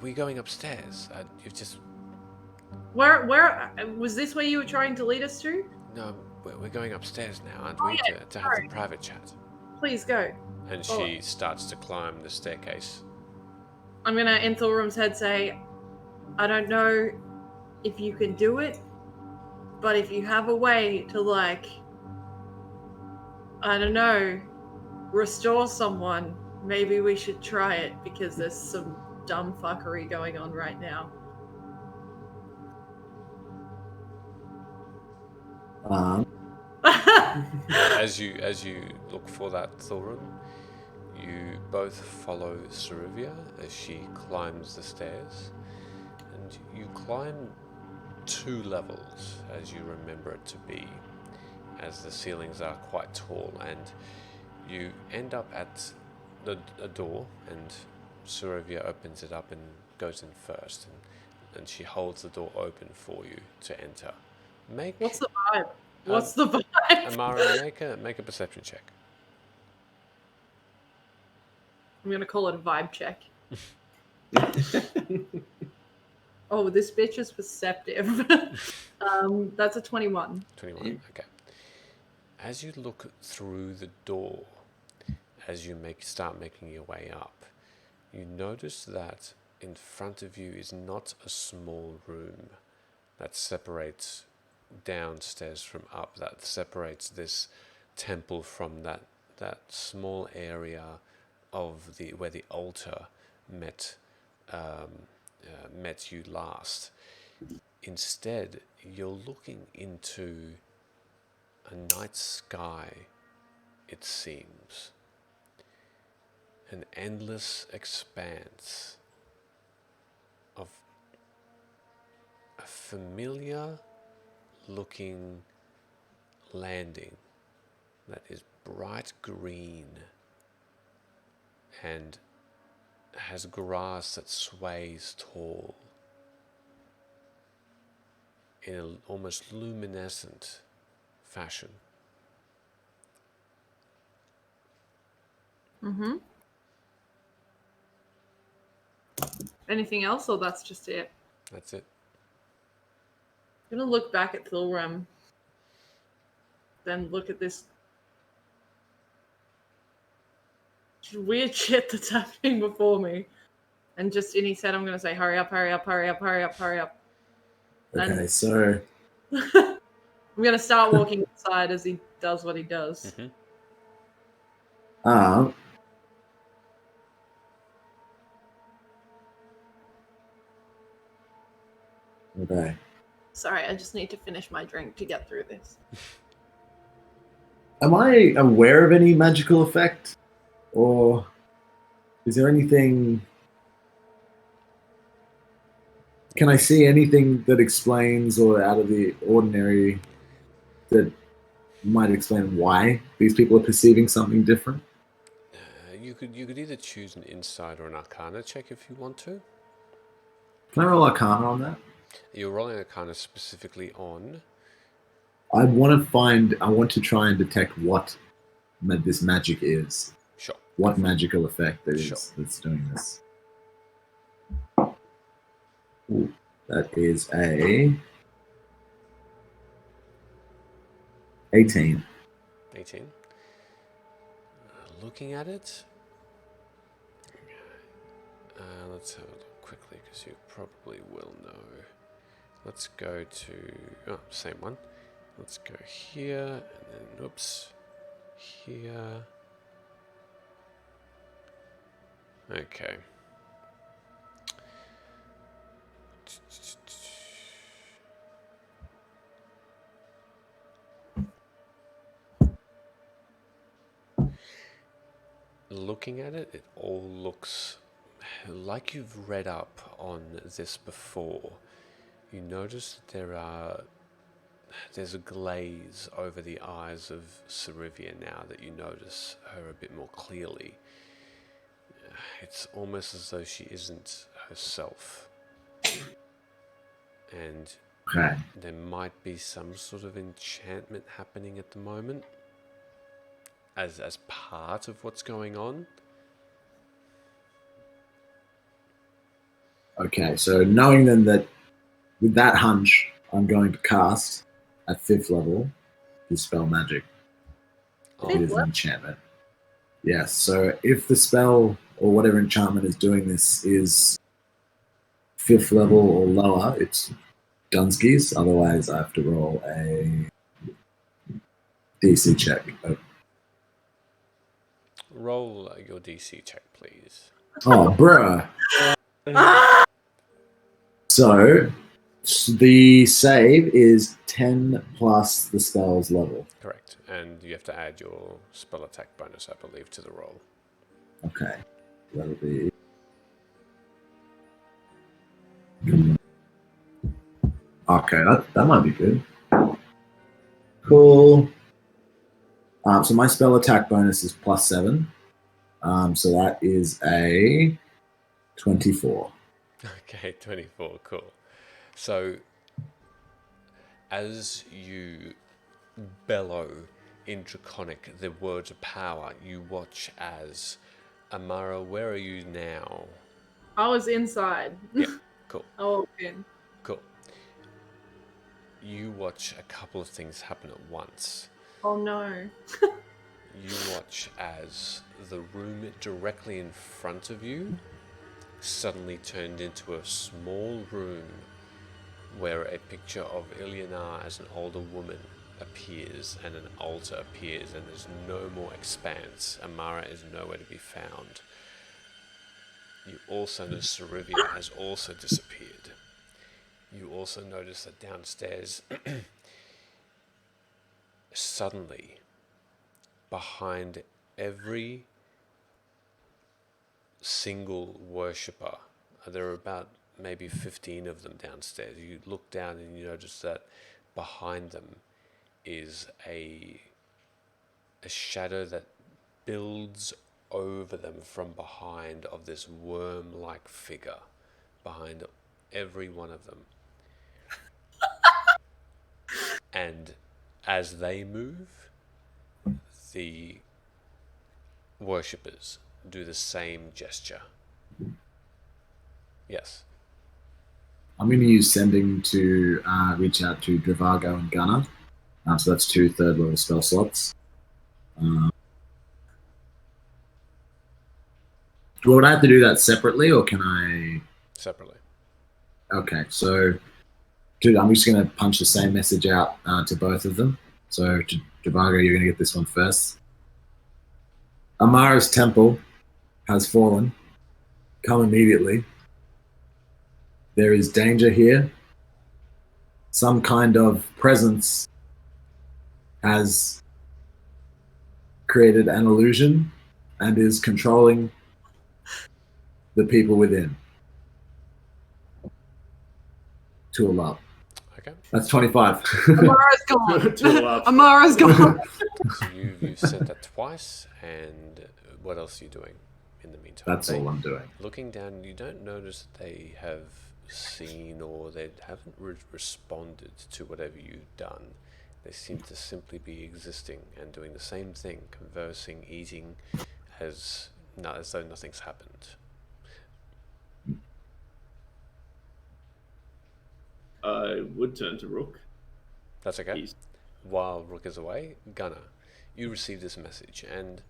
we going upstairs? You've just... Where was this where you were trying to lead us to? No, we're going upstairs now, aren't we? To have the private chat. Please go. And she starts to climb the staircase. I'm gonna, in Thorum's head, say, I don't know if you can do it, but if you have a way to, I don't know, restore someone, maybe we should try it, because there's some dumb fuckery going on right now. As you look for that, Thorin, you both follow Sarivia as she climbs the stairs, and you climb 2 levels as you remember it to be, as the ceilings are quite tall, and you end up at a door, and Sarivia opens it up and goes in first, and she holds the door open for you to enter. What's the vibe? What's the vibe? Amara, make a perception check. I'm gonna call it a vibe check. Oh, this bitch is perceptive. That's a 21. 21, okay. As you look through the door, as you start making your way up, you notice that in front of you is not a small room that separates downstairs from up, that separates this temple from that small area of where the altar met you last. Instead, you're looking into a night sky, it seems. an endless expanse of a familiar looking landing that is bright green and has grass that sways tall in an almost luminescent fashion. Mm-hmm. Anything else, or that's just it? That's it. I'm gonna look back at Thilram, then look at this weird shit that's happening before me, and just in his head, I'm gonna say, "Hurry up! Hurry up! Hurry up! Hurry up! Hurry up!" Okay, And so I'm gonna start walking inside as he does what he does. um, okay. Sorry, I just need to finish my drink to get through this. Am I aware of any magical effect, or is there anything? Can I see anything that explains or out of the ordinary that might explain why these people are perceiving something different? You could either choose an insight or an arcana check if you want to. Can I roll Arcana on that? You're rolling arcana specifically on. I want to try and detect what this magic is. Sure. What magical effect that is Sure. that's doing this. Ooh, that is a 18. 18. Looking at it. Let's have a look quickly because you probably will know. Let's go to same one. Let's go here and then oops, here. Okay. Looking at it, it all looks like you've read up on this before. You notice that there's a glaze over the eyes of Cerivia now that you notice her a bit more clearly. It's almost as though she isn't herself. And Okay. there might be some sort of enchantment happening at the moment as part of what's going on. Okay, so knowing then that with that hunch, I'm going to cast at 5th level Dispel Magic. It is an enchantment. Yes, so if the spell or whatever enchantment is doing this is 5th level or lower, it's Dunskies. Otherwise, I have to roll a DC check. Roll your DC check, please. Oh, bruh. So the save is 10 plus the spell's level. Correct. And you have to add your spell attack bonus, I believe, to the roll. Okay. That'll be... Okay, that might be good. Cool. So my spell attack bonus is +7. So that is a 24. Okay, 24, cool. So, as you bellow in Draconic the words of power, you watch as... Amara, where are you now? I was inside. Yeah, cool. I walked in. Cool. You watch a couple of things happen at once. Oh no. You watch as the room directly in front of you suddenly turned into a small room where a picture of Ilyanar as an older woman appears and an altar appears, and there's no more expanse. Amara is nowhere to be found. You also notice Cerivia has also disappeared. You also notice that downstairs, suddenly, behind every single worshipper. There are about maybe 15 of them downstairs. You look down and you notice that behind them is a shadow that builds over them from behind of this worm-like figure behind every one of them. And as they move, the worshippers do the same gesture. Yes. I'm going to use sending to reach out to Dravago and Gunnar. So that's 2 third-level spell slots. Would I have to do that separately, or can I? Separately. Okay, so dude, I'm just going to punch the same message out to both of them. So, Dravago, you're going to get this one first. Amara's temple has fallen. Come immediately. There is danger here. Some kind of presence has created an illusion and is controlling the people within. Tool up. Okay. That's 25. Amara's gone. Tool up. Amara's gone. So you've said that twice, and what else are you doing in the meantime? That's all I'm doing. Looking down, you don't notice that they have seen or they haven't responded to whatever you've done. They seem to simply be existing and doing the same thing, conversing, eating, as though nothing's happened. I would turn to Rook. That's okay. He's- While Rook is away, Gunnar, you receive this message, and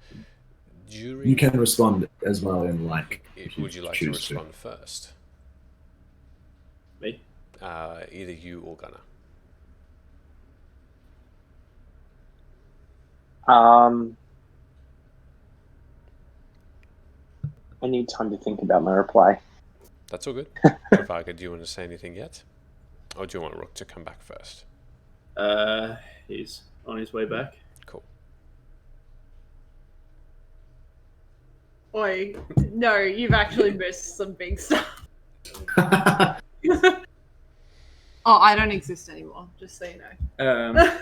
during... You can respond as well in like. Would you like to respond first? Me? Either you or Gunnar. I need time to think about my reply. That's all good. Khorvaires, do you want to say anything yet? Or do you want Rook to come back first? He's on his way back. Cool. Oi, no, you've actually missed some big stuff. Oh, I don't exist anymore, just so you know.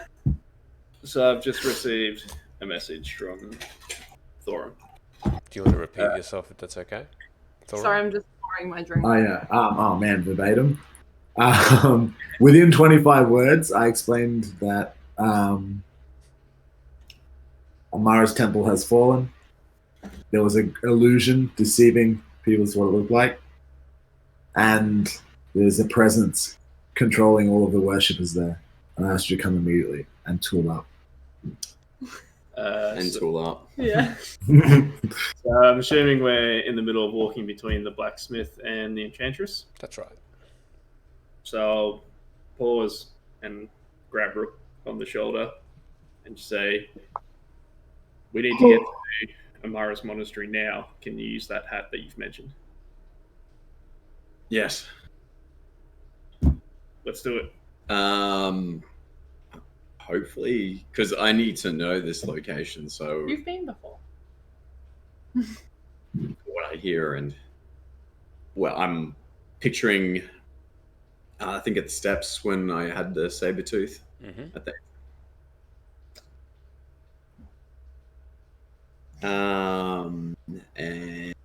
So I've just received a message from Thorin. Do you want to repeat yourself if that's okay? Thorin? Sorry, I'm just pouring my drink. Oh yeah. Oh man, verbatim. Within 25 words, I explained that Amara's temple has fallen. There was an illusion deceiving people as what it looked like, and there's a presence controlling all of the worshippers there. And I asked you to come immediately and tool up. And tool up. Yeah. So I'm assuming we're in the middle of walking between the blacksmith and the enchantress. That's right. So I'll pause and grab Rook on the shoulder and say, "We need to get to Amara's monastery now. Can you use that hat that you've mentioned?" Yes. Let's do it. Hopefully, because I need to know this location. So You've been before. what I hear, and well, I'm picturing. I think at the steps when I had the saber tooth. Mm-hmm. I think. And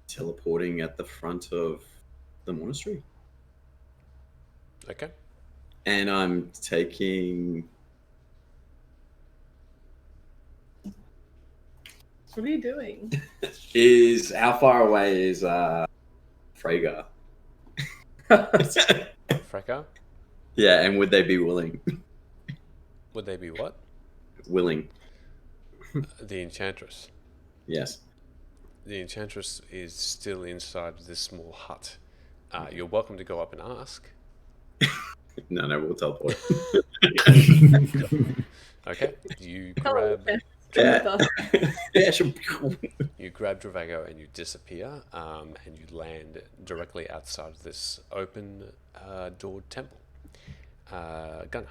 teleporting at the front of the monastery. Okay. And I'm taking. What are you doing? Is how far away is Freyga? Freka, Yeah, and would they be willing? would they be what? Willing, The Enchantress. yes. The Enchantress is still inside this small hut. You're welcome to go up and ask. No, we'll teleport. Okay. You Hello, grab... Ken. Yeah. Yeah, sure. You grab Dravago and you disappear, and you land directly outside of this open doored temple. Gunnar.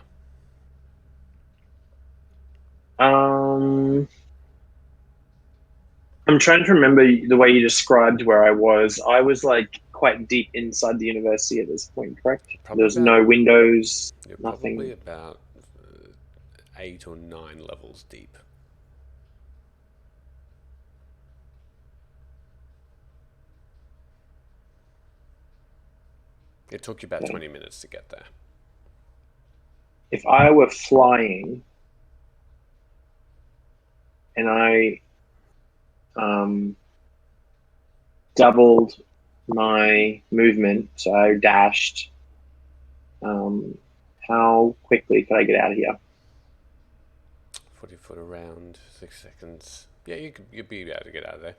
I'm trying to remember the way you described where I was. I was like quite deep inside the university at this point, correct? Probably There's about- no windows, You're nothing. probably about 8 or 9 levels deep. It took you about Okay. 20 minutes to get there. If I were flying and I doubled my movement, so I dashed, how quickly could I get out of here? 40 foot around, 6 seconds. Yeah, you'd be able to get out of there.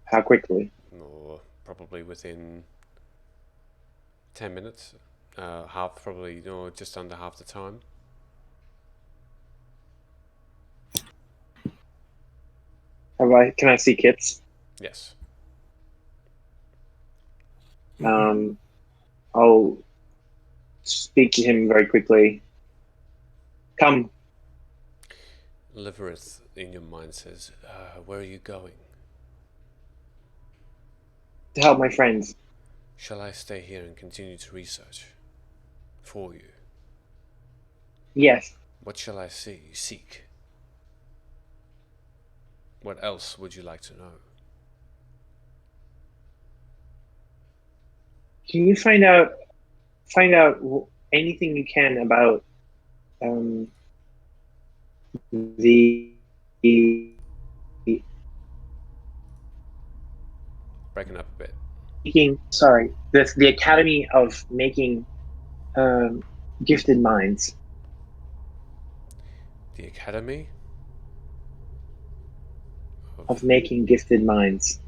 How quickly? Or probably within 10 minutes. Half, probably, or just under half the time. Can I see Kits? Yes. I'll speak to him very quickly. Come. Liverith in your mind says, where are you going? To help my friends. Shall I stay here and continue to research for you? Yes. What shall I seek? What else would you like to know? Can you find out anything you can about the Breaking up a bit. the Academy of making gifted minds. The Academy? Of making gifted minds.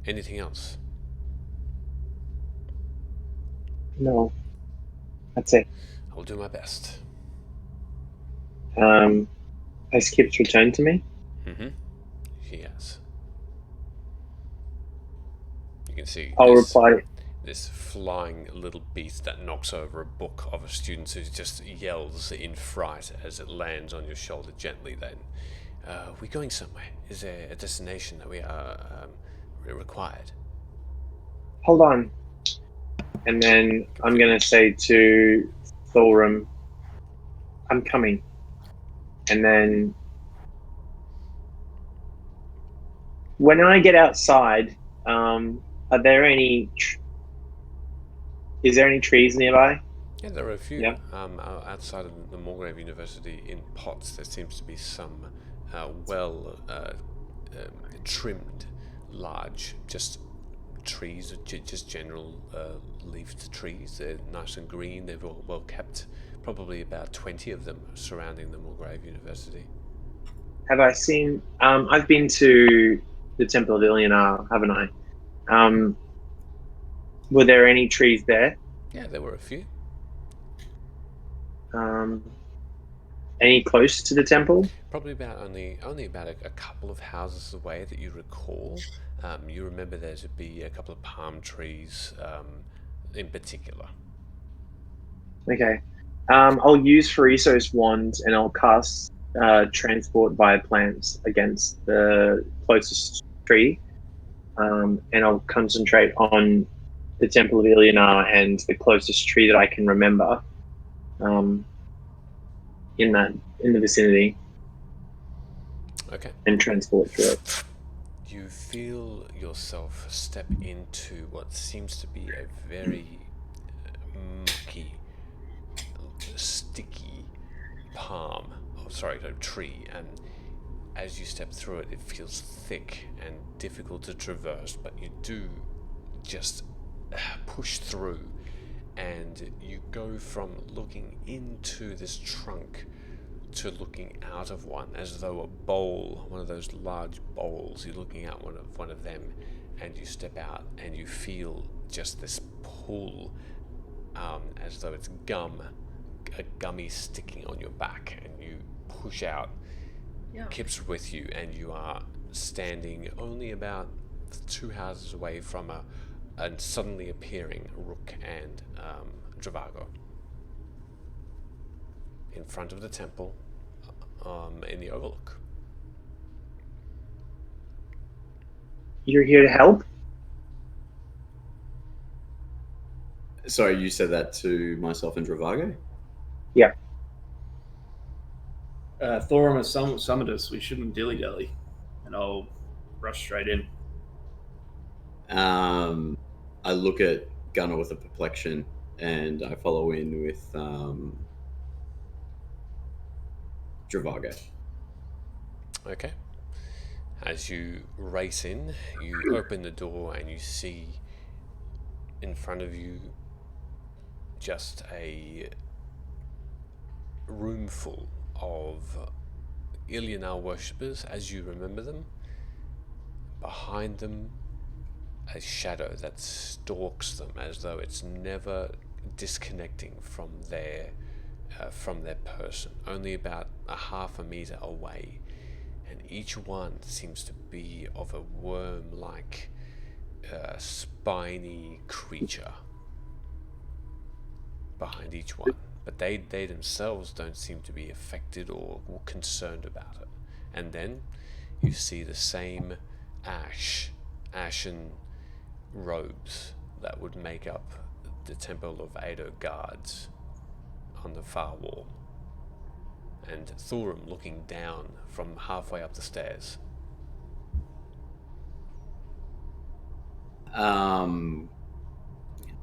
Anything else? No. That's it. I will do my best. Has Kip's returned to me? Mm-hmm. She has. You can see I'll reply. This flying little beast that knocks over a book of a student who just yells in fright as it lands on your shoulder gently. Then, we're going somewhere. Is there a destination that we are required? Hold on. And then I'm going to say to Thorem, I'm coming. And then when I get outside, are there any... Is there any trees nearby? Yeah, there are a few. Yeah. Outside of the Mulgrave University in pots, there seems to be some trimmed, large, just trees, just general leafed trees. They're nice and green. They're all well kept. Probably about 20 of them surrounding the Mulgrave University. Have I seen... I've been to the Temple of Ilyanar, haven't I? Were there any trees there? Yeah, there were a few. Any close to the temple? Probably about only about a couple of houses away that you recall. You remember there to be a couple of palm trees in particular. Okay. I'll use Fariso's wand and I'll cast transport via plants against the closest tree. And I'll concentrate on the Temple of Ilyanar and the closest tree that I can remember in the vicinity. Okay. And transport through it. You feel yourself step into what seems to be a very mucky, sticky tree, and as you step through it, it feels thick and difficult to traverse, but you do just push through, and you go from looking into this trunk to looking out of one, as though a bowl, one of those large bowls, you're looking out one of them, and you step out and you feel just this pull, as though it's a gummy sticking on your back, and you push out. Yeah. Kip's with you, and you are standing only about 2 houses away from a suddenly appearing Rook and Dravago. In front of the temple, in the Overlook. You're here to help? Sorry, you said that to myself and Dravago? Yeah. Thorum has summoned us. We shouldn't dilly-dally. And I'll rush straight in. I look at Gunnar with a perplexion, and I follow in with Dravago. Okay. As you race in, you open the door and you see in front of you just a room full of Ilyanar worshippers as you remember them. Behind them, a shadow that stalks them as though it's never disconnecting from their person, only about a half a meter away. And each one seems to be of a worm-like, spiny creature behind each one. But they themselves don't seem to be affected or concerned about it. And then you see the same ashen robes that would make up the Temple of Ado guards on the far wall. And Thorum looking down from halfway up the stairs. So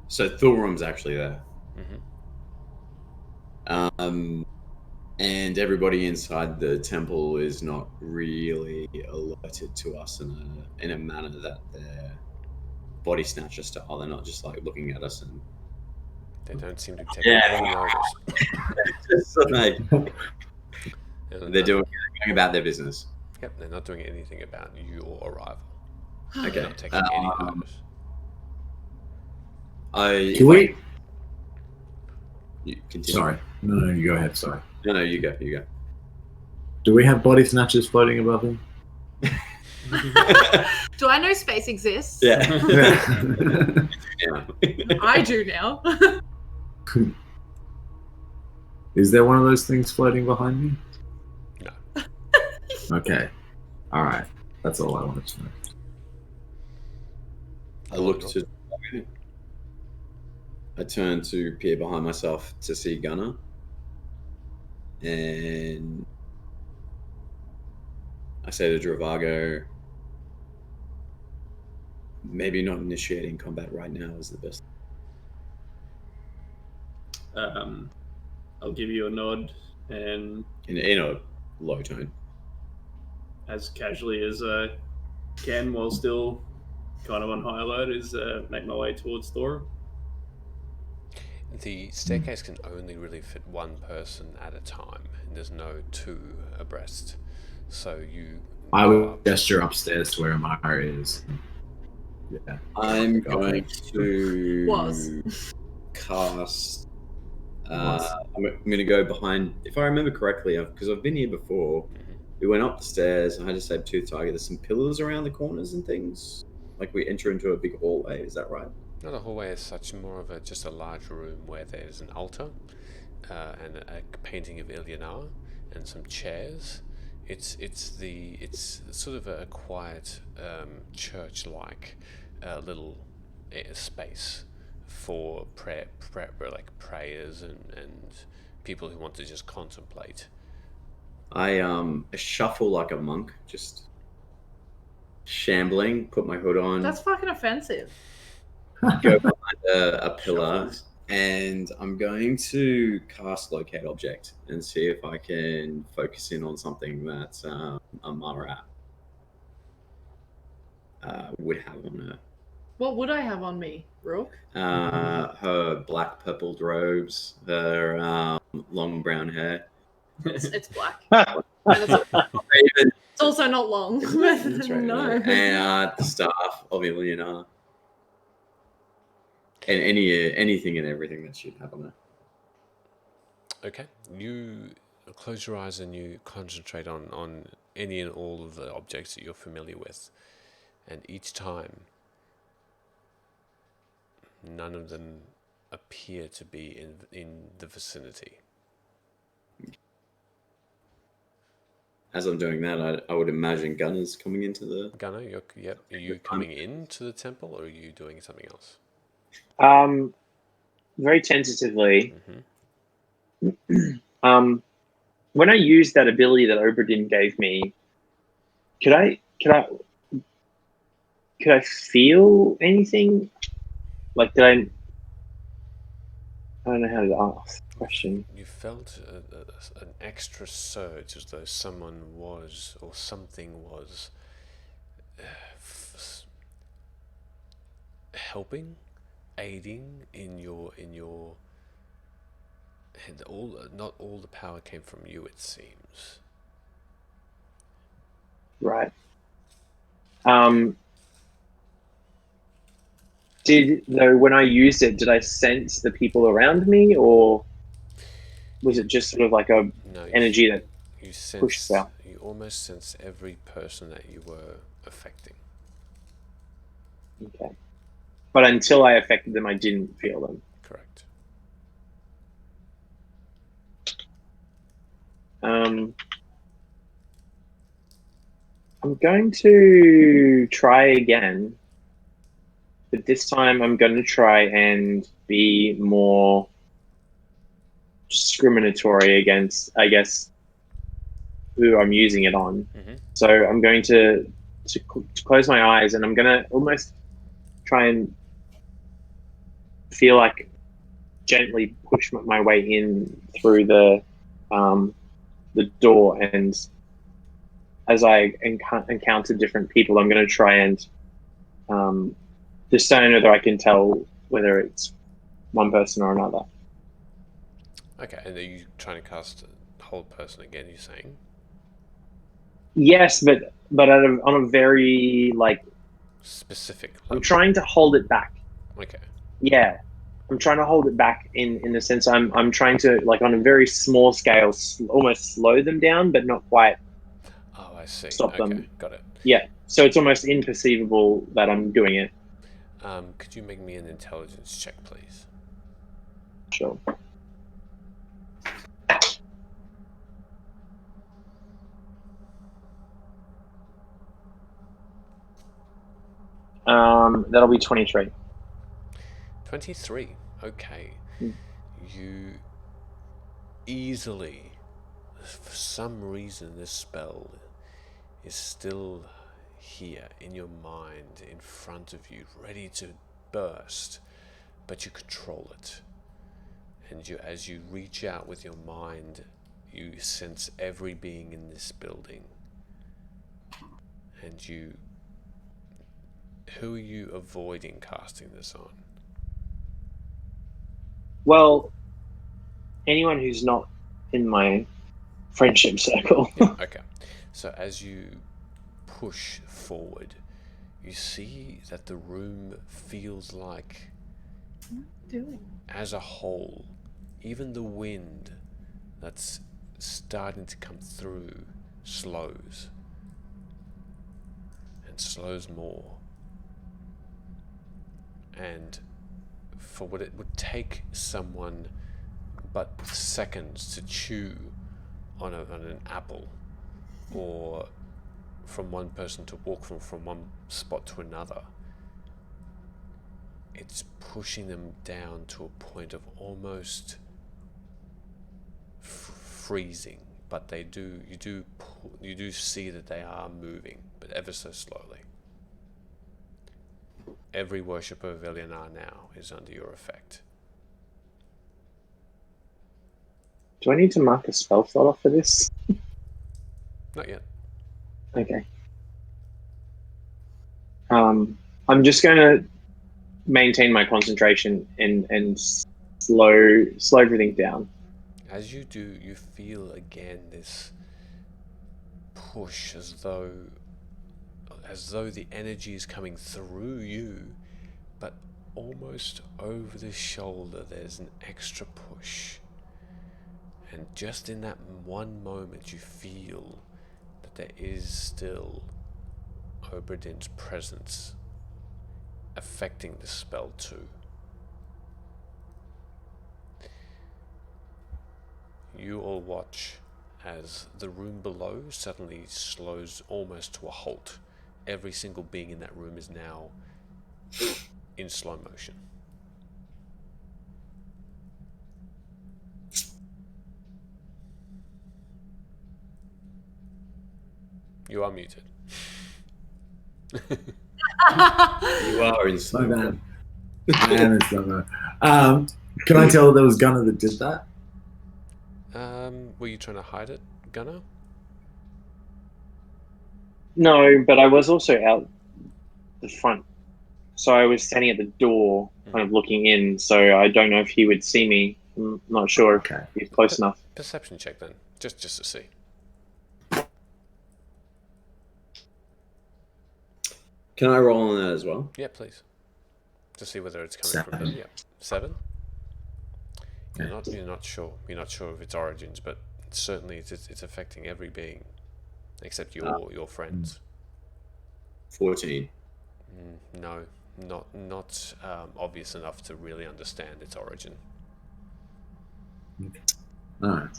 Thorum's actually there. Mm-hmm. And everybody inside the temple is not really alerted to us in a manner that they're body snatcher style. They're not just like looking at us and They don't seem to take any notice. so they're going about their business. Yep, they're not doing anything about your arrival. Okay. They're not taking any notice. Can we? You continue. Sorry. No, you go ahead. Sorry. No, you go. You Do we have body snatchers floating above him? Do I know space exists? Yeah. I do now. Is there one of those things floating behind me? No. Okay. All right. That's all I wanted to know. I look to. I turn to peer behind myself to see Gunnar, and I say to Dravago, maybe not initiating combat right now is the best. I'll give you a nod, and In a low tone. as casually as I can, while still kind of on high alert, is make my way towards Thorum. The staircase can only really fit one person at a time, and there's no two abreast. So you. I would gesture upstairs to where Amara is. Yeah. I'm going to Was. cast. I'm going to go behind. If I remember correctly, because I've been here before, we went up the stairs. And I just said tooth target. There's some pillars around the corners and things. Like we enter into a big hallway. Is that right? Not a hallway as such, more of just a large room where there's an altar and a painting of Ilyanar and some chairs. It's sort of a quiet church-like little space for prayers and people who want to just contemplate. I shuffle like a monk, just shambling. Put my hood on. That's fucking offensive. Go behind a pillar, and I'm going to cast Locate Object and see if I can focus in on something that Amara would have on her. What would I have on me, Rook? Her black purpled robes, her long brown hair. It's black. Even- It's also not long. That's right. No. And the staff of Ilyanar. And anything and everything that she'd have on her. Okay, you close your eyes and you concentrate on any and all of the objects that you're familiar with, and each time none of them appear to be in the vicinity. as I'm doing that, I would imagine Gunner's coming into the. Gunnar, are you coming into the temple, or are you doing something else? Very tentatively. Mm-hmm. When I used that ability that Obradin gave me, could I feel anything? Like, did I don't know how to ask the question. You felt an extra surge, as though someone was, or something was, helping, aiding in your. And not all the power came from you, it seems. Right. When I used it, did I sense the people around me, or was it just sort of like a energy that you pushed out? You almost sensed every person that you were affecting. Okay. But until I affected them, I didn't feel them. Correct. I'm going to try again, but this time I'm going to try and be more discriminatory against, I guess, who I'm using it on. Mm-hmm. So I'm going to close my eyes, and I'm going to almost try and feel like gently push my way in through the door, and as I encounter different people, I'm going to try and discern whether I can tell whether it's one person or another. Okay, and are you trying to cast hold person again, you're saying? Yes, but on a very, like, Specific level. I'm trying to hold it back. Okay. Yeah. I'm trying to hold it back in the sense I'm trying to, like, on a very small scale, almost slow them down, but not quite Oh, I see. stop Okay, them. got it. Yeah. So it's almost imperceivable that I'm doing it. Could you make me an intelligence check, please? Sure. That'll be 23. 23. Okay. Mm. You easily, for some reason, this spell is still here in your mind, in front of you, ready to burst, but you control it. And as you reach out with your mind, you sense every being in this building. And who are you avoiding casting this on? Well, anyone who's not in my friendship circle. Yeah, okay. So as you push forward, you see that the room feels like, as a whole, even the wind that's starting to come through slows and slows more. And for what it would take someone but seconds to chew on an apple, or from one person to walk from one spot to another, it's pushing them down to a point of almost freezing. But you do see that they are moving, but ever so slowly. Every worshipper of Elionar now is under your effect. Do I need to mark a spell slot off for this? Not yet. Okay. I'm just going to maintain my concentration and slow everything down. As you do, you feel again this push, as though the energy is coming through you, but almost over the shoulder there's an extra push. And just in that one moment you feel that there is still Obradin's presence affecting the spell too. You all watch as the room below suddenly slows almost to a halt. Every single being in that room is now in slow motion. You are muted. You are in My slow. bad. I am in slow mo. Can I tell there was Gunner that did that? Were you trying to hide it, Gunnar? No, but I was also out the front. So I was standing at the door, kind of looking in. So I don't know if he would see me. I'm not sure Okay. if he's close enough. Perception check then, just to see. Can I roll on that as well? Yeah, please. To see whether it's coming from him. Yeah, 7. You're not sure. You're not sure of its origins, but certainly it's affecting every being, except your friends. 14. No, not obvious enough to really understand its origin. Alright.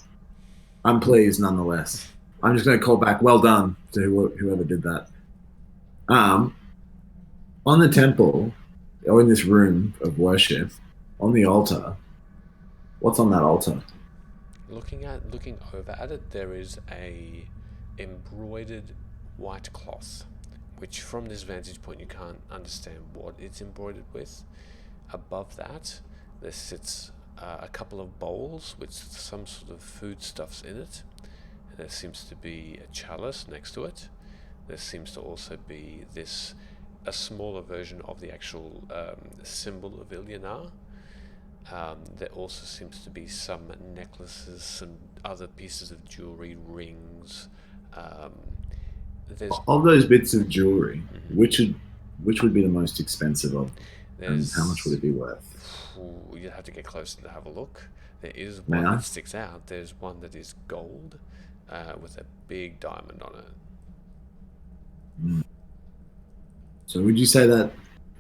I'm pleased nonetheless. I'm just going to call back well done to whoever did that. On the temple, or in this room of worship, on the altar, what's on that altar? Looking over at it, there is a embroidered white cloth, which from this vantage point you can't understand what it's embroidered with. Above that, there sits a couple of bowls with some sort of foodstuffs in it. There seems to be a chalice next to it. There seems to also be a smaller version of the actual symbol of Ilyanar. There also seems to be some necklaces, some other pieces of jewelry, rings. There's Of those bits of jewelry, which would be the most expensive of them? And how much would it be worth? You'd have to get closer to have a look. There is May one I? that sticks out. There's one that is gold with a big diamond on it. So would you say that,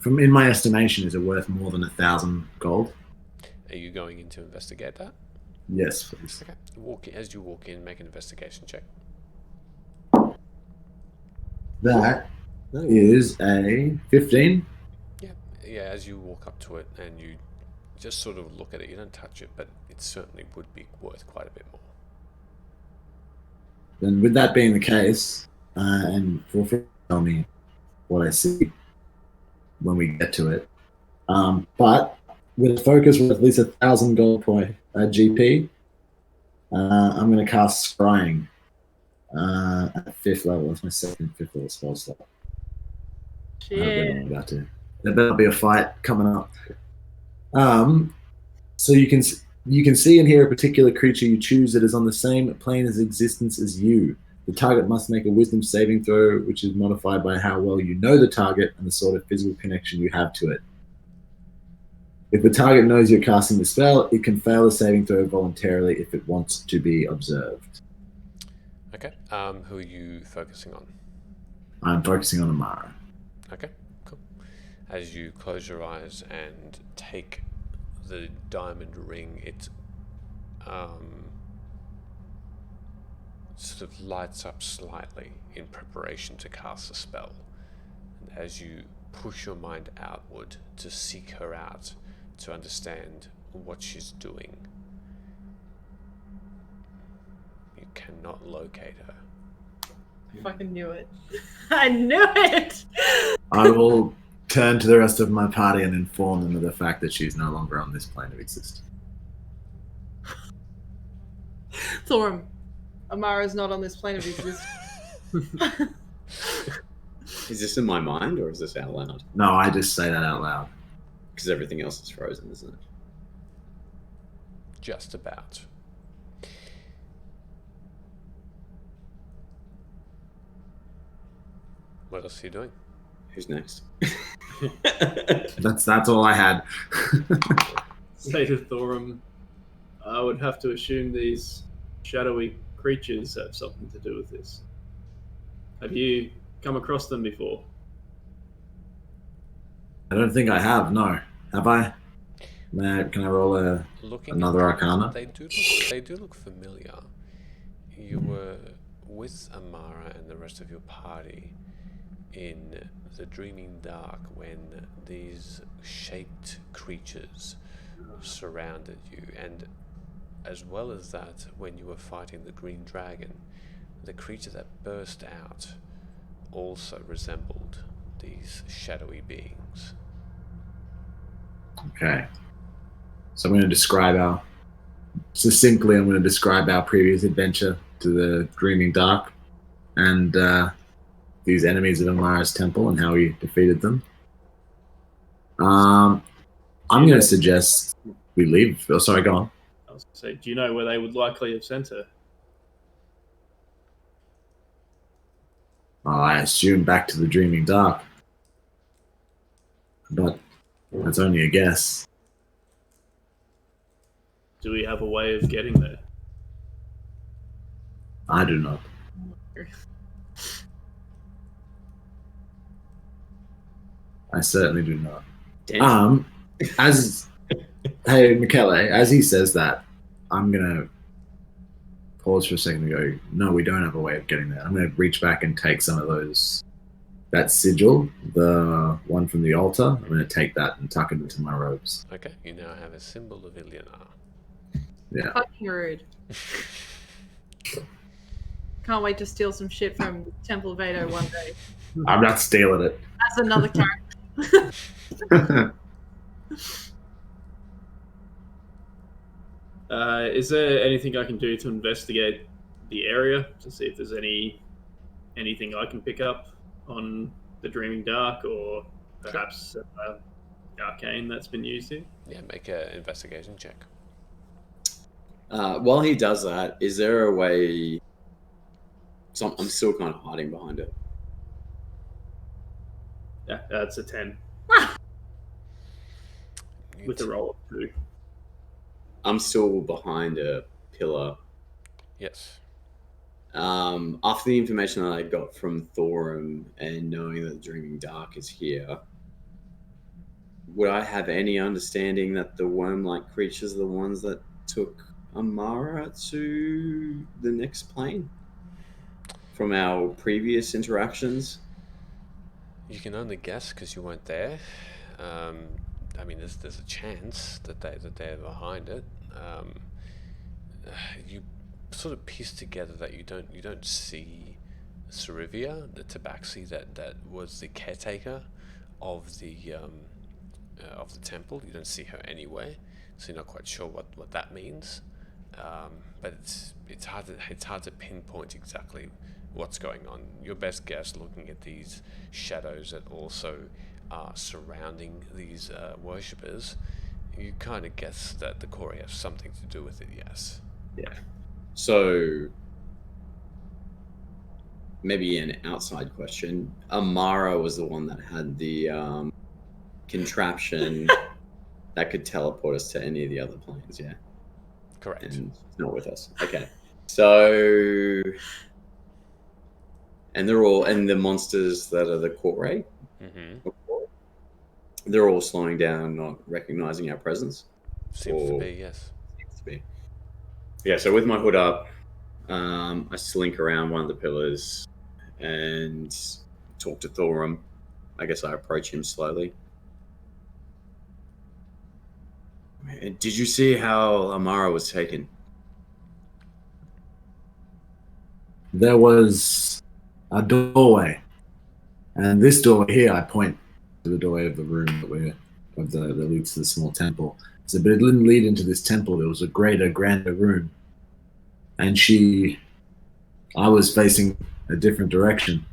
in my estimation, is it worth more than 1,000 gold? Are you going in to investigate that? Yes, please. Okay. As you walk in, make an investigation check. That is a 15. Yeah, as you walk up to it and you just sort of look at it, you don't touch it, but it certainly would be worth quite a bit more. Then with that being the case, and feel free to tell me what I see when we get to it, but with a focus with at least 1,000 gold point GP, I'm going to cast Scrying at 5th level. That's my second 5th level spell slot. Shit. There better be a fight coming up. So you can see and hear a particular creature you choose that is on the same plane of existence as you. The target must make a wisdom saving throw, which is modified by how well you know the target and the sort of physical connection you have to it. If the target knows you're casting the spell, it can fail a saving throw voluntarily if it wants to be observed. Okay. Who are you focusing on? I'm focusing on Amara. Okay, cool. As you close your eyes and take the diamond ring, it sort of lights up slightly in preparation to cast a spell. And as you push your mind outward to seek her out, to understand what she's doing, you cannot locate her. I fucking knew it. I knew it! I will turn to the rest of my party and inform them of the fact that she's no longer on this plane of existence. Thorum, Amara's not on this plane of existence. Is this in my mind or is this out loud? No, I just say that out loud. Because everything else is frozen, isn't it? Just about. What else are you doing? Who's next? That's all I had. Say to Thorum, I would have to assume these shadowy creatures have something to do with this. Have you come across them before? I don't think I have. No, have I? Can I roll Looking another at them, Arcana? they do look familiar. you were with Amara and the rest of your party in the dreaming dark when these shaped creatures surrounded you, and as well as that, when you were fighting the green dragon, the creature that burst out also resembled these shadowy beings. Okay. So I'm going to describe our previous adventure to the Dreaming Dark and these enemies of Amara's temple and how we defeated them. I'm going to suggest we leave. Oh, sorry, go on. I was going to say, do you know where they would likely have sent her? I assume back to the Dreaming Dark. But that's only a guess. Do we have a way of getting there? I do not. I certainly do not. Damn. Hey, Michele, as he says that, I'm going to pause for a second and go, no, we don't have a way of getting there. I'm going to reach back and take some of that sigil, the one from the altar. I'm going to take that and tuck it into my robes. Okay, you now have a symbol of Ilyanar. Yeah. Fucking rude. Can't wait to steal some shit from Temple Vado one day. I'm not stealing it. That's another character. Is there anything I can do to investigate the area to see if there's anything I can pick up on the Dreaming Dark, or perhaps arcane that's been used here? Yeah, make an investigation check. While he does that, is there a way... So I'm still kind of hiding behind it. Yeah, that's a 10. With a roll of 2. I'm still behind a pillar. Yes. After the information that I got from Thorum and knowing that the Dreaming Dark is here, would I have any understanding that the worm-like creatures are the ones that took Amara to the next plane from our previous interactions? You can only guess because you weren't there. I mean, there's a chance that they're behind it. You sort of piece together that you don't see Sarivia, the Tabaxi that was the caretaker of the temple. You don't see her anywhere, so you're not quite sure what that means. But it's hard to pinpoint exactly what's going on. Your best guess, looking at these shadows that also are surrounding these worshippers, you kind of guess that the Khorvaires has something to do with it. Yes. Yeah. So maybe an outside question. Amara was the one that had the contraption that could teleport us to any of the other planes, yeah? Correct. And it's not with us. Okay. So... And the monsters that are the Khorvaires, they're all slowing down, not recognizing our presence? Seems to be, yes. Seems to be. Yeah, so with my hood up, I slink around one of the pillars and talk to Thorum. I guess I approach him slowly. Did you see how Amara was taken? There was a doorway, and this doorway here, I point to the doorway of the room that leads to the small temple. So, but it didn't lead into this temple. There was a grander room, and I was facing a different direction.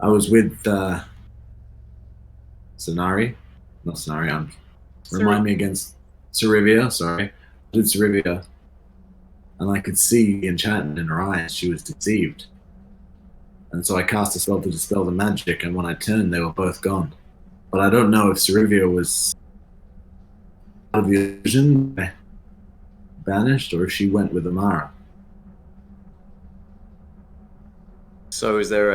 I was with remind me against Sarivia. Sorry, with Sarivia, and I could see the enchantment in her eyes. She was deceived. And so I cast a spell to dispel the magic, and when I turned, they were both gone. But I don't know if Sarivia was out of the illusion, banished, or if she went with Amara. So is there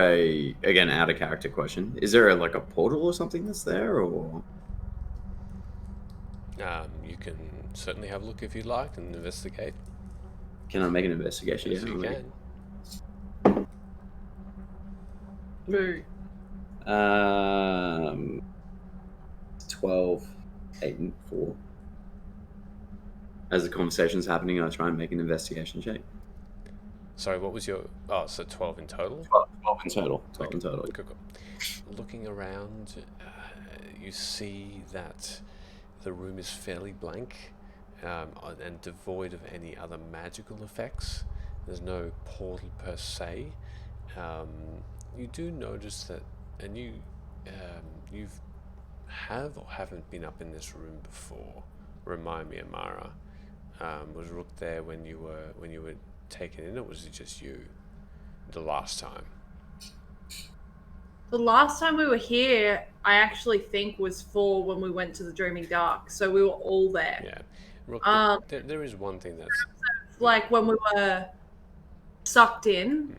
again, out of character question, is there a portal or something that's there, or? You can certainly have a look if you'd like and investigate. Can I make an investigation? Yes, Yeah, you I'm ready. can. Boo. 12, 8, and 4. As the conversation's happening, I try and make an investigation check. Sorry, what was your... Oh, so 12 in total? 12 in total. 12 in Okay. total. Cool. Looking around, you see that the room is fairly blank and devoid of any other magical effects. There's no portal per se. You do notice that, and you've have or haven't been up in this room before. Remind me, Amara. Was Rook there when you were taken in, or was it just you the last time? The last time we were here, I actually think was for when we went to the Dreaming Dark. So we were all there. Yeah. Rook, there is one thing that's... Like when we were sucked in,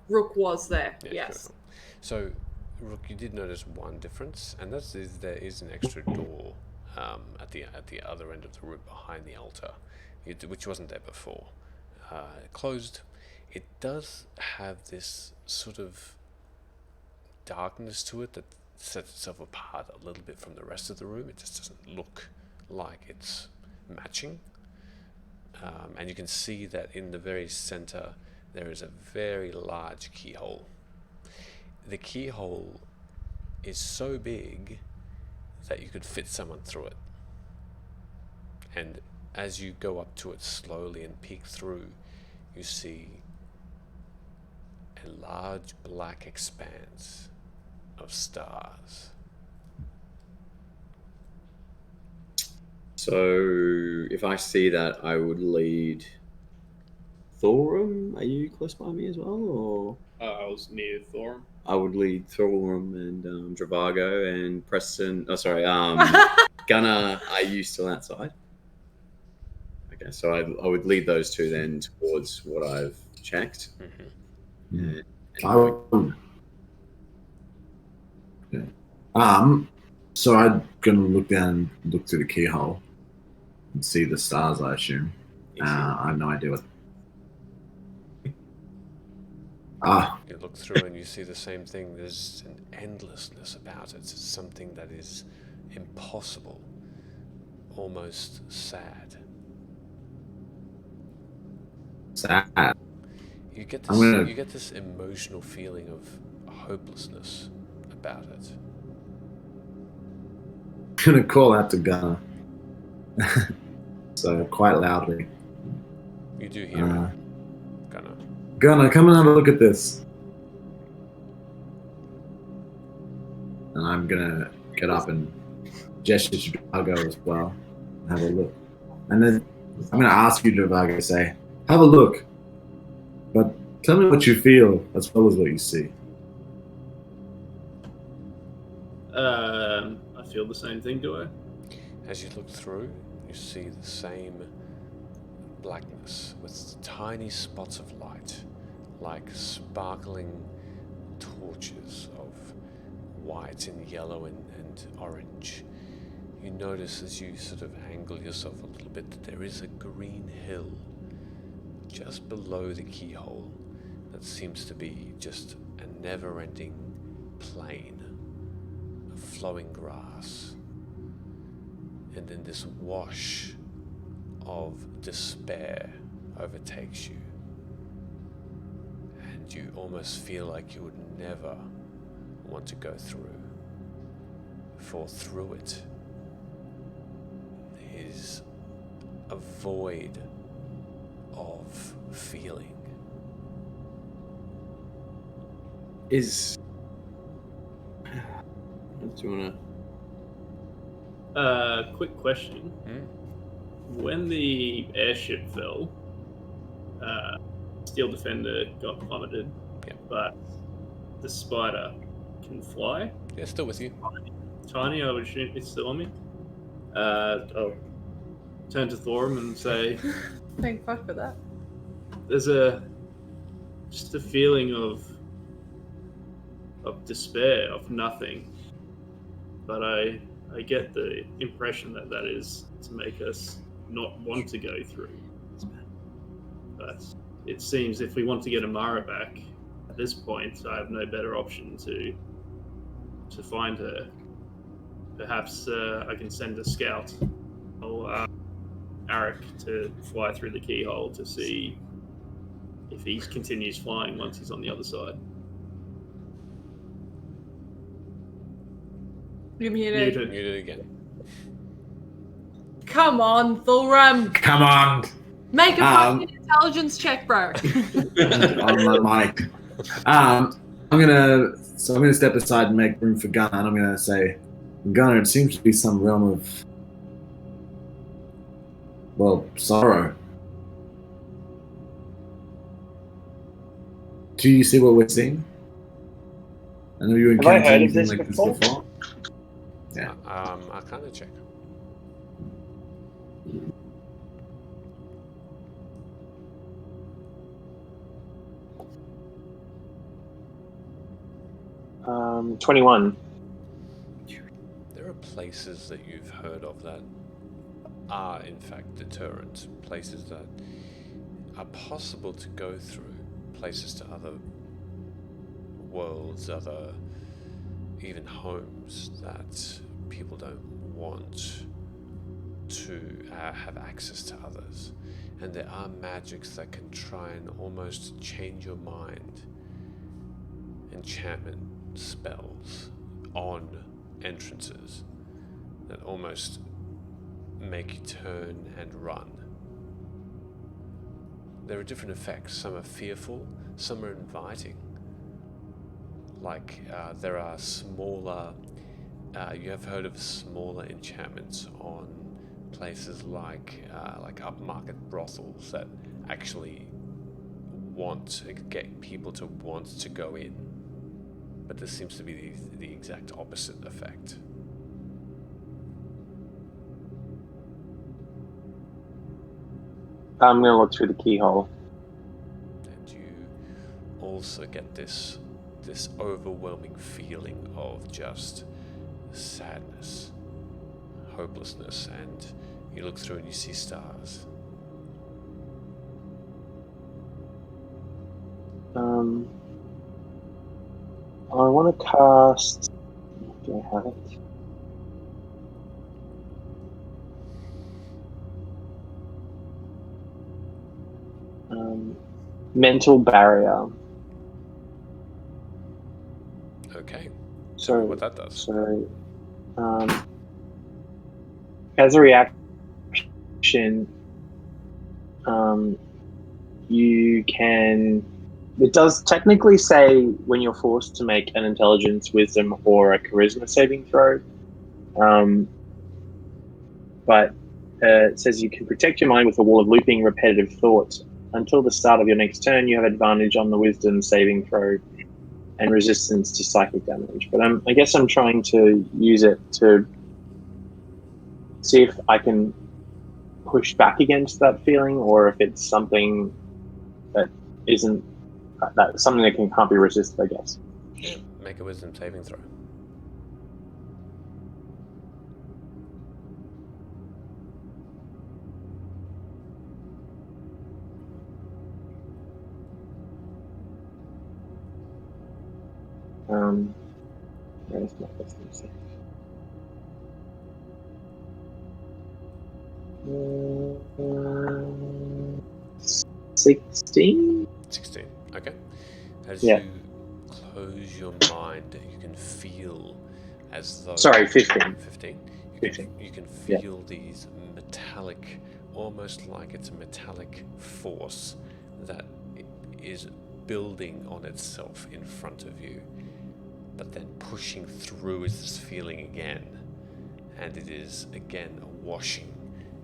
Rook was there. Yeah, Yes. cool. So, Rook, you did notice one difference, and that is there is an extra door at the other end of the room behind the altar, which wasn't there before. Closed. It does have this sort of darkness to it that sets itself apart a little bit from the rest of the room. It just doesn't look like it's matching. And you can see that in the very center there is a very large keyhole. The keyhole is so big that you could fit someone through it. And as you go up to it slowly and peek through, you see a large black expanse of stars. So, if I see that, I would lead Thorum. Are you close by me as well, or? I was near Thorum. I would lead Thorum and Dravago and Preston. Oh, sorry. Gunnar, are you still outside? Okay, so I would lead those two then towards what I've checked. Mm-hmm. I would. Yeah. So I'm gonna look down, look through the keyhole, and see the stars. I assume. I have no idea what. You look through and you see the same thing. There's an endlessness about it. It's something that is impossible, almost sad. Sad. You get this emotional feeling of hopelessness about it. I'm gonna call out to Gunnar. So quite loudly. You do hear it, Gunnar. Gunnar, come and have a look at this. And I'm gonna get up and gesture to Dravago as well. Have a look. And then I'm gonna ask you, Dravago, to say, have a look. But tell me what you feel as well as what you see. I feel the same thing, do I? As you look through, you see the same blackness with tiny spots of light, like sparkling torches of white and yellow and orange. You notice as you sort of angle yourself a little bit that there is a green hill just below the keyhole that seems to be just a never-ending plain of flowing grass. And then this wash of despair overtakes you. And you almost feel like you would never want to go through. For through it is a void of feeling. Is... Do you want to... Quick question. When the airship fell, Steel Defender got plummeted, but the spider can fly. Yeah, still with you. Tiny, I would assume it's still on me. I'll turn to Thorum and say, Thank fuck for that. there's just a feeling of despair, of nothing. But I get the impression that is to make us not want to go through. But it seems if we want to get Amara back, at this point, I have no better option to find her. Perhaps I can send a scout or Arik to fly through the keyhole to see if he continues flying once he's on the other side. You're muted. Muted. Muted again. Come on, Thulram. Come on. Make a fucking intelligence check, bro. On my mic. I'm gonna step aside and make room for Gunnar, and I'm gonna say, Gunnar, it seems to be some realm of, well, sorrow. Do you see what we're seeing? I know you Have I encountered heard of anything this like before? this before. Yeah. I kind of check. Um, 21. There are places that you've heard of that are in fact deterrent, places that are possible to go through, places to other worlds, other even homes that people don't want to have access to others. And there are magics that can try and almost change your mind. Enchantment spells on entrances that almost make you turn and run. There are different effects. Some are fearful, some are inviting. Like there are smaller, you have heard of smaller enchantments on places like upmarket brothels that actually want to get people to want to go in. But this seems to be the exact opposite effect. I'm going to look through the keyhole. And you also get this overwhelming feeling of just sadness, hopelessness, and you look through and you see stars. I want to cast. Do I have it? Mental barrier. Okay. Tell me So what that does. So, as a reaction, you can. It does technically say when you're forced to make an intelligence, wisdom, or a charisma saving throw. But it says you can protect your mind with a wall of looping, repetitive thoughts. Until the start of your next turn, you have advantage on the wisdom saving throw and resistance to psychic damage. But I guess I'm trying to use it to see if I can push back against that feeling, or if it's something that isn't that something that can't be resisted, I guess. Yeah, make a wisdom saving throw. Where's my wisdom save? 16? 16. Okay. As Yeah. you close your mind, you can feel as though... Sorry, 15. 15? 15. You can feel these metallic, almost like it's a metallic force that is building on itself in front of you, but then pushing through is this feeling again, and it is again washing,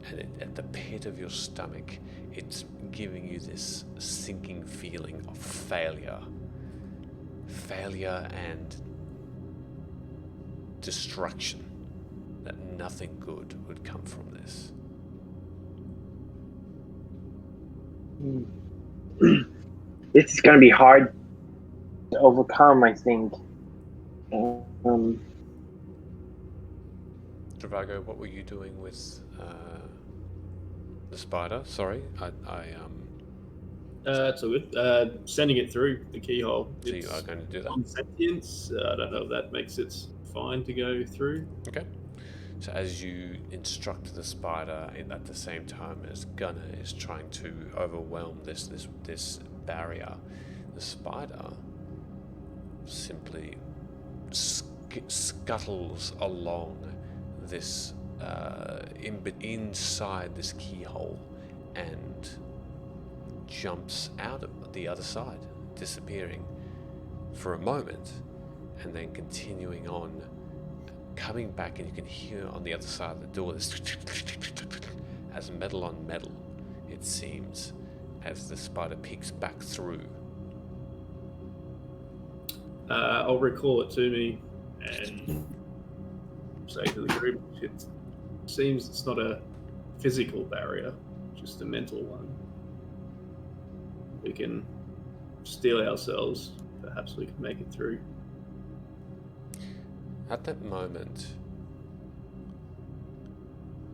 and at the pit of your stomach it's giving you this sinking feeling of failure and destruction, that nothing good would come from this. This is going to be hard to overcome, I think. Travago, what were you doing with the spider? Sorry, It's all good. Sending it through the keyhole. So you are going to do that. On sentience. I don't know if that makes it fine to go through. Okay. So as you instruct the spider at the same time as Gunner is trying to overwhelm this barrier, the spider simply scuttles along this inside this keyhole and jumps out of the other side, disappearing for a moment and then continuing on, coming back, and you can hear on the other side of the door this as metal on metal, it seems, as the spider peeks back through. I'll recall it to me and say to the group, it seems it's not a physical barrier, just a mental one. We can steel ourselves. Perhaps we can make it through. At that moment,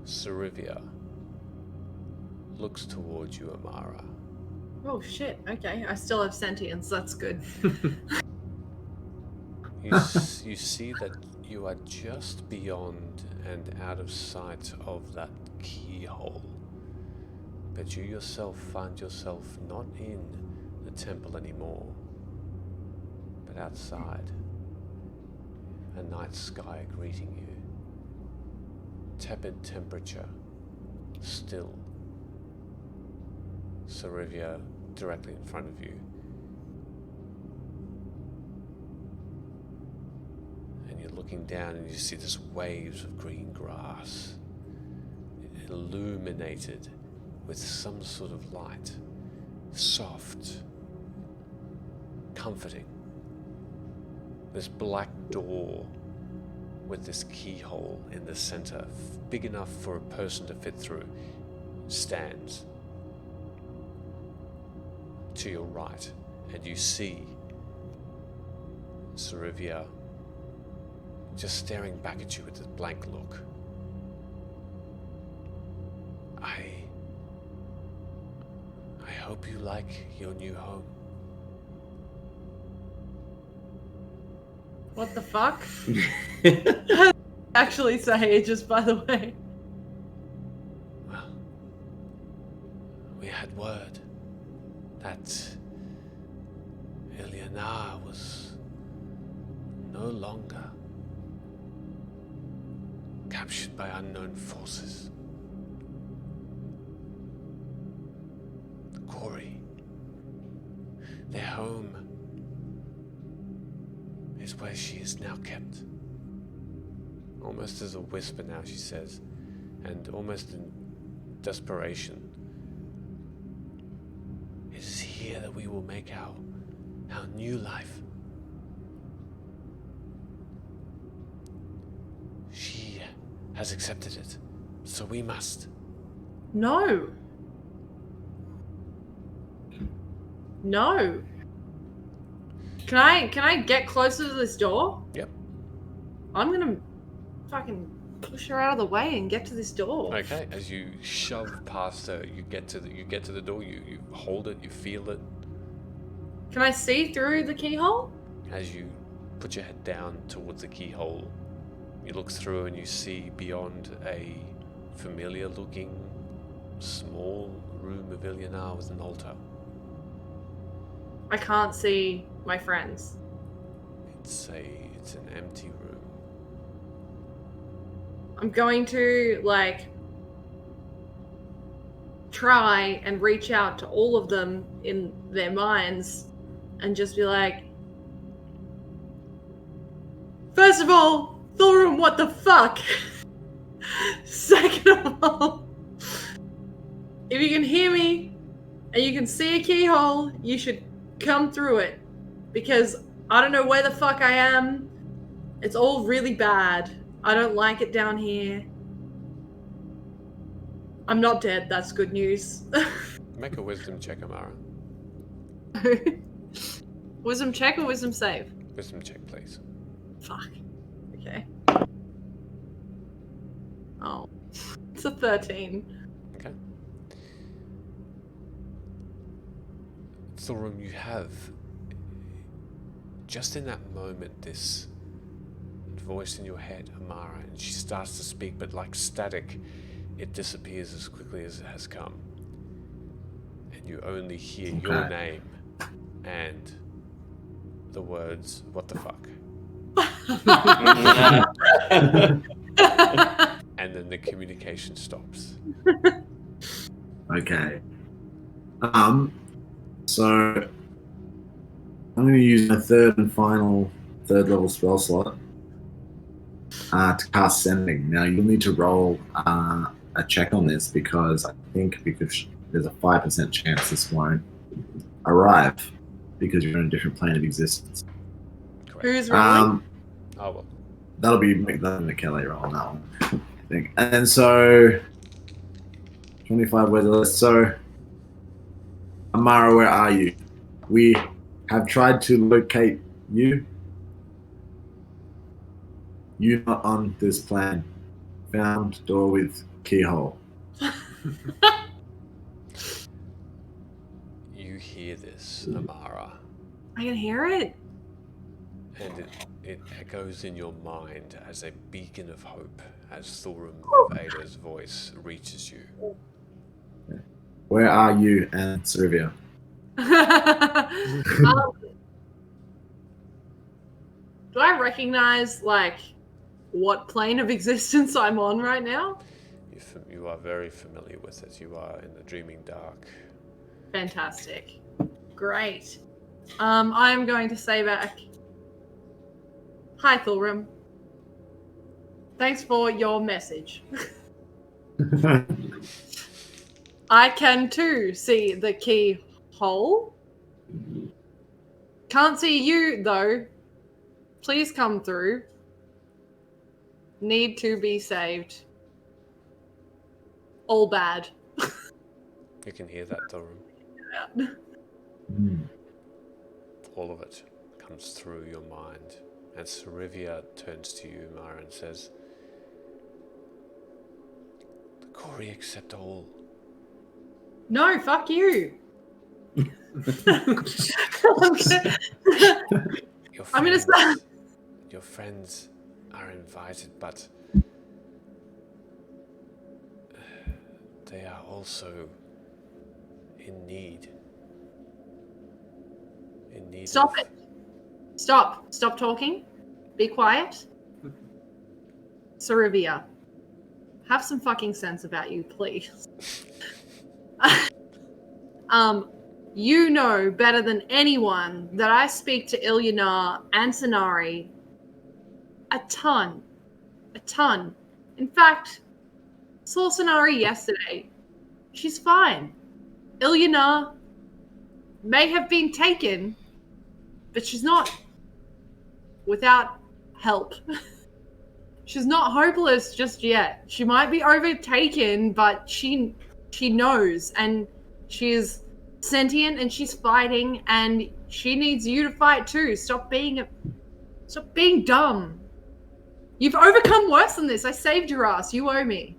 Sarivia looks towards you, Amara. Oh shit, okay. I still have sentience, that's good. You see that you are just beyond and out of sight of that keyhole. But you yourself find yourself not in the temple anymore, but outside. A night sky greeting you. Tepid temperature. Still. Sarivia directly in front of you. And you're looking down and you see this waves of green grass, illuminated with some sort of light. Soft. Comforting. This black door with this keyhole in the center, big enough for a person to fit through, stands to your right, and you see Sarivia just staring back at you with this blank look. I hope you like your new home. What the fuck? Actually say, just by the way. Well, we had word that Ilyana was no longer captured by unknown forces. The quarry, their home, is where she is now kept. Almost as a whisper now, she says, and almost in desperation. It is here that we will make our new life. She has accepted it, so we must. No. No. Can I get closer to this door? Yep. I'm gonna fucking push her out of the way and get to this door. Okay, as you shove past her, you get to the door, you hold it, you feel it. Can I see through the keyhole? As you put your head down towards the keyhole, you look through and you see beyond a familiar looking small room of Ilyana with an altar. I can't see my friends. It's an empty room. I'm going to, try and reach out to all of them in their minds and just be like, first of all, Thorum, what the fuck? Second of all, if you can hear me and you can see a keyhole, you should come through it. Because I don't know where the fuck I am. It's all really bad. I don't like it down here. I'm not dead, that's good news. Make a wisdom check, Amara. Wisdom check or wisdom save? Wisdom check, please. Fuck. Okay. Oh. It's a 13. Okay. Thorum, you have, just in that moment, this voice in your head, Amara, and she starts to speak, but like static, it disappears as quickly as it has come. And you only hear your name and the words, "What the fuck?" And then the communication stops. Okay. So I'm going to use my third level spell slot to cast Sending. Now you'll need to roll a check on this because there's a 5% chance this won't arrive because you're in a different plane of existence. Correct. Who's rolling? Oh, well. That'll be Michele rolling that one, I think. And so 25 words less. So Amara, where are you? We have tried to locate you. You not on this plan. Found door with keyhole. You hear this, Amara, I can hear it. and it echoes in your mind as a beacon of hope as Thorum of Ada's voice reaches you. Where are you and Servia? Do I recognize, like, what plane of existence I'm on right now? You are very familiar with it. You are in the dreaming dark. Fantastic. Great. I'm going to say back, "Hi, Thulrim. Thanks for your message. I can too see the keyhole. Can't see you, though. Please come through. Need to be saved. All bad." You can hear that, Thorum. All of it comes through your mind. And Sarivia turns to you, Mara, and says, "The Corey accept all." No, fuck you. I'm gonna start. Your friends are invited, but they are also in need. Stop it. Stop. Stop talking. Be quiet. Sarivia, have some fucking sense about you, please. You know better than anyone that I speak to Ilyana and Sanari a ton. In fact, saw Sanari yesterday. She's fine. Ilyana may have been taken, but she's not without help. She's not hopeless just yet. She might be overtaken, but she knows, and she's sentient, and she's fighting, and she needs you to fight too. Stop being dumb. You've overcome worse than this. I saved your ass. You owe me.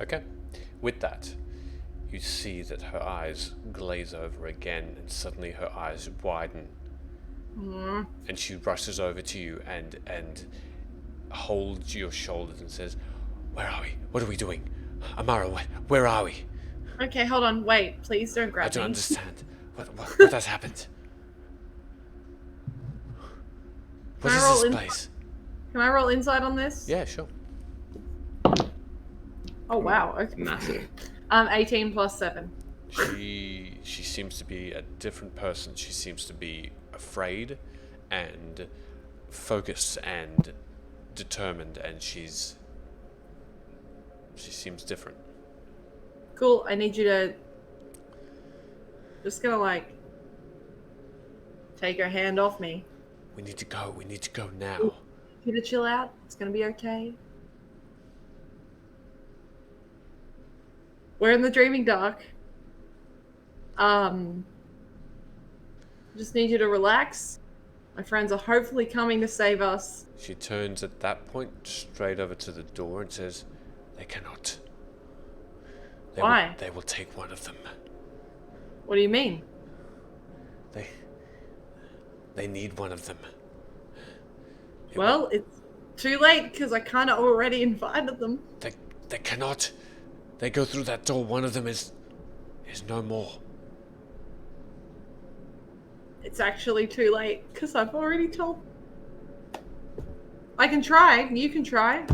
Okay. With that, you see that her eyes glaze over again, and suddenly her eyes widen. And she rushes over to you and holds your shoulders and says, "Where are we? What are we doing? Amara, where are we? Okay, hold on. Wait, please don't grab I don't me. understand. What has happened? What Can I is roll this in- place?" Can I roll insight on this? Yeah, sure. Oh, wow. Okay. Massive. 18 plus 7. She seems to be a different person. She seems to be afraid and focused and determined, and she seems different. Cool. I need you to just gonna, like, take her hand off me. We need to go. We need to go now. You to chill out. It's gonna be okay. We're in the dreaming dark. Just need you to relax. My friends are hopefully coming to save us. She turns at that point straight over to the door and says, "They cannot. Why? They will take one of them. What do you mean? They need one of them." Well, it's too late because I kind of already invited them. They cannot. They go through that door. One of them is no more. It's actually too late because I've already told. I can try. You can try.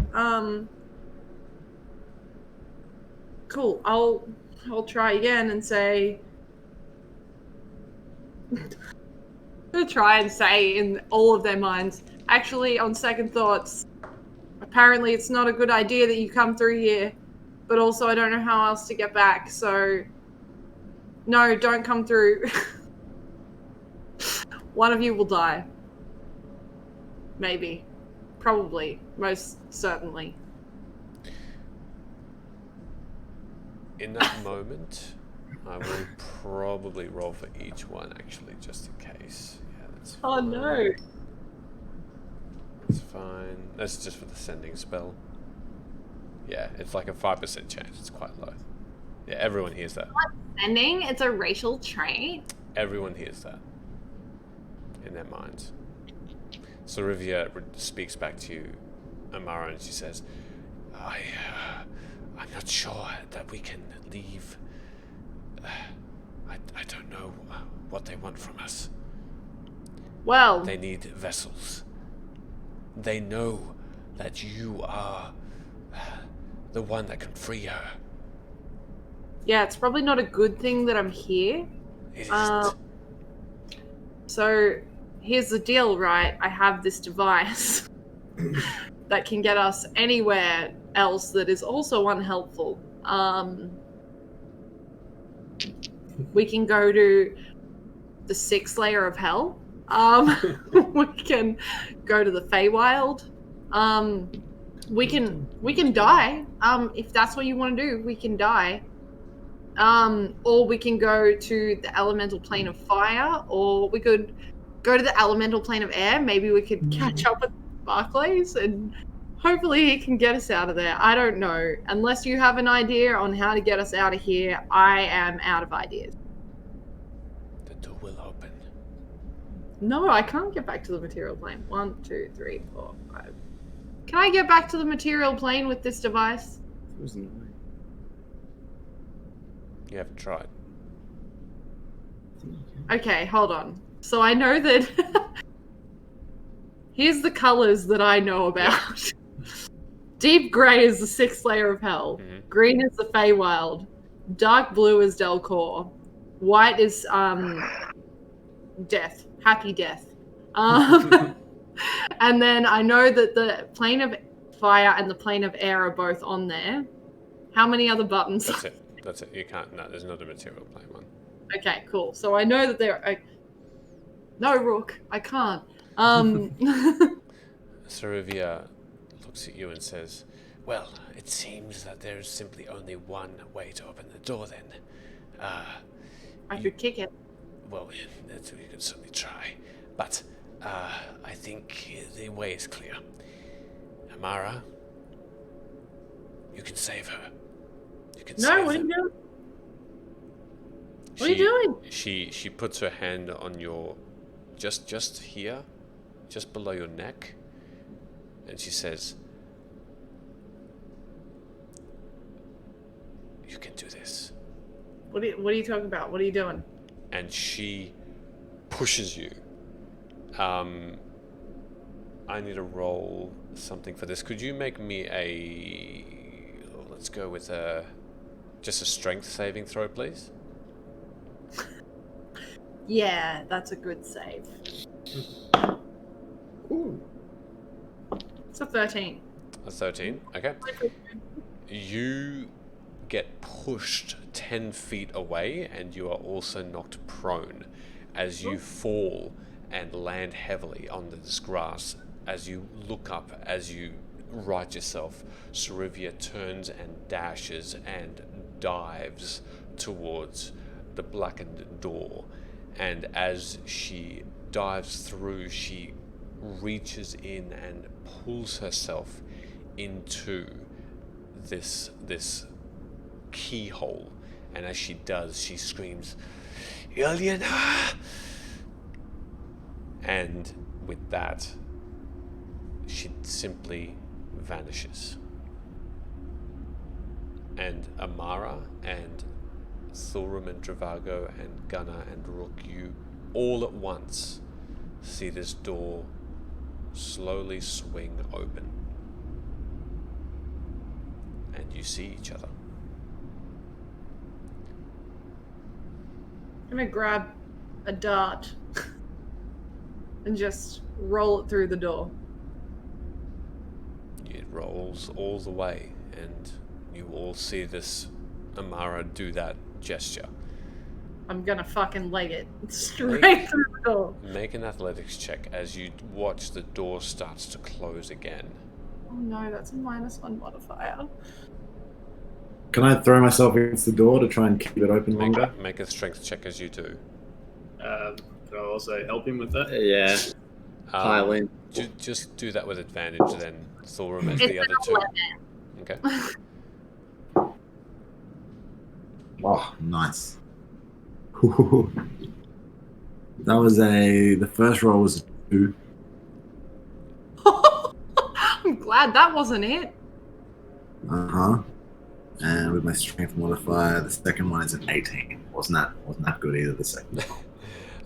Cool. I'll try again and say. I'm gonna try and say in all of their minds. Actually, on second thoughts, apparently it's not a good idea that you come through here, but also I don't know how else to get back. So, no, don't come through. One of you will die. Maybe. Probably. Most certainly. In that moment, I will probably roll for each one, actually, just in case. Yeah, that's fine. Oh no. That's fine. That's just for the sending spell. Yeah, it's like a 5% chance. It's quite low. Yeah, everyone hears that. Sending? It's a racial trait? Everyone hears that in their minds. So Rivia speaks back to you, Amara, and she says, I'm not sure that we can leave. I don't know what they want from us. Well, They need vessels. They know that you are the one that can free her. yeah, it's probably not a good thing that I'm here. It isn't. So, here's the deal, right? I have this device that can get us anywhere else that is also unhelpful. We can go to the 6th layer of hell. We can go to the Feywild. We can die. If that's what you want to do, we can die. Or we can go to the elemental plane of fire, or we could go to the elemental plane of air. Maybe we could catch up with Barclays and hopefully he can get us out of there. I don't know. Unless you have an idea on how to get us out of here, I am out of ideas. The door will open. No, I can't get back to the material plane. 1, 2, 3, 4, 5. Can I get back to the material plane with this device? You haven't tried. Okay, hold on. So I know that... Here's the colors that I know about. Deep grey is the 6th layer of hell. Mm-hmm. Green is the Feywild. Dark blue is Delcor. White is death. Happy death. And then I know that the plane of fire and the plane of air are both on there. How many other buttons? That's it. You can't. No, there's not a material plane one. Okay, cool. So I know that they're... No, Rook, I can't. Sarivia looks at you and says, "Well, it seems that there's simply only one way to open the door then. I could kick it. Well, you could certainly try. But I think the way is clear. Amara, you can save her. You can No, save what are them." you doing? What are you doing? She puts her hand on your... Just here, just below your neck, and she says, "You can do this." What are you talking about? What are you doing? And she pushes you. I need to roll something for this. Could you make me let's go with just a strength saving throw, please? Yeah, that's a good save. Ooh. It's a 13. A 13, okay. You get pushed 10 feet away and you are also knocked prone as you fall and land heavily on this grass. As you look up, as you right yourself, Sarivia turns and dashes and dives towards the blackened door. And as she dives through, she reaches in and pulls herself into this keyhole, and as she does, she screams, "Ilyana!" And with that, she simply vanishes. And Amara and Thulram and Dravago and Gunnar and Rook, you all at once see this door slowly swing open. And you see each other. I'm gonna grab a dart and just roll it through the door. It rolls all the way, and you all see this Amara do that gesture. I'm gonna fucking leg it straight through the door. Make an athletics check as you watch the door starts to close again. Oh no, that's a -1 modifier. Can I throw myself against the door to try and keep it open longer? Make a strength check as you do. Can I also help him with that? Yeah. Pile in. Just do that with advantage, then Thulram as the other two. Okay. Oh, nice. That was the first roll was a 2. I'm glad that wasn't it. Uh-huh. And with my strength modifier, the second one is an 18. Wasn't that good either, the second one.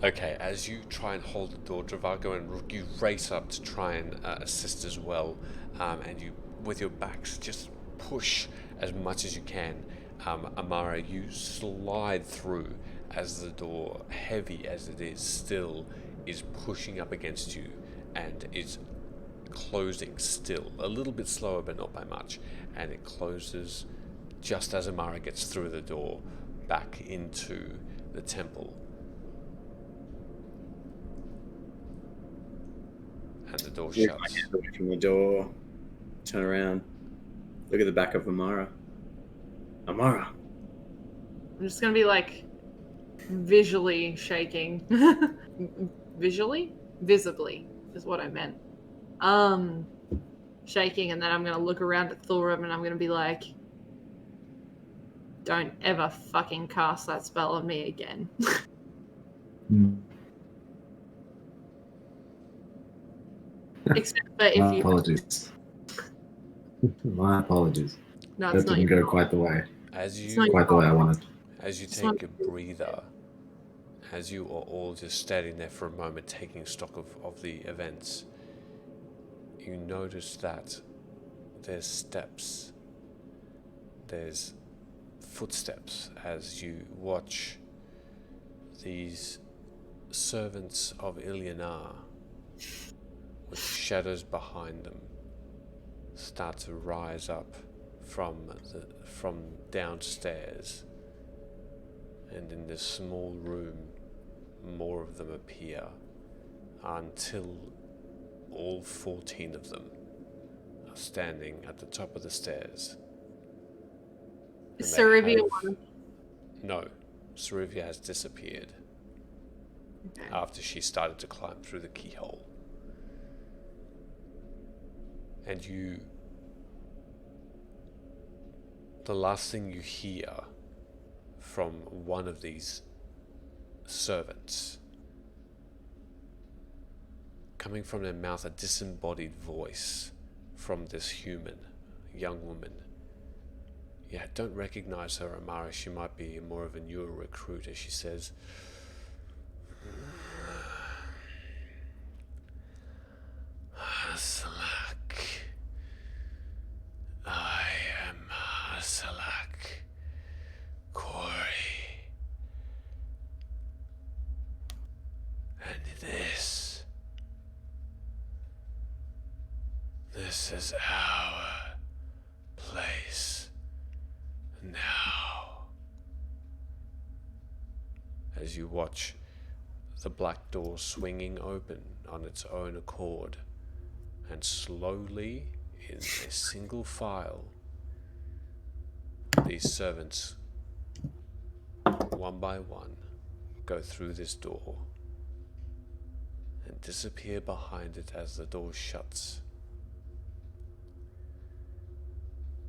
Okay, as you try and hold the door, Dravago and Rook, you race up to try and assist as well, and you, with your backs, just push as much as you can. Amara, you slide through as the door, heavy as it is, still is pushing up against you and is closing still, a little bit slower but not by much, and it closes just as Amara gets through the door back into the temple. And the door Move shuts. my hand away from the door. Turn around. Look at the back of Amara. Amara. I'm just gonna be like visually shaking. Visibly is what I meant. Shaking, and then I'm gonna look around at Thulram and I'm gonna be like, don't ever fucking cast that spell on me again. Except for if My you. apologies. My apologies. No, That it's not didn't your go quite the way. As It's you not Quite the way I wanted. As you It's not- take a breather, as you are all just standing there for a moment taking stock of the events, you notice that there's steps, there's footsteps as you watch these servants of Ilyana with shadows behind them start to rise up from downstairs, and in this small room more of them appear until all 14 of them are standing at the top of the stairs. And they Cerivia have- one. No, Cerivia has disappeared Okay. after she started to climb through the keyhole. And the last thing you hear from one of these servants, coming from their mouth, a disembodied voice from this human, young woman. Yeah, don't recognize her, Amara. She might be more of a newer recruit, as she says, Salak. I am Salak Corey. And this is our place now. As you watch the black door swinging open on its own accord, and slowly, in a single file, these servants, one by one, go through this door and disappear behind it as the door shuts.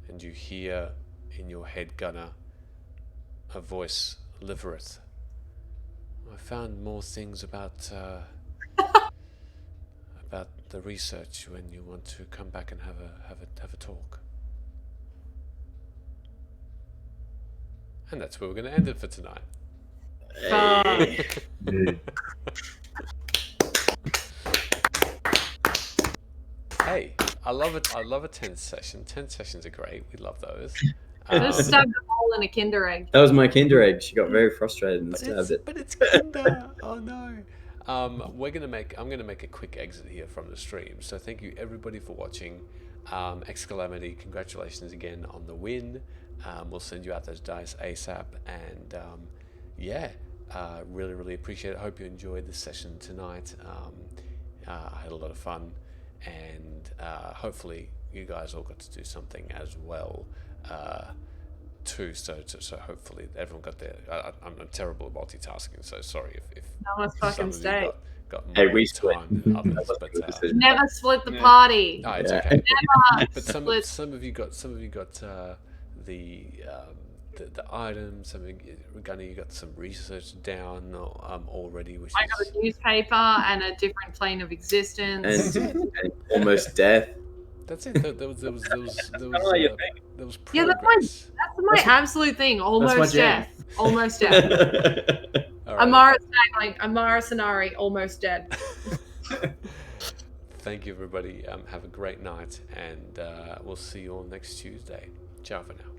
And you hear in your head, Gunner, a voice, Livereth. I found more things about the research when you want to come back and have a talk. And that's where we're going to end it for tonight. Hey. Hey, I love it. I love a 10th session. 10 sessions are great. We love those. Just stabbed a hole in a Kinder egg. That was my Kinder egg. She got very frustrated and But stabbed it. it's Kinder. Oh no. I'm gonna make a quick exit here from the stream. So thank you everybody for watching. Exclamity, congratulations again on the win. We'll send you out those dice ASAP, and really appreciate it. Hope you enjoyed this session tonight. I had a lot of fun, and hopefully you guys all got to do something as well too. So hopefully everyone got their. I'm terrible at multitasking, so sorry if No one's fucking some stay. of you got Hey, more we split. time than others, but Never split the Yeah. party. no, it's Yeah. okay. Never But split. some of you got the items. Some of you, Gunny, you got some research down already, which I is got a newspaper and a different plane of existence. And almost death. that's it. There was like your there was Yeah, progress. That's my absolute thing. my Almost jam. death. Almost death. All right. Amara saying, Amara Sonari, almost dead. Thank you, everybody. Have a great night, and we'll see you all next Tuesday. Ciao for now.